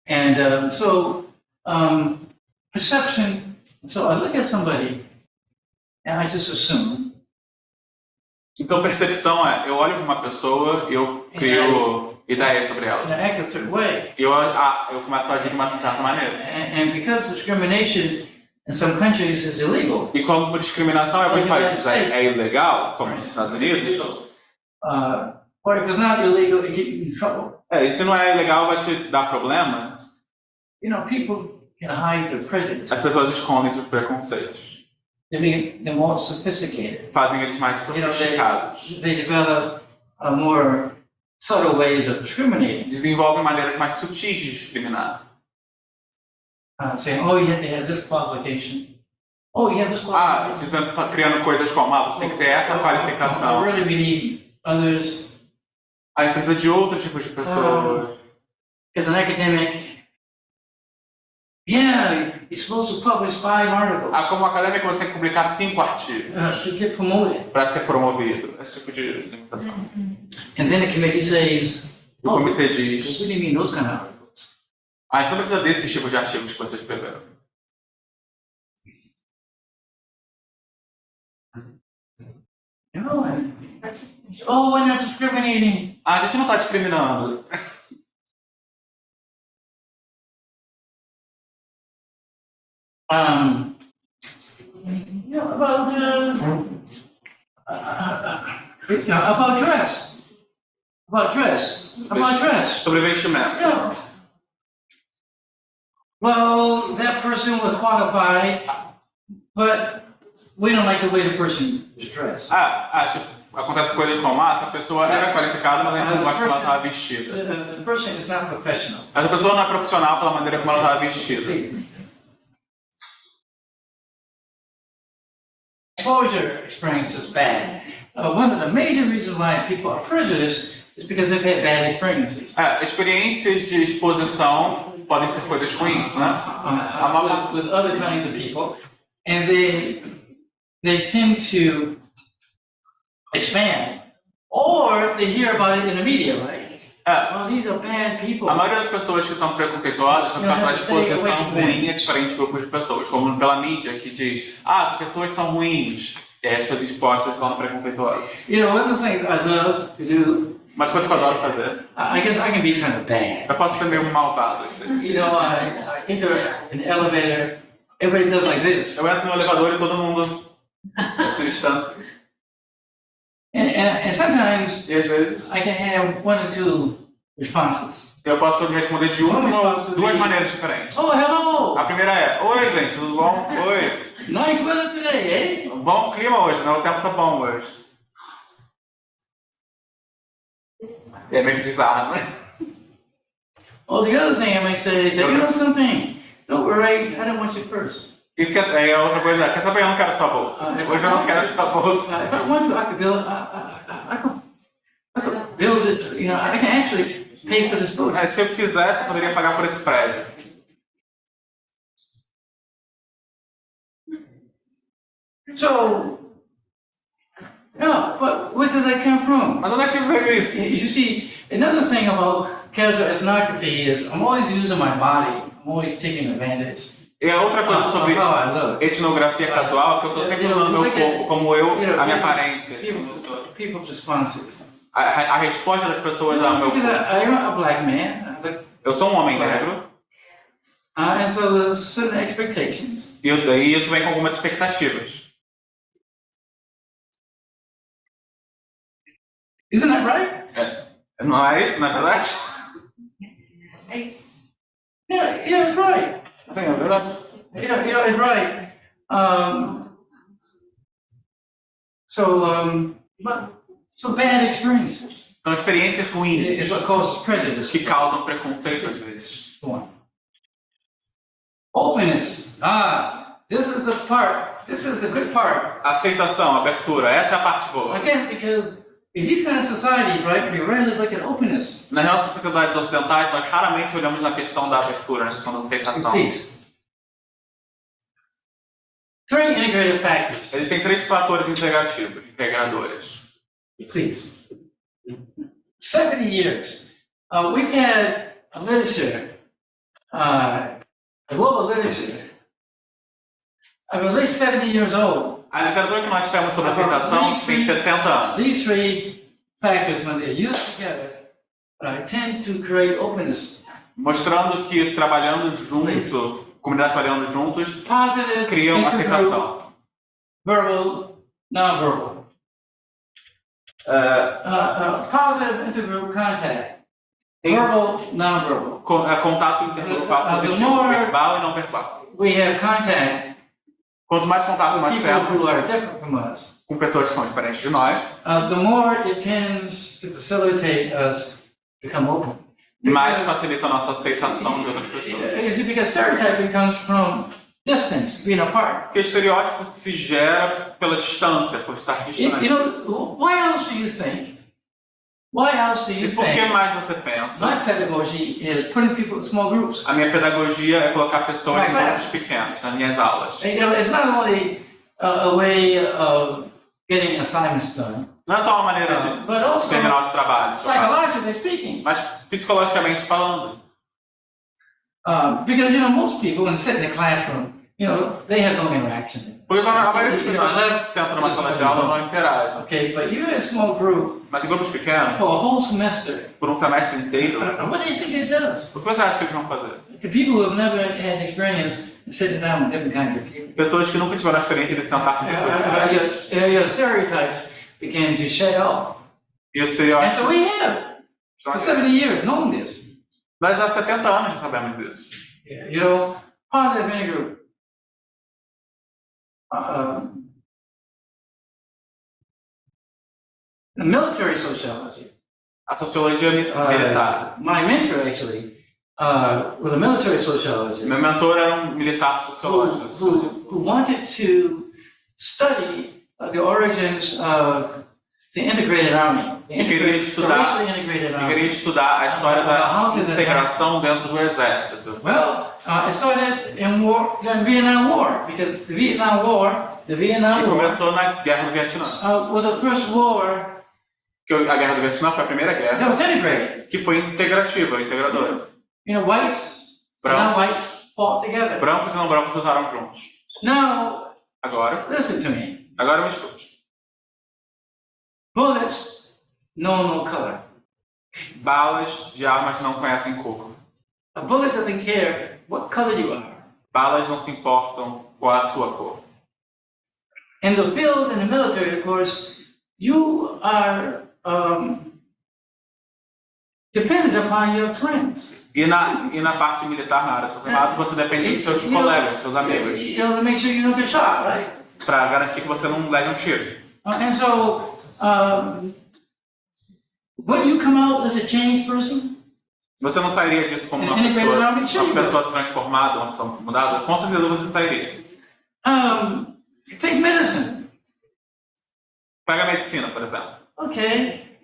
And perception, so I look at somebody and I just assume. Então percepção é, eu olho para uma pessoa e eu crio ideias sobre And ela. I act a certain way. E eu começo a agir de uma certa maneira. And because discrimination in some countries is illegal, E como discriminação em alguns países é ilegal, como nos Estados Unidos, or if it's not illegal, it gets you in trouble. e se não é ilegal vai te dar problema, You know, people can hide their prejudice. as pessoas escondem seus preconceitos. They're more sophisticated. Fazem eles mais sofisticados. They develop more subtle ways of discriminating. Desenvolvem maneiras mais sutis de discriminar. Saying, oh, you have to have this qualification. Oh, you have this qualification. Criando coisas como, você tem que ter essa qualificação. Really, we need others. A gente precisa de outro tipo de pessoa. As an academic, yeah, you're supposed to publish 5 articles Como acadêmico, você tem que publicar 5 artigos to get promoted. para ser promovido. Esse tipo de limitação. And then the committee says, E o comitê we diz, really mean those kind of articles. a gente não precisa desse tipo de artigos que você escreveu. You know, oh, we're not discriminating. A gente não está discriminando. You know, about dress. About dress. Sobre vestimento. Yeah. Well, that person was qualified, but we don't like the way the person is dressed. Tipo, acontece com ele como, essa pessoa é qualificada, mas a gente não gosta como ela estava vestida. The person is not professional. Essa pessoa não é profissional pela maneira como ela estava vestida. Exposure experience is bad. One of the major reasons why people are prejudiced is because they've had bad experiences. Experiências de exposição podem ser coisas ruins, né? With other kinds of people, and they tend to expand, or they hear about it in the media, right? Well, these are bad people. A maioria das pessoas que são preconceituosas por causa da exposição ruim a diferentes grupos de pessoas, como pela mídia que diz, as pessoas são ruins, e aí as pessoas expostas são preconceituosas. You know, one of the things I love to do. Mas coisa que eu adoro fazer. I guess I can be kind of bad. Eu posso ser meio malvado. You know, I enter an elevator, everybody does like this. Eu entro no elevador e todo mundo se distancia. And sometimes E às vezes I can have one or two responses. eu posso responder de uma ou duas maneiras diferentes. Oh, hello! A primeira é, oi gente, tudo bom? Oi. Nice weather today, eh? Bom clima hoje, né? O tempo tá bom hoje. É meio bizarro, né? Oh, the other thing I might say is that, you know something, don't worry, I don't want your purse. E aí a outra coisa é, quer saber, eu não quero sua bolsa. Hoje eu não quero sua bolsa. If I want to, I could build it, you know, I can actually pay for this boat. Se eu quisesse, eu poderia pagar por esse prédio. So, no, but where did that come from? Mas onde é que veio isso? You see, another thing about casual ethnography is I'm always using my body. I'm always taking advantage. E a outra coisa sobre How I look. etnografia casual é que eu estou sempre usando meu corpo, como a minha aparência. People's responses. A resposta das pessoas ao meu Because corpo. I'm a black man, Eu sou um homem negro, and so there's certain expectations. e isso vem com algumas expectativas. Isn't that right? Não é isso, na verdade? É isso. Yeah, it's right. Sim, é verdade. It's right. So bad experiences São experiências ruins is what causes prejudice. que causam preconceito às vezes. Openness. This is the good part. Aceitação, abertura, essa é a parte boa. Again, because in these kind of societies, right, we rarely look at openness. Nas nossas sociedades ocidentais, nós raramente olhamos na questão da abertura, na questão da aceitação. Please. Three integrative factors. Existem três fatores integradores. Please. 70 years. We've had a literature, a global literature, of at least 70 years old. A literatura que nós temos sobre aceitação tem 70 anos. These three factors, when they're used together, tend to create openness. Mostrando que trabalhando junto, comunidades trabalhando juntos, Positive, criam aceitação. verbal, non-verbal. Positive intergroup contact. Verbal, non-verbal. Contato intergrupal positivo, verbal e não verbal. We have contact. Quanto mais contato nós People who are temos different from us. com pessoas que são diferentes de nós, The more it tends to facilitate us become open. mais facilita a nossa aceitação de outras pessoas. You see, because stereotyping comes from distance, being apart. Porque o estereótipo se gera pela distância, por estar distante. You know, why else do you think? Why else do you E por que think mais você pensa? my pedagogy is putting people in small groups? A minha pedagogia é colocar pessoas em grupos pequenos, nas minhas aulas. You know, it's not only a way of getting assignments done, Não é só uma maneira de but also terminar os trabalhos, psychologically speaking. mas psicologicamente falando. Because, you know, most people, when they sit in the classroom, you know, they have no interaction. Porque a maioria das pessoas sentam numa sala de aula não interage. Okay, but you're in a small group Mas em grupos pequenos, for a whole semester. por um semestre inteiro, What do you think it does? o que você acha que eles vão fazer? The people who have never had experience in sitting down with different kinds of people. Pessoas que nunca tiveram a experiência de sentar com pessoas diferentes. Your stereotypes begin to shed off. E os And estereótipos so we have, estão for aqui. 70 years, known this. Mas há 70 anos já sabemos disso. You know, positive intergroup. the military sociology. A sociologia militar. My mentor actually was a military sociologist Meu mentor era militar sociológico. who wanted to study the origins of the integrated army. Queria estudar a história da integração dentro do exército. Well, it started in the Vietnam War, because the Vietnam War Começou na Guerra do Vietnã. was the first war A Guerra do Vietnã foi a primeira guerra that was integrated. que foi integrativa, integradora. Whites and non-whites fought together. Brancos e não brancos lutaram juntos. Now, Agora listen to me. me escute. Bullets know no color. Balas de armas não conhecem cor. A bullet doesn't care what color you are. Balas não se importam qual é a sua cor. In the field, in the military, of course, you are dependent upon your friends. E na parte militar, na área social, você depende dos seus colegas, dos seus amigos, To make sure you don't get shot, right? para garantir que você não leve um tiro. And so, when you come out as a changed person, Você não sairia disso como uma pessoa transformada, uma pessoa mudada? Com certeza você sairia. take medicine. Pega a medicina, por exemplo. Okay.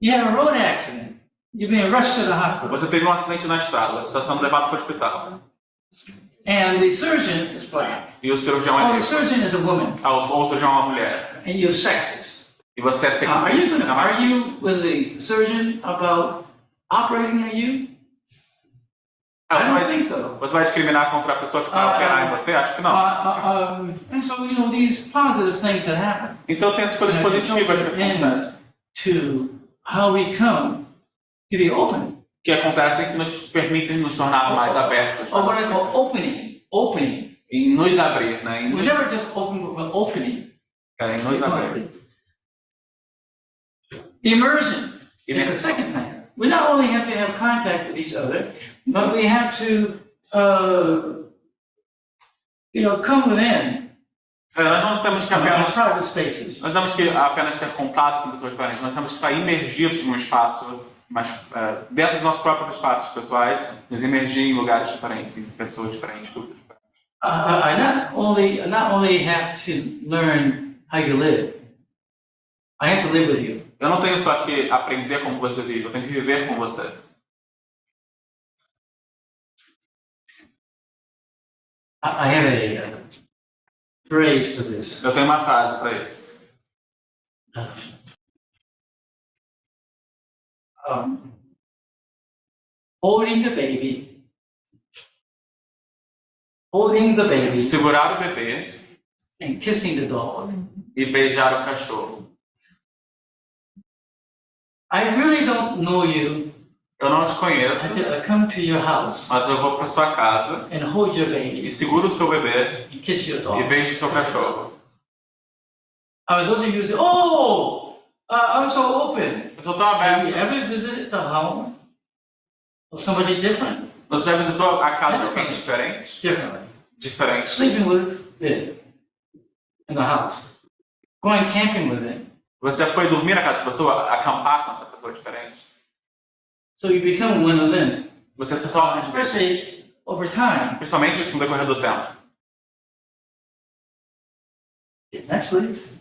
You have a road accident. You're being rushed to the hospital. Você teve um acidente na estrada, você está sendo levado para o hospital. And the surgeon is black. E o cirurgião é Oh, the negro. surgeon is a woman. Ou o cirurgião é uma mulher. And you're sexist. E você é Are you going sexista. to argue with the surgeon about operating on you? I don't think so. Você vai discriminar contra a pessoa que vai operar em você? Acho que não. And so, these positive things that happen. Então tem essas coisas positivas que acontecem. To how we come to be open. Que acontecem que nos permitem nos tornar mais abertos. Or what I call opening. E nos abrir, né? We're never just open, but opening. Em nos abrir. Immersion is the second thing. We not only have to have contact with each other, but we have to, come within. Nós não temos que apenas private spaces. Nós temos que apenas ter contato com pessoas diferentes. Nós temos que estar imergidos num espaço, mas dentro dos nossos próprios espaços pessoais, nos imergir em lugares diferentes, em pessoas diferentes, culturas diferentes. I not only have to learn how you live. I have to live with you. Eu não tenho só que aprender como você vive, eu tenho que viver com você. I have a phrase for this. Eu tenho uma frase para isso. Holding the baby. Segurar o bebê And kissing the dog. e beijar o cachorro. I really don't know you. Eu não te conheço, Until I come to your house mas eu vou para sua casa and hold your e baby seguro o seu bebê and kiss your e dog. beijo o seu cachorro. Those of you who say, I'm so open. Eu sou tão Have you aberto. ever visited the home of somebody different? Você já visitou a casa de alguém diferente? Diferente. Sleeping with them in the house. Going camping with them. Você já foi dormir na casa dessa pessoa, acampar com essa pessoa diferente? So you become one of them. Você se torna Especially over time. principalmente no decorrer do tempo. It's Netflix.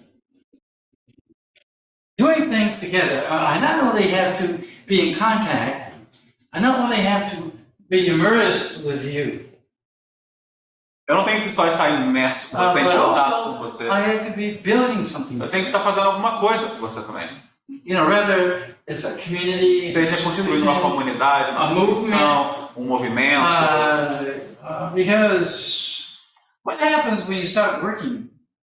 Doing things together. I not only have to be in contact, I not only have to be immersed with you, Eu não tenho que só estar imerso com você, em but contato com also você. I have to be building something. Eu tenho que estar fazendo alguma coisa com você também. Rather it's a community. Seja construindo uma comunidade, uma instituição, um movimento. Because what happens when you start working?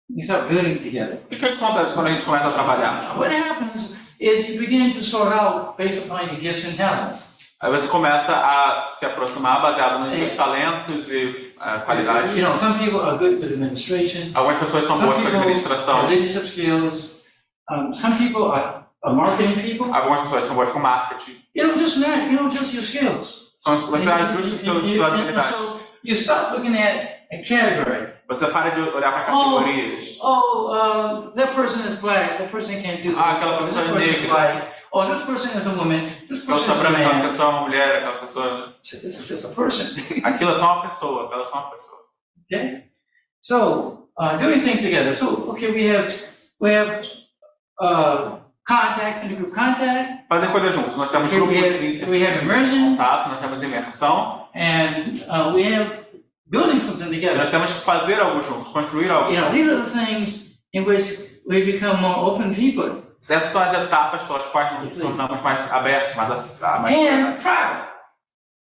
You start building together. E o que acontece quando a gente começa a trabalhar? What happens is you begin to sort out based upon your gifts and talents. Aí você começa a se aproximar baseado nos seus talentos e qualidades. Some people are good with administration. Algumas pessoas são boas com administração. Leadership skills. Some people are marketing people. Algumas pessoas são boas com marketing. Just your skills. Você ajusta suas habilidades. So you start looking at a category. Você para de olhar para categorias. That person is black. That person can't do this. Aquela This pessoa é person is negra. white. Oh, this person is a woman. This Aquela person pessoa is a branca, aquela man. pessoa é uma mulher, aquela pessoa... This is just a person. Aquilo é só uma pessoa, aquela é só uma pessoa. Okay. So doing things together. So okay, we have contact, intergroup contact. Fazer coisas juntos. Nós temos Okay, grupos we have immersion, contato, nós temos imersão. and we have building something E together. nós temos que fazer algo juntos, construir algo You know, juntos. these are the things in which we become more open people. Essas são as etapas pelas quais nos tornamos mais abertos, mais And travel.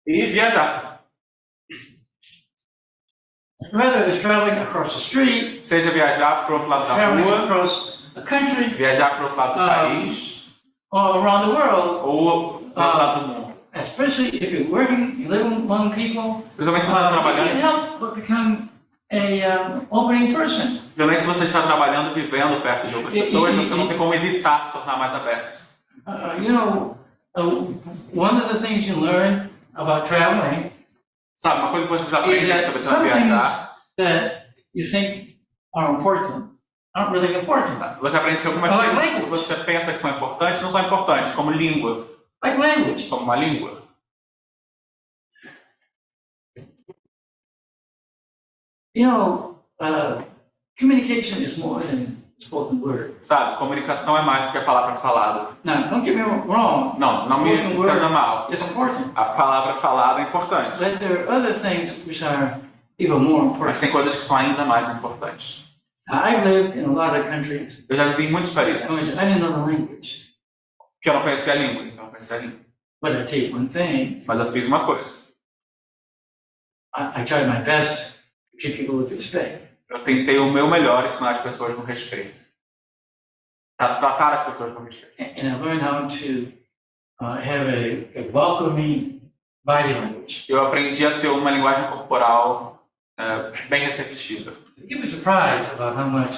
E viajar. Whether it's traveling across the street, Seja viajar para o outro lado da traveling rua, across the country, viajar para o outro lado do país, or around the world, ou para o outro lado do mundo. especially if you're working, you live among people, Principalmente se você está you trabalhando. can't help but become a opening person. Principalmente se você está trabalhando, vivendo perto de outras pessoas, você não tem como evitar se tornar mais aberto. You know, one of the things you learn about traveling Sabe, uma coisa que vocês is aprendem that sobre some viajar, things that you think are important aren't really important. você aprende que algumas Like coisas que language. você pensa que são importantes não são importantes, como língua, Like language. como uma língua. You know, communication is more than spoken word. Sabe, comunicação é mais do que a palavra falada. Now, don't get me wrong. Não me Spoken word entenda mal. is important, A palavra falada é importante, but there are other things which are even more mas important. tem coisas que são ainda mais importantes. I've lived in a lot of countries Eu já vivi em muitos países in which I didn't know the language. que eu não conhecia a língua, então eu não conhecia a língua. But I tell you one thing, Mas eu fiz uma coisa. I tried my best to treat people with respect. Eu tentei o meu melhor ensinar as pessoas com respeito. Tratar as pessoas com respeito. And I learned how to have a welcoming body language. Eu aprendi a ter uma linguagem corporal bem receptiva. You'd be surprised about how much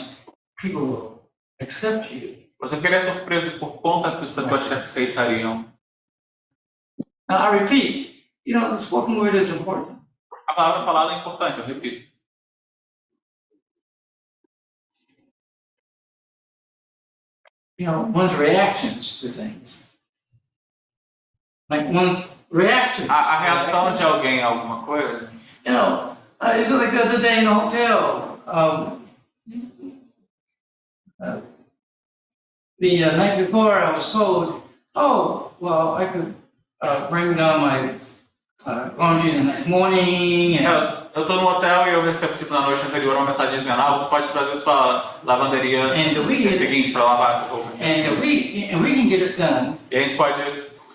people will accept you. Você ficaria surpreso por conta que as pessoas te aceitariam. Now, I repeat, you know, the spoken word is important. A palavra falada é importante, eu repito. You know, one's reactions to things. Like one's reactions. A reação de alguém a alguma coisa. You know, it's like the other day in the hotel. The night before, I was told, "Oh, well, I could bring down my laundry the next morning." And, Eu tô no hotel e eu recebo tipo na noite anterior uma mensagem dizendo: você pode trazer sua lavanderia no dia seguinte para lavar sua roupa. and we can get it done E a gente pode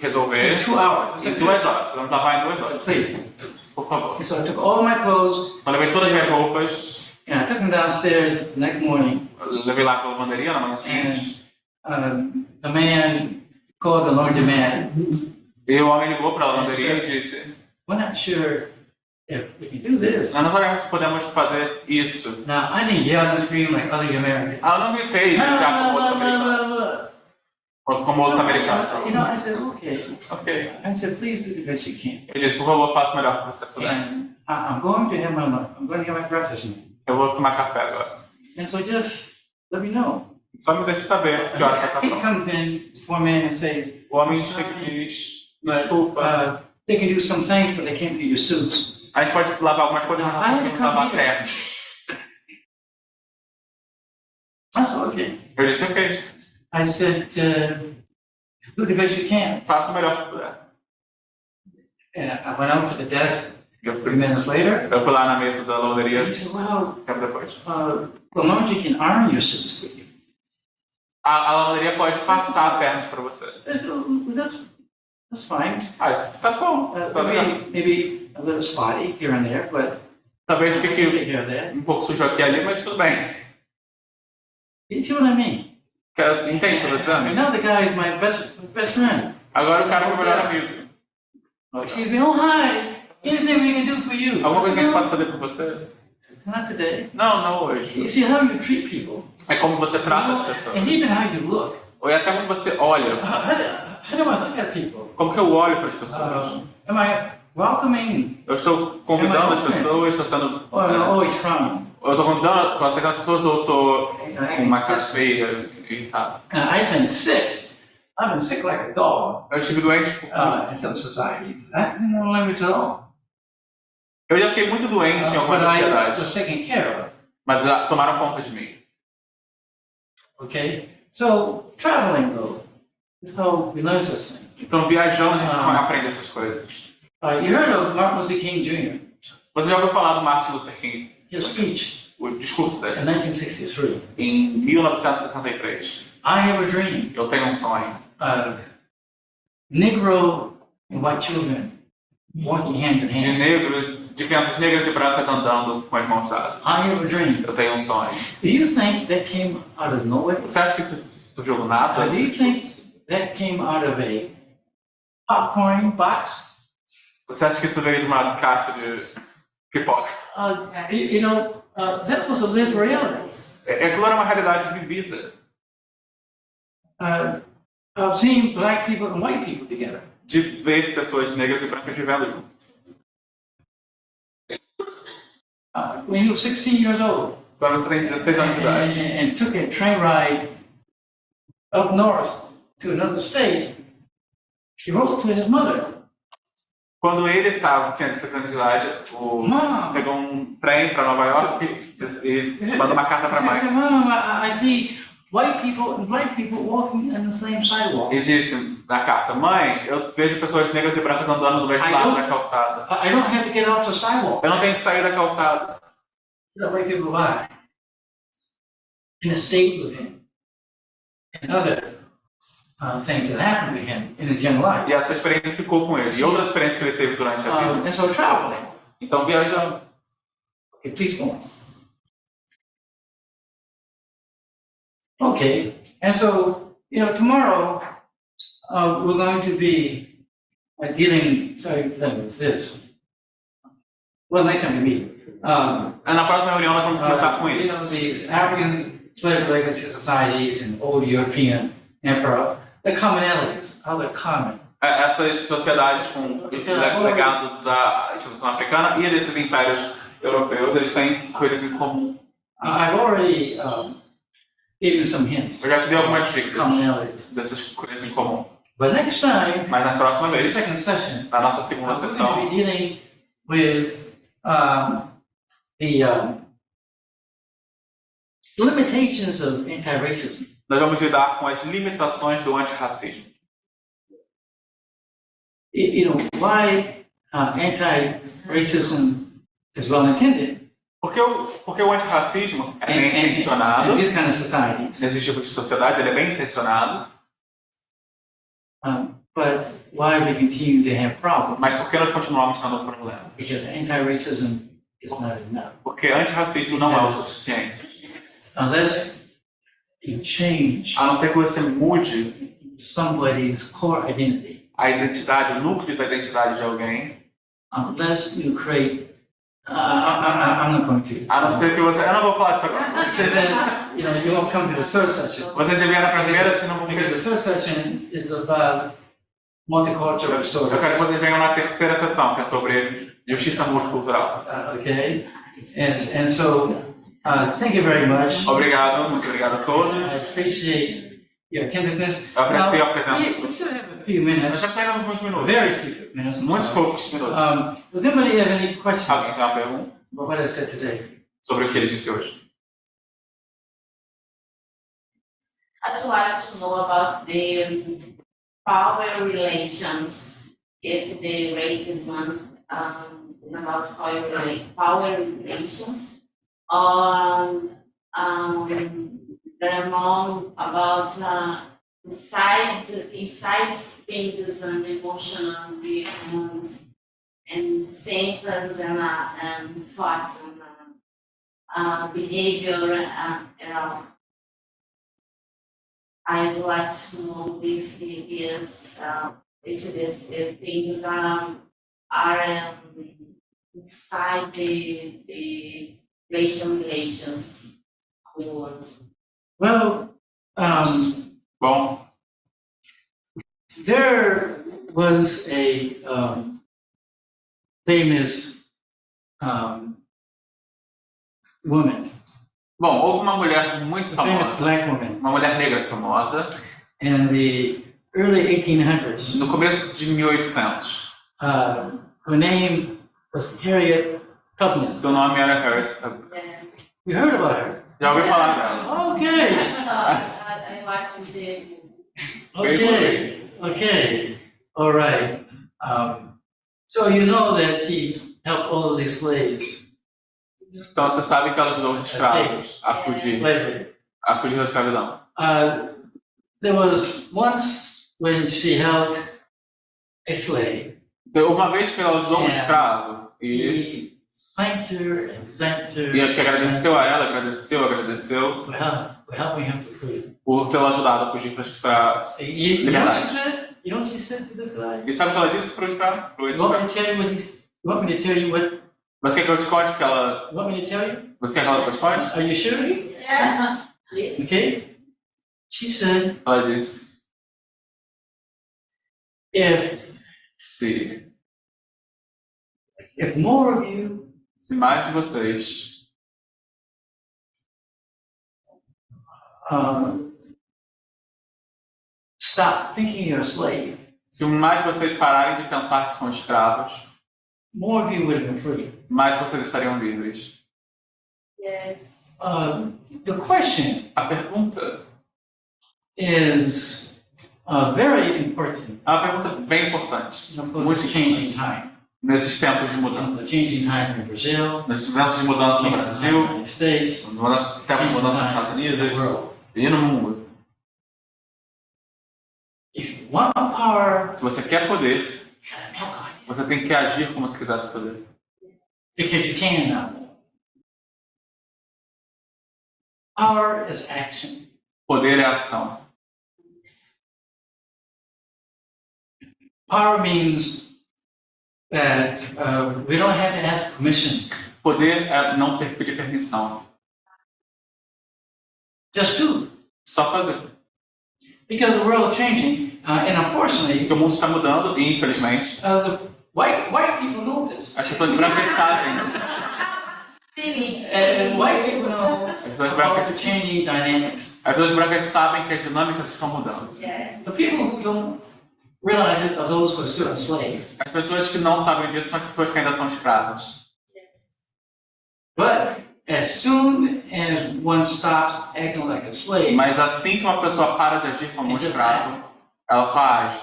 resolver in 2 hours. em 2 horas. Vamos lavar em 2 horas. Please. Por favor. And so I took all my clothes Eu levei todas as minhas roupas, and I took them downstairs the next morning. levei lá para a lavanderia na manhã seguinte. And the man called the laundromat. E o homem ligou para a lavanderia e disse: We're not sure if we can do this. nós não sabemos se podemos fazer isso. Now, I didn't yell and scream like other Americans. Eu não gritei de ficar como outros americanos. Como outros americanos. You know, I said, okay. Ok. I said, please do the best you can. Eu disse: por favor, faça o melhor que você puder. And I'm going to have my lunch. I'm going to have my breakfast now. Eu vou tomar café agora. And so just let me know. Só me deixe saber que hora você está He pronto. comes in, one man, and says, O homem chega e diz: but, desculpa. they can do some things, but they can't do your suits. A gente pode lavar algumas coisas, mas não conseguimos lavar a terra. I said, okay. Eu disse: ok, I said, do the best you can. faça o melhor que puder. And I went out to the desk Eu 3 fui, minutes later. eu fui lá na mesa da lavanderia, He said, well, tempo depois. the laundry can iron your suits for you. A lavanderia pode passar pernas para você. I said, well, that's fine. Ah, isso tá bom. Tá legal. Maybe a little spotty here and there, but Talvez I can fique take care of that. um pouco sujo aqui e ali, mas tudo bem. You see what I mean? Entende o que eu tô And dizendo? now the guy is my best friend. Agora o cara é meu melhor amigo. Excuse me, oh hi. Anything we can do for you? Alguma coisa que a gente No, possa fazer por você? not today. Não, não hoje. You see how you treat people, É como você trata as pessoas. and even how you look. Ou é até como você olha. How do I look at people? Como que eu olho para as pessoas? Am I welcoming Eu estou convidando as pessoas, estou sendo... or am I always frowning? Ou Eu tô convidando, tô aceitando pessoas ou eu tô com uma cara feia e tá. I've been sick. I've been sick like a dog Eu estive doente, in some societies. That didn't no language at all. eu já fiquei muito doente em algumas But I was sociedades, taken care of. mas tomaram conta de mim. Okay? So, traveling though, is how we learn this thing. Então, viajando, a gente aprende essas coisas. You heard of Martin Luther King Jr., Você já ouviu falar do Martin Luther King? his speech O discurso dele, in 1963. em 1963. I have a dream Eu tenho um sonho. of Negro and white children walking hand in De hand. negros, de crianças negras e brancas andando com as mãos dadas. I have a dream. Eu tenho um sonho. Do you think that came out of nowhere? Você acha que isso surgiu do nada? Do you think that came out of a popcorn box? Você acha que isso veio de uma caixa de pipoca? That was a lived reality. Aquilo era uma realidade vivida. Of seeing black people and white people together. De ver pessoas negras e brancas vivendo junto. When you were 16 years old Quando você tem 16 anos de idade. and took a train ride up north to another state, he wrote to his mother. Quando ele tinha 16 anos de idade, pegou um trem para Nova York e mandou uma carta para a mãe. Mom, I see white people and black people walking on the same sidewalk. E disse na carta: mãe, eu vejo pessoas negras e brancas andando do mesmo lado da calçada. I don't have to get off the sidewalk. Eu não tenho que sair da calçada. The white people lie. And it stayed with him. And other things that happened to him in his young life. E essa experiência ficou com ele. E outras experiências que ele teve durante a vida. And so traveling. Então, viajando. Okay, please go on. Okay, and so, tomorrow we're going to be dealing, this. Well, next time we meet. Na próxima reunião nós vamos começar com isso. These African slave legacy societies and old European emperor, the commonalities, how they're common. Essas sociedades com legado da instituição africana e desses impérios europeus, eles têm coisas em comum. I've already given you some hints. Eu já te dei algumas dicas Commonalities. dessas coisas em comum. But next time, Mas na próxima the vez, second session, na nossa segunda we're going sessão, to be dealing with the limitations of anti-racism. nós vamos lidar com as limitações do antirracismo. Why anti-racism is well intended. Porque o antirracismo é bem in intencionado, these kind of societies. nesses tipos de sociedades, ele é bem intencionado, But why we continue to have problems? mas por que nós continuamos tendo problemas? Because anti-racism is not enough. Porque antirracismo não é o suficiente. Unless you change A não ser que você mude somebody's core identity. a identidade, o núcleo da identidade de alguém, Unless you create, I'm not going to. a não ser que você... Eu não vou falar disso agora. So then, you won't come to the third session. Você já vier na primeira, se não vão Because ver. the third session is about multicultural Eu story. quero que vocês venham na terceira sessão, que é sobre justiça multicultural. Okay? And so, thank you very much. Obrigado, muito obrigado a todos. I appreciate your attentiveness. Eu aprecio a We presença. still have a few Nós minutes, estamos ainda alguns minutos. very few minutes. I'm Muitos sorry. poucos minutos. Does anybody have any questions Alguém tem uma pergunta about what I said today? sobre o que ele disse hoje? I'd like to know about the power relations. If the racism is about power relations, or there are more about inside things and emotional and thinkings and thoughts and behavior I'd like to know if these things are inside the racial relations of the world. Well, Bom, there was a famous woman, Bom, houve uma mulher muito a famous famosa, black woman, uma mulher negra famosa, in the early 1800s. no começo de 1800. Her name was Harriet Tubman. Seu nome era Harriet. Yeah. You heard about her? Já ouviu falar dela? Okay. I saw it. I watched the Okay. Okay. All right. So you know that she helped all of these slaves. Então você sabe que ela ajudou os escravos Slavery. a fugir da escravidão. There was once when she helped a slave. Então, houve uma vez que ela ajudou um É. escravo e He thanked her and thanked her. que agradeceu a ela, agradeceu for helping him to free. por tê-la ajudado a fugir para You know what she said? You know what she said to this guy? E sabe o que ela disse pro escravo? You want me to tell you what you want me to tell you what? Você quer que eu te conte que ela... You want me to tell you? Você quer que ela te conte? Are you sure? Yeah. please. Okay. She said, Ela disse, if more of you se mais de vocês stop thinking you're a slave, se mais de vocês pararem de pensar que são escravos, more of you would have been free. mais vocês estariam livres. Yes. The question A pergunta is very important é uma pergunta bem importante. in this changing time. Nesses tempos de In the mudança. changing time in Brazil, Nesses tempos de mudança no changing time in the Brasil, United States, nos tempos de mudança nos Estados in the Unidos world. e no mundo. If you want power, Se você quer poder, you gotta act like it. você tem que agir como se quisesse poder. Because you can now. Power is action. Poder é ação. Power means that we don't have to ask permission. Poder é não ter que pedir permissão. Just do. Só fazer. Because the world is changing, and unfortunately, Porque o mundo está mudando e, infelizmente, the white people know this. as pessoas brancas sabem. Feeling. And white people know As pessoas about the brancas, changing dynamics. as pessoas brancas sabem que as dinâmicas estão mudando. Yeah. The people who don't realize it are those who are still enslaved. As pessoas que não sabem disso são as pessoas que ainda são escravas. But as soon as one stops acting like a slave, Mas assim que uma pessoa para de agir como um escravo, ela só age.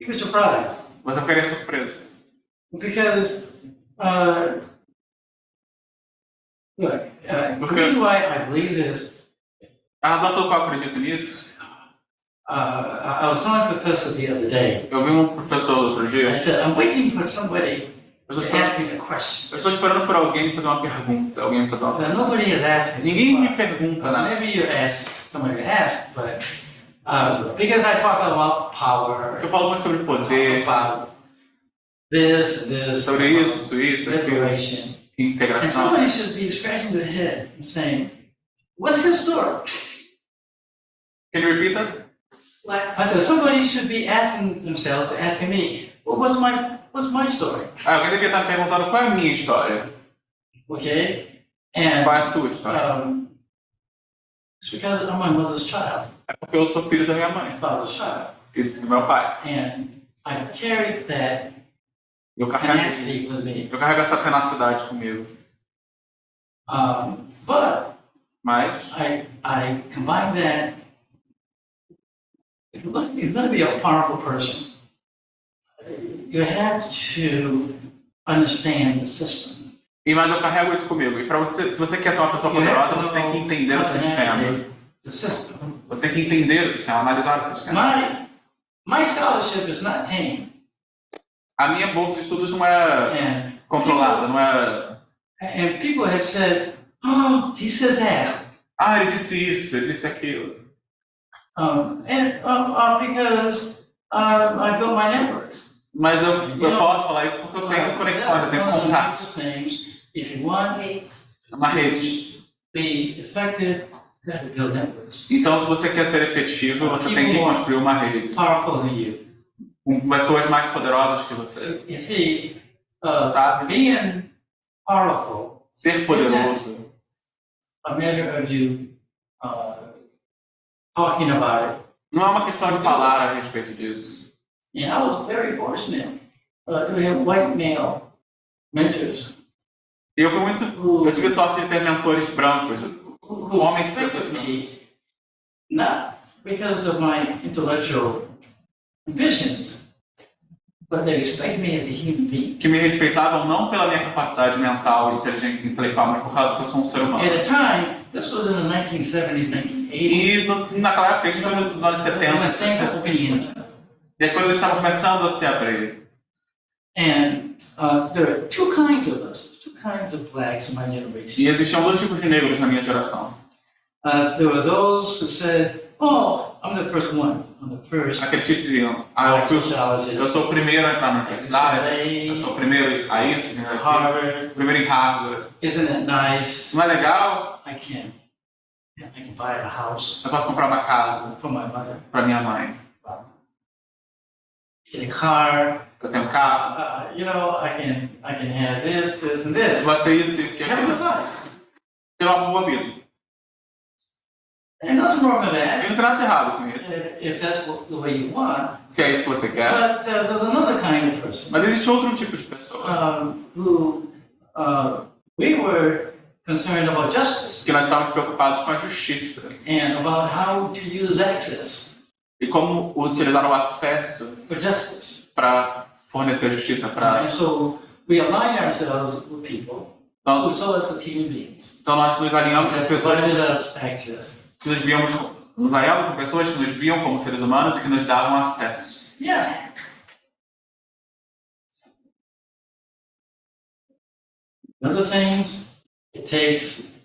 you're surprised. Você ficaria surpreso. Because, look, the Okay. reason why I believe this, A razão pela qual eu acredito nisso, I was telling a professor the other day, eu vi um professor outro dia, I said, I'm waiting for somebody eu to estou, ask me a question. eu estou esperando por alguém me fazer uma pergunta. Alguém me fazer uma pergunta. Now, nobody has asked me Ninguém so me far. pergunta nada. Maybe you asked somebody to ask, but because I talk about power, Eu falo muito sobre talk poder, about this, sobre isso, aquilo, liberation. And integração. somebody should be scratching their head and saying, what's his story? Can you repeat that? What's I said, somebody should be asking themselves, asking me, well, what's my story? Alguém devia estar me perguntando qual é a minha história. Okay? And Qual é a sua história? it's because I'm my mother's child, É porque eu sou filho da minha mãe my father's child. e do meu pai. And I carried that Eu carrego, tenacity with me. eu carrego essa tenacidade comigo. But Mas I combine that. If you're going to be a powerful person, you have to understand the system. mas eu carrego isso comigo. E para você, se você quer ser uma pessoa You have poderosa, to você tem que know entender how o to sistema. navigate the system. Você tem que entender o sistema, analisar o sistema. My scholarship is not tame, A minha bolsa de estudos não é and controlada, não é. people have said, "Oh, he says that," Ah, ele disse isso, ele disse aquilo. because I built my networks. Mas eu posso falar isso porque eu tenho conexões, eu tenho contatos. Things. If you want Uma rede. be effective, you got to build networks. Então, se você quer ser efetivo, você tem que construir uma rede Powerful than you. com pessoas mais poderosas que você. You see, Sabe? being powerful ser poderoso a matter of you talking about it. não é uma questão de falar a respeito disso. And I was very fortunate to have white male mentors E eu tive sorte de ter mentores brancos, who homens respected pretos. me, not because of my intellectual ambitions, but they respect me as a human being. Que me respeitavam não pela minha capacidade mental e intelectual, mas por causa que eu sou um ser humano. At the time, this was in the 1970s, 1980s. E naquela época, isso foi nos anos 70, When things were opening up. e as coisas estavam começando a se abrir. And there are two kinds of us, two kinds of blacks in my generation. E existiam dois tipos de negros na minha geração. There were those who said, "Oh, I'm the first one. I'm the first Aqueles que diziam, black eu sociologist sou o primeiro a entrar na at universidade, eu sou o primeiro a isso, UCLA, Harvard. primeiro em Harvard. Isn't it nice? Não é legal? I can buy a house Eu posso comprar uma casa for my mother, para minha mãe. get a car. Eu tenho um carro. You know, I can have this, and Eu this. posso ter isso, isso e Have a good aquilo. life. Ter uma boa vida. There's nothing wrong with E that não tem nada de errado com isso. if that's the way you want. Se é isso que você quer. But there's another kind of person Mas existe outro tipo de pessoa. who we were concerned about justice Que nós estávamos preocupados com a justiça. and about how to use access E como utilizar o acesso for justice. para fornecer justiça para. And so we align ourselves with people who saw us as human beings. Então nós nos alinhamos com That pessoas provided us access. que nos alinhamos com pessoas que nos viam como seres humanos e que nos davam acesso. Yeah. Other things, it takes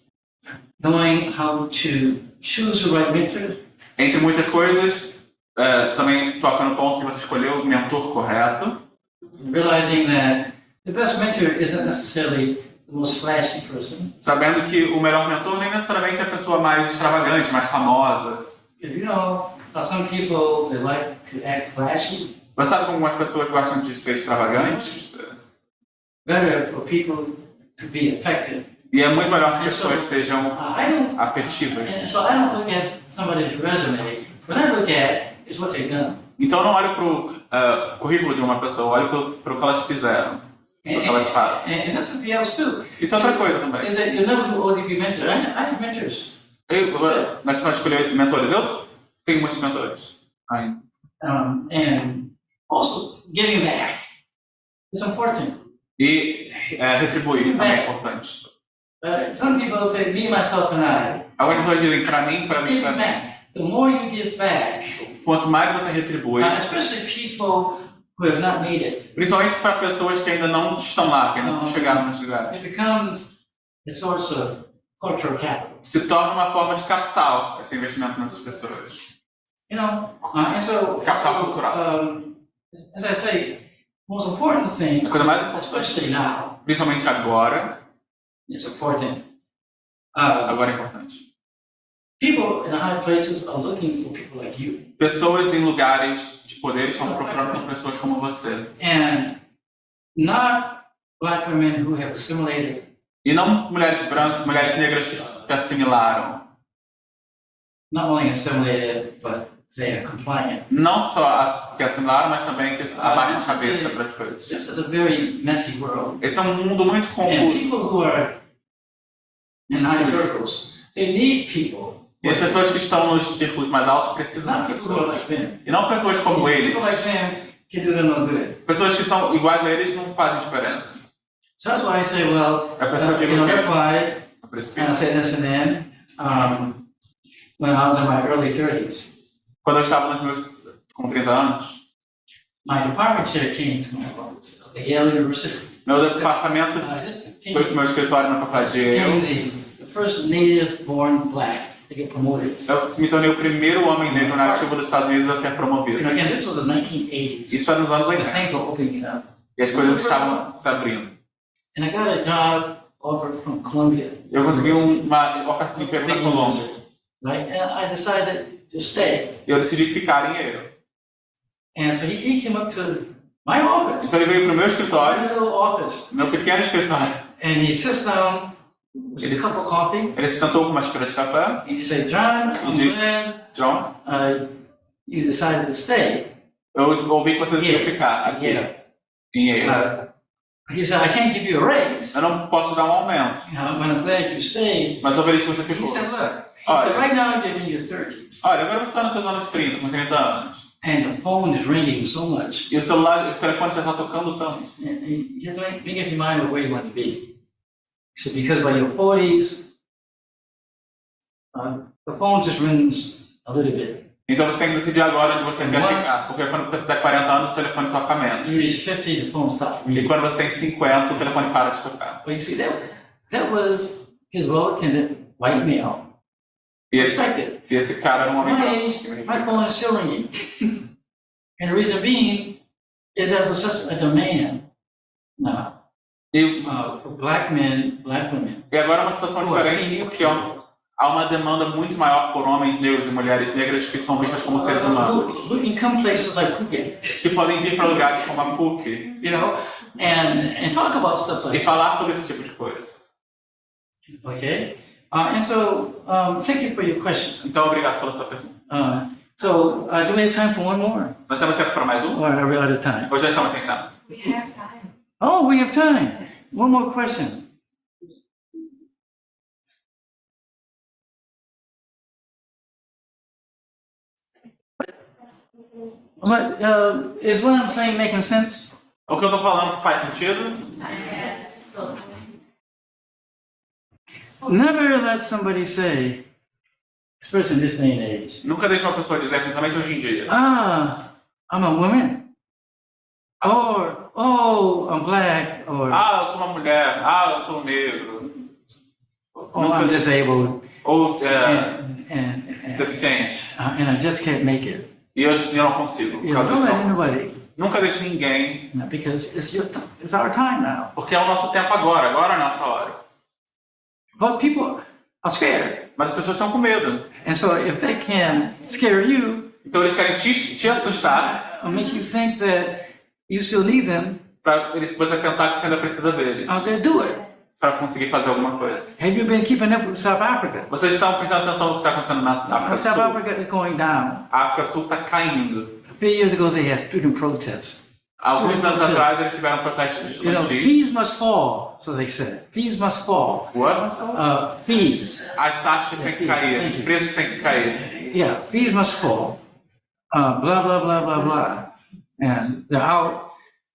knowing how to choose the right mentor. Entre muitas coisas, também toca no ponto que você escolheu o mentor correto. Realizing that the best mentor isn't necessarily the most flashy person. Sabendo que o melhor mentor nem necessariamente é a pessoa mais extravagante, mais famosa. Because you know, some people they like to act flashy. Mas sabe como algumas pessoas gostam de ser extravagantes? Better for people to be effective. E é muito melhor que pessoas sejam I don't. afetivas. And so I don't look at somebody's resume. What I look at is what they've done. Então eu não olho para o currículo de uma pessoa, eu olho para o que elas fizeram, para o que elas fazem. And that's something else too. Isso é outra coisa também. Is that you're never too old to be mentored. I have mentors. Na questão de escolher mentores, eu tenho muitos mentores ainda. And also giving back is important. E retribuir também é importante. Some people say me, myself, and I. Algumas pessoas dizem para mim, Give back. The more you give back, quanto mais você retribui, especially people who have not made it, principalmente para pessoas que ainda não estão lá, que ainda não chegaram nesse lugar, it becomes a source of cultural capital. se torna uma forma de capital esse investimento nessas pessoas. You know, and so Capital cultural. As I say, most important thing, A coisa mais importante, especially now, principalmente agora, is important. agora é importante. People in high places are looking for people like you. Pessoas em lugares de poder estão procurando por pessoas como você. And not black women who have assimilated, E não mulheres brancas, mulheres negras que se assimilaram. not only assimilated, but they are compliant. Não só as que assimilaram, mas também que abaixam a cabeça para as coisas. This is a very messy world. Esse é um mundo muito And confuso. people who are in high circles, they need people. E as pessoas que estão nos círculos mais altos precisam Not de people who are pessoas. like them. E não pessoas como eles. People like them can do them no good. Pessoas que são iguais a eles não fazem diferença. So that's why I say, well, É por isso que eu digo you know, que that's why, é por isso que and I say this and then, when I was in my early 30s, quando eu estava nos meus com 30 anos, my department chair came to my office of the Yale University. meu departamento foi para o meu escritório na faculdade de became Yale. the first native-born black to get promoted. Eu me tornei o primeiro homem negro nativo dos Estados Unidos a ser You promovido. know, again, this was the 1980s. Isso era nos anos The 80. things were opening up. E as coisas estavam se abrindo. And I got a job offer from Columbia. Eu consegui uma oferta de emprego na Colômbia. Right? And I decided to stay. E eu decidi ficar em Yale. And so he came up to my office, Então ele veio para o meu my escritório, little office, meu pequeno escritório, and he sits down with a cup of coffee. Ele se sentou com uma xícara de café He said, John, I'm disse, glad John, you decided to stay. eu ouvi que você decidiu ficar aqui Yeah. em Yale. He said, I can't give you a raise, Eu não posso dar um aumento, but I'm glad you stayed. mas eu feliz que você He ficou. said, look, he said, right now you're in your 30s, Olha, agora você está nos seus anos 30, com 30 anos. and the phone is ringing so much. E o celular, o telefone já está tocando tanto. And you have to make up your mind of where you want to be. So because by your 40s, the phone just rings a little bit. Então você tem que decidir agora onde você quer Nossa. ficar. Porque quando você fizer 40 anos, o telefone toca menos. You reach 50, the phone stops E ringing. quando você tem 50, o telefone para de tocar. Well, you see, that was his well-attended white male E esse, perspective. e esse cara era um At homem my branco. age, my phone is still ringing. And the reason being is there's such a demand now E, for black men, black women. e agora é uma situação Pô, diferente, sim. porque há uma demanda muito maior por homens negros e mulheres negras que são vistas como seres humanos. Who can come places like Phuket, Que podem vir para lugares como a PUC you know, and talk about stuff e like falar sobre esse tipo de coisa. this. Okay? And so, thank you for your question. Então, obrigado pela sua pergunta. Do we have time for one more? Nós temos tempo para mais um? Or are we out of time? Ou já estamos sem tempo? We have time. Oh, we have time. One more question. But, is what I'm saying making sense? O que eu estou falando faz sentido? Yes. Never let somebody say, especially in this day and age, Nunca deixe uma pessoa dizer, principalmente hoje em dia. I'm a woman. Or, oh, I'm black. Or, Eu sou uma mulher. Eu sou um negro. oh, I'm disabled. Ou And deficiente. I just can't make it. E eu não consigo. por You know, causa don't disso, let não consigo. anybody, Nunca deixe ninguém. because it's our time now. Porque é o nosso tempo agora. Agora é a nossa hora. But people are scared. Mas as pessoas estão com medo. And so if they can scare you, Então eles querem te assustar or make you think that you still need them, para você pensar que você ainda precisa deles. they'll do it. Para conseguir fazer alguma coisa. Have you been keeping up with South Africa? Vocês estão prestando atenção no que está acontecendo na África do South Sul? Africa is going down. A África do Sul está caindo. A few years ago, they had student protests. Alguns anos atrás eles tiveram protestos You know, estudantis. fees must fall, so they said. Fees must fall. What? Fees. As taxas têm que cair, os preços têm que cair. Yeah, fees must fall. Blah, blah, blah, blah, blah. And they're out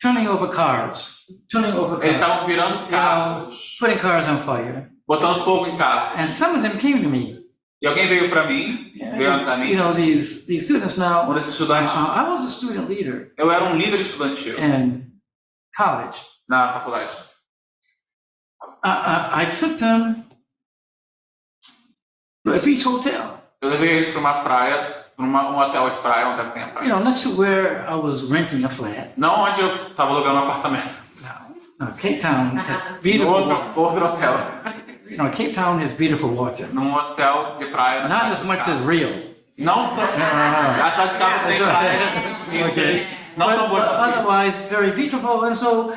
turning over cars. Turning over Eles cars. estavam virando carros, Putting cars on fire. botando fogo em carros. And some of them came to me. E alguém veio para mim, veio até mim, You know, these students now, desses estudantes. I was a student leader Eu era um líder estudantil in college. na faculdade. I took them to a beach hotel, Eu levei eles para uma praia, para um hotel de praia, onde tem a you praia. know, next to where I was renting a flat. Não onde eu estava alugando um apartamento. Cape Town has No beautiful, outro hotel. you know, Cape Town has beautiful water. Num hotel de praia. na Not cidade as de much Chicago. as Rio. Não tão. A cidade de Chicago tem praia. Okay. Não tão But boa. otherwise, very beautiful. And so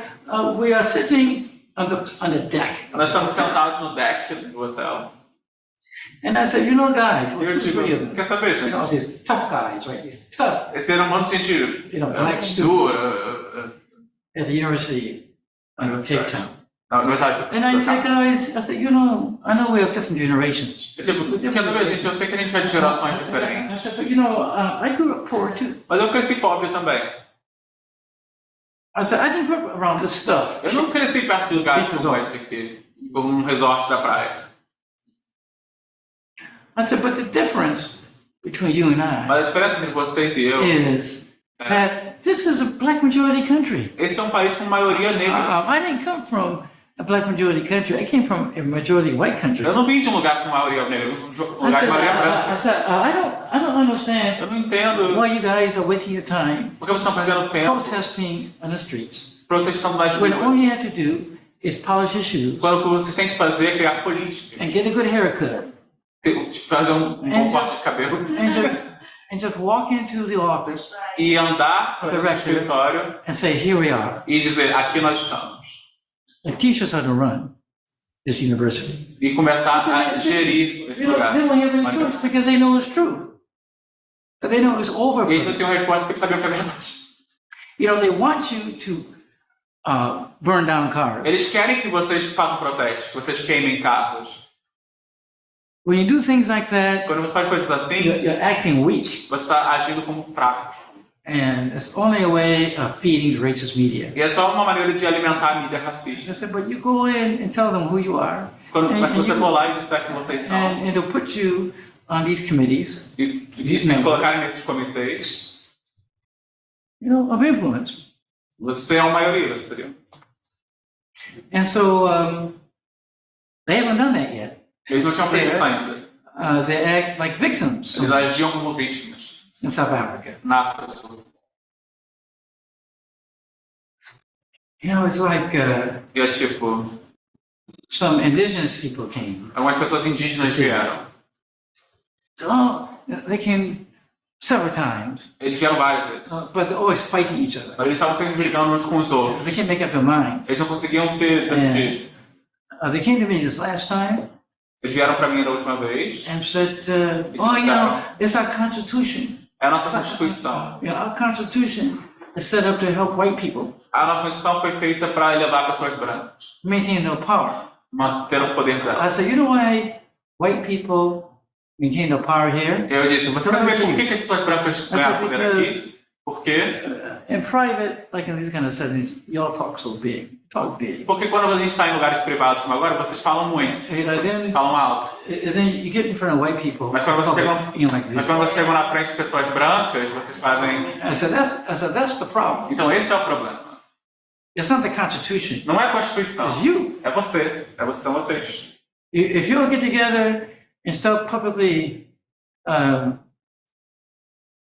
we are sitting on the deck. Nós estamos sentados no deck do hotel. And I said, you know, guys, E we're eu two, three of digo, them. quer saber, You know, gente? these tough guys, right? These tough, Esse era um monte de gente you know, black students dura. at the university in Cape Town. Na verdade, And I said, guys, I said, you know, I know we have different generations. eu, tipo, quer saber, gente? Eu sei que a gente é de gerações I diferentes. said, but you know, I grew up poor too. Mas eu cresci pobre também. I said, I didn't grow up around this stuff. Eu não cresci perto de lugares como esse aqui, como um resort da praia. I said, but the difference between you and I Mas a diferença entre vocês e eu, is that this is a black majority country. esse é um país com maioria negra. I didn't come from a black majority country. I came from a majority white country. Eu não vim de um lugar com maioria negra, eu vim de um I lugar de said, maioria branca. I said, I don't understand Eu não entendo why you guys are wasting your time porque vocês estão perdendo tempo protesting on the streets protestando nas when all ruas. you have to do is polish your shoes Quando o que vocês têm que fazer é criar política. and get a good haircut Fazer um bom corte de cabelo and just walk into the office e andar no escritório and say, here we are. e dizer, aqui nós estamos. The t-shirts are to run. this university. e começar a gerir esse They lugar. don't have any Mas- choice because they know it's true. They know it's over. E eles não tinham resposta porque sabiam que é verdade. You know, they want you to burn down cars. Eles querem que vocês façam protestos, que vocês queimem carros. When you do things like that, Quando você faz coisas assim, you're acting weak. você está agindo como fraco. And it's only a way of feeding the racist media. E é só uma maneira de alimentar a mídia racista. I said, but you go in and tell them who you are. Mas se você for lá e disser que vocês são, And they'll put you on these committees, e se colocarem nesses comitês, you know, of influence. vocês têm a maioria, vocês teriam. And so they haven't done that yet. Eles não tinham feito isso ainda. They act like victims Eles agiam como vítimas in South Africa. na África do Sul. You know, it's like E é tipo, some indigenous people came. algumas pessoas indígenas vieram. Oh, they came several times, Eles vieram várias vezes. but they're always fighting each other. Mas eles estavam sempre brigando uns com os outros. They can't make up their minds. Eles não conseguiam se decidir. They came to me this last time Eles vieram para mim da última vez. and said, oh, you know, it's our Constitution. É a nossa Constituição. You know, our Constitution is set up to help white people A nossa Constituição foi feita para elevar pessoas brancas, maintain their power. manter o poder dela. I said, you know why white people maintain their power here? Eu disse, você quer ver por que as pessoas brancas ganham poder aqui? Porque, In private, like in these kind of settings, you all talk so big, talk big. porque quando a gente está em lugares privados como agora, vocês falam muito, You know, vocês falam alto. and then you get in front of white people, Mas quando você chega, you know, like mas this. quando vocês chegam na frente de pessoas brancas, vocês fazem... I said, that's the problem. Então esse é o problema. It's not the Constitution. Não é a Constituição, It's you. é você. São vocês. If you all get together and start publicly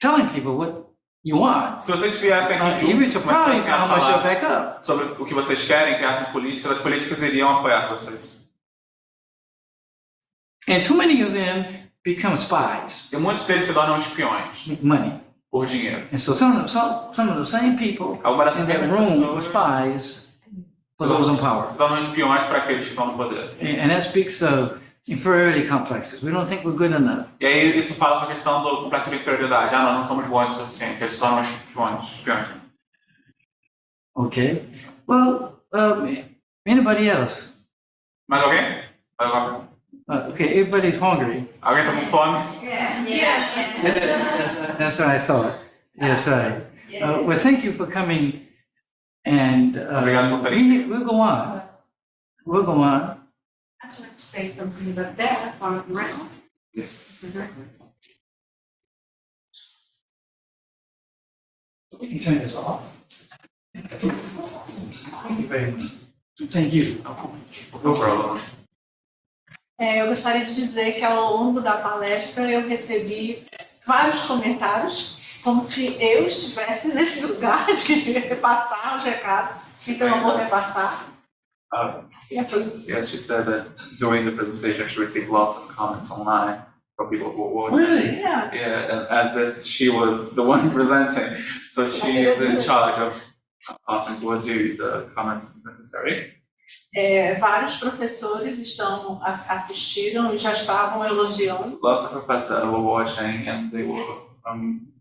telling people what you want, Se vocês viessem aqui you'd be juntos, começassem surprised a how much you'll falar back up. sobre o que vocês querem, criassem políticas, as políticas iriam apoiar vocês. And too many of them become spies, E muitos deles se tornam espiões make money. por dinheiro. And so some of the same people Algumas dessas in that mesmas room were pessoas spies for those in power. se tornam espiões para aqueles que estão no poder. And that speaks of inferiority complexes. We don't think we're good enough. E aí isso fala com a questão do complexo de inferioridade. Ah, nós não somos bons o suficiente, eles se tornam espiões. Okay. Well, anybody else? Mais alguém? Okay, everybody's hungry. Alguém está com fome? Yes. That's what I thought. Yes, right. Well, thank you for coming, and Obrigado por terem. we'll go on. We'll go on. I'd like to say something about that on the ground. Yes. You can turn this off. Thank you very much. Thank you. No problem. Eu gostaria de dizer que ao longo da palestra eu recebi vários comentários, como se eu estivesse nesse lugar de repassar os recados, então eu vou repassar. Yeah, please. Yes, she said that during the presentation she received lots of comments online from people who were watching. Really? Yeah. Yeah, and as if she was the one presenting. So she is in charge of passing towards you the comments necessary. Vários professores assistiram e já estavam elogiando. Lots of professors were watching and they were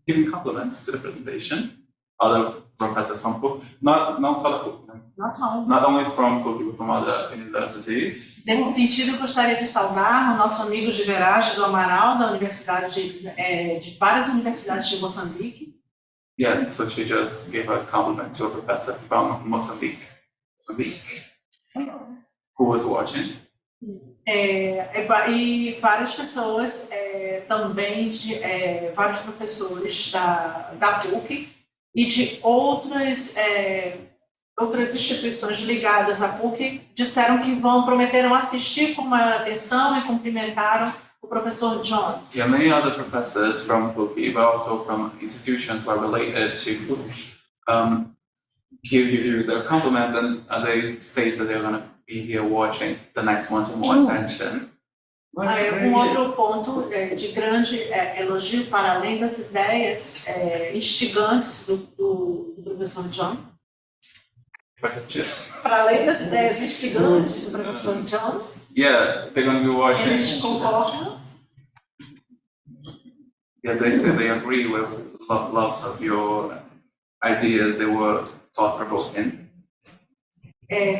giving compliments to the presentation. Other professors from Cook, not só da Cook, né? Not only from Cook, but from other universities. Nesse sentido, eu gostaria de saudar o nosso amigo Giverage do Amaral, da Universidade de várias universidades de Moçambique. Yeah, so she just gave a compliment to a professor from Mozambique, who was watching. E várias pessoas também, vários professores da PUC e de outras instituições ligadas à PUC disseram que prometeram assistir com maior atenção e cumprimentaram o professor John. Yeah, many other professors from PUC, but also from institutions who are related to PUC, give you their compliments and they state that they're going to be here watching the next one to more attention. Outro ponto de grande elogio, para além das ideias instigantes do professor John. practice. Para além das ideias instigantes do professor John, Yeah, they're going to be watching. eles concordam. Yeah, they say they agree with lots of your ideas. They were thought-provoking.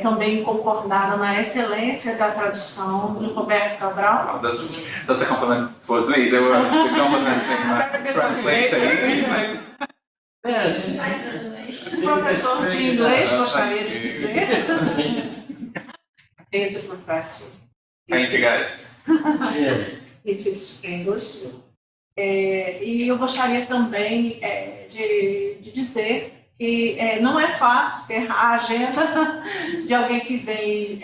Também concordaram na excelência da tradução do Roberto Cabral. That's a compliment towards me. They were complimenting my translating. Yes. O professor de inglês gostaria de dizer. Esse professor. Thank you, guys. Yes. He teaches English. E eu gostaria também de dizer que não é fácil ter a agenda de alguém que vem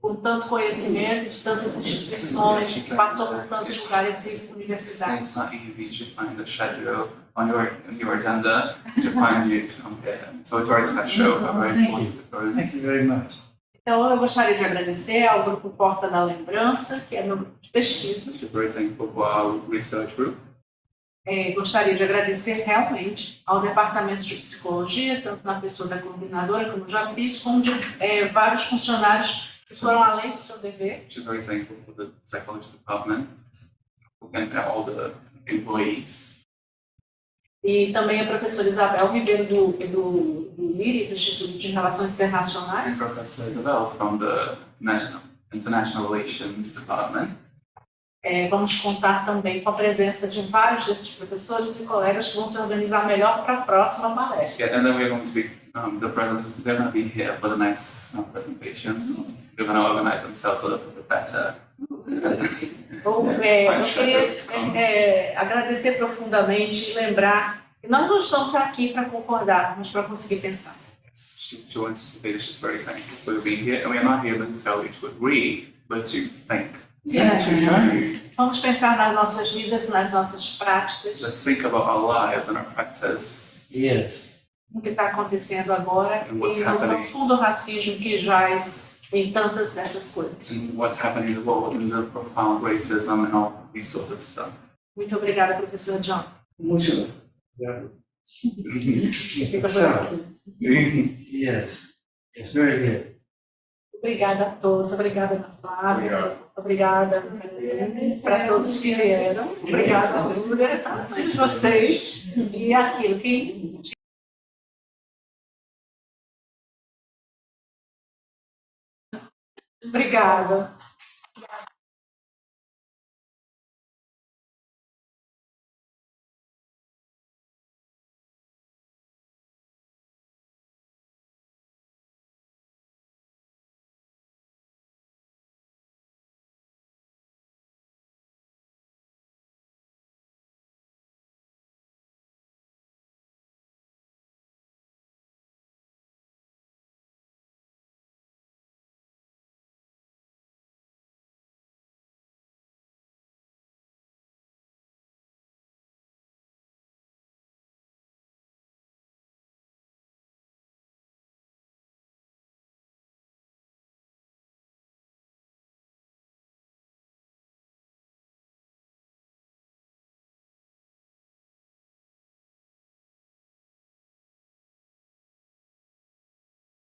com tanto conhecimento de tantas instituições, que passou por tantos lugares e universidades. It's not easy to find a schedule on your agenda to find you to compare. So it's very special. Thank you very much. Então, eu gostaria de agradecer ao Grupo Porta da Lembrança, que é meu grupo de pesquisa. Very thankful for our research group. Gostaria de agradecer realmente ao Departamento de Psicologia, tanto na pessoa da coordenadora, como já fiz, como de vários funcionários que foram além do seu dever. She's very thankful for the psychology department and all the employees. E também a professora Isabel Ribeiro do LIRI, do Instituto de Relações And Internacionais. Professor Isabel from the International Relations Department. Vamos contar também com a presença de vários desses professores e colegas que vão se organizar melhor para a próxima palestra. Yeah, and then we're going to be they're going to be here for the next presentations. They're going to organize themselves a little bit better. Eu queria agradecer profundamente e lembrar que nós não estamos aqui para concordar, mas para conseguir pensar. She wants to finish this very thankful for being here, and we are not here necessarily to agree, but to think. Vamos pensar nas nossas vidas, nas nossas práticas, Let's think about our lives and our practice. Yes. no que está acontecendo agora e What's no happening. profundo racismo que jaz em tantas dessas coisas. And what's happening in the world, and the profound racism and all these sort of stuff. Muito obrigada, professor John. Muito. Fica por aqui. Yes. It's very good. Obrigada a todos, obrigada Ana Flávia, obrigada para todos que vieram, obrigada Júlia, a todos vocês e aquilo que obrigada.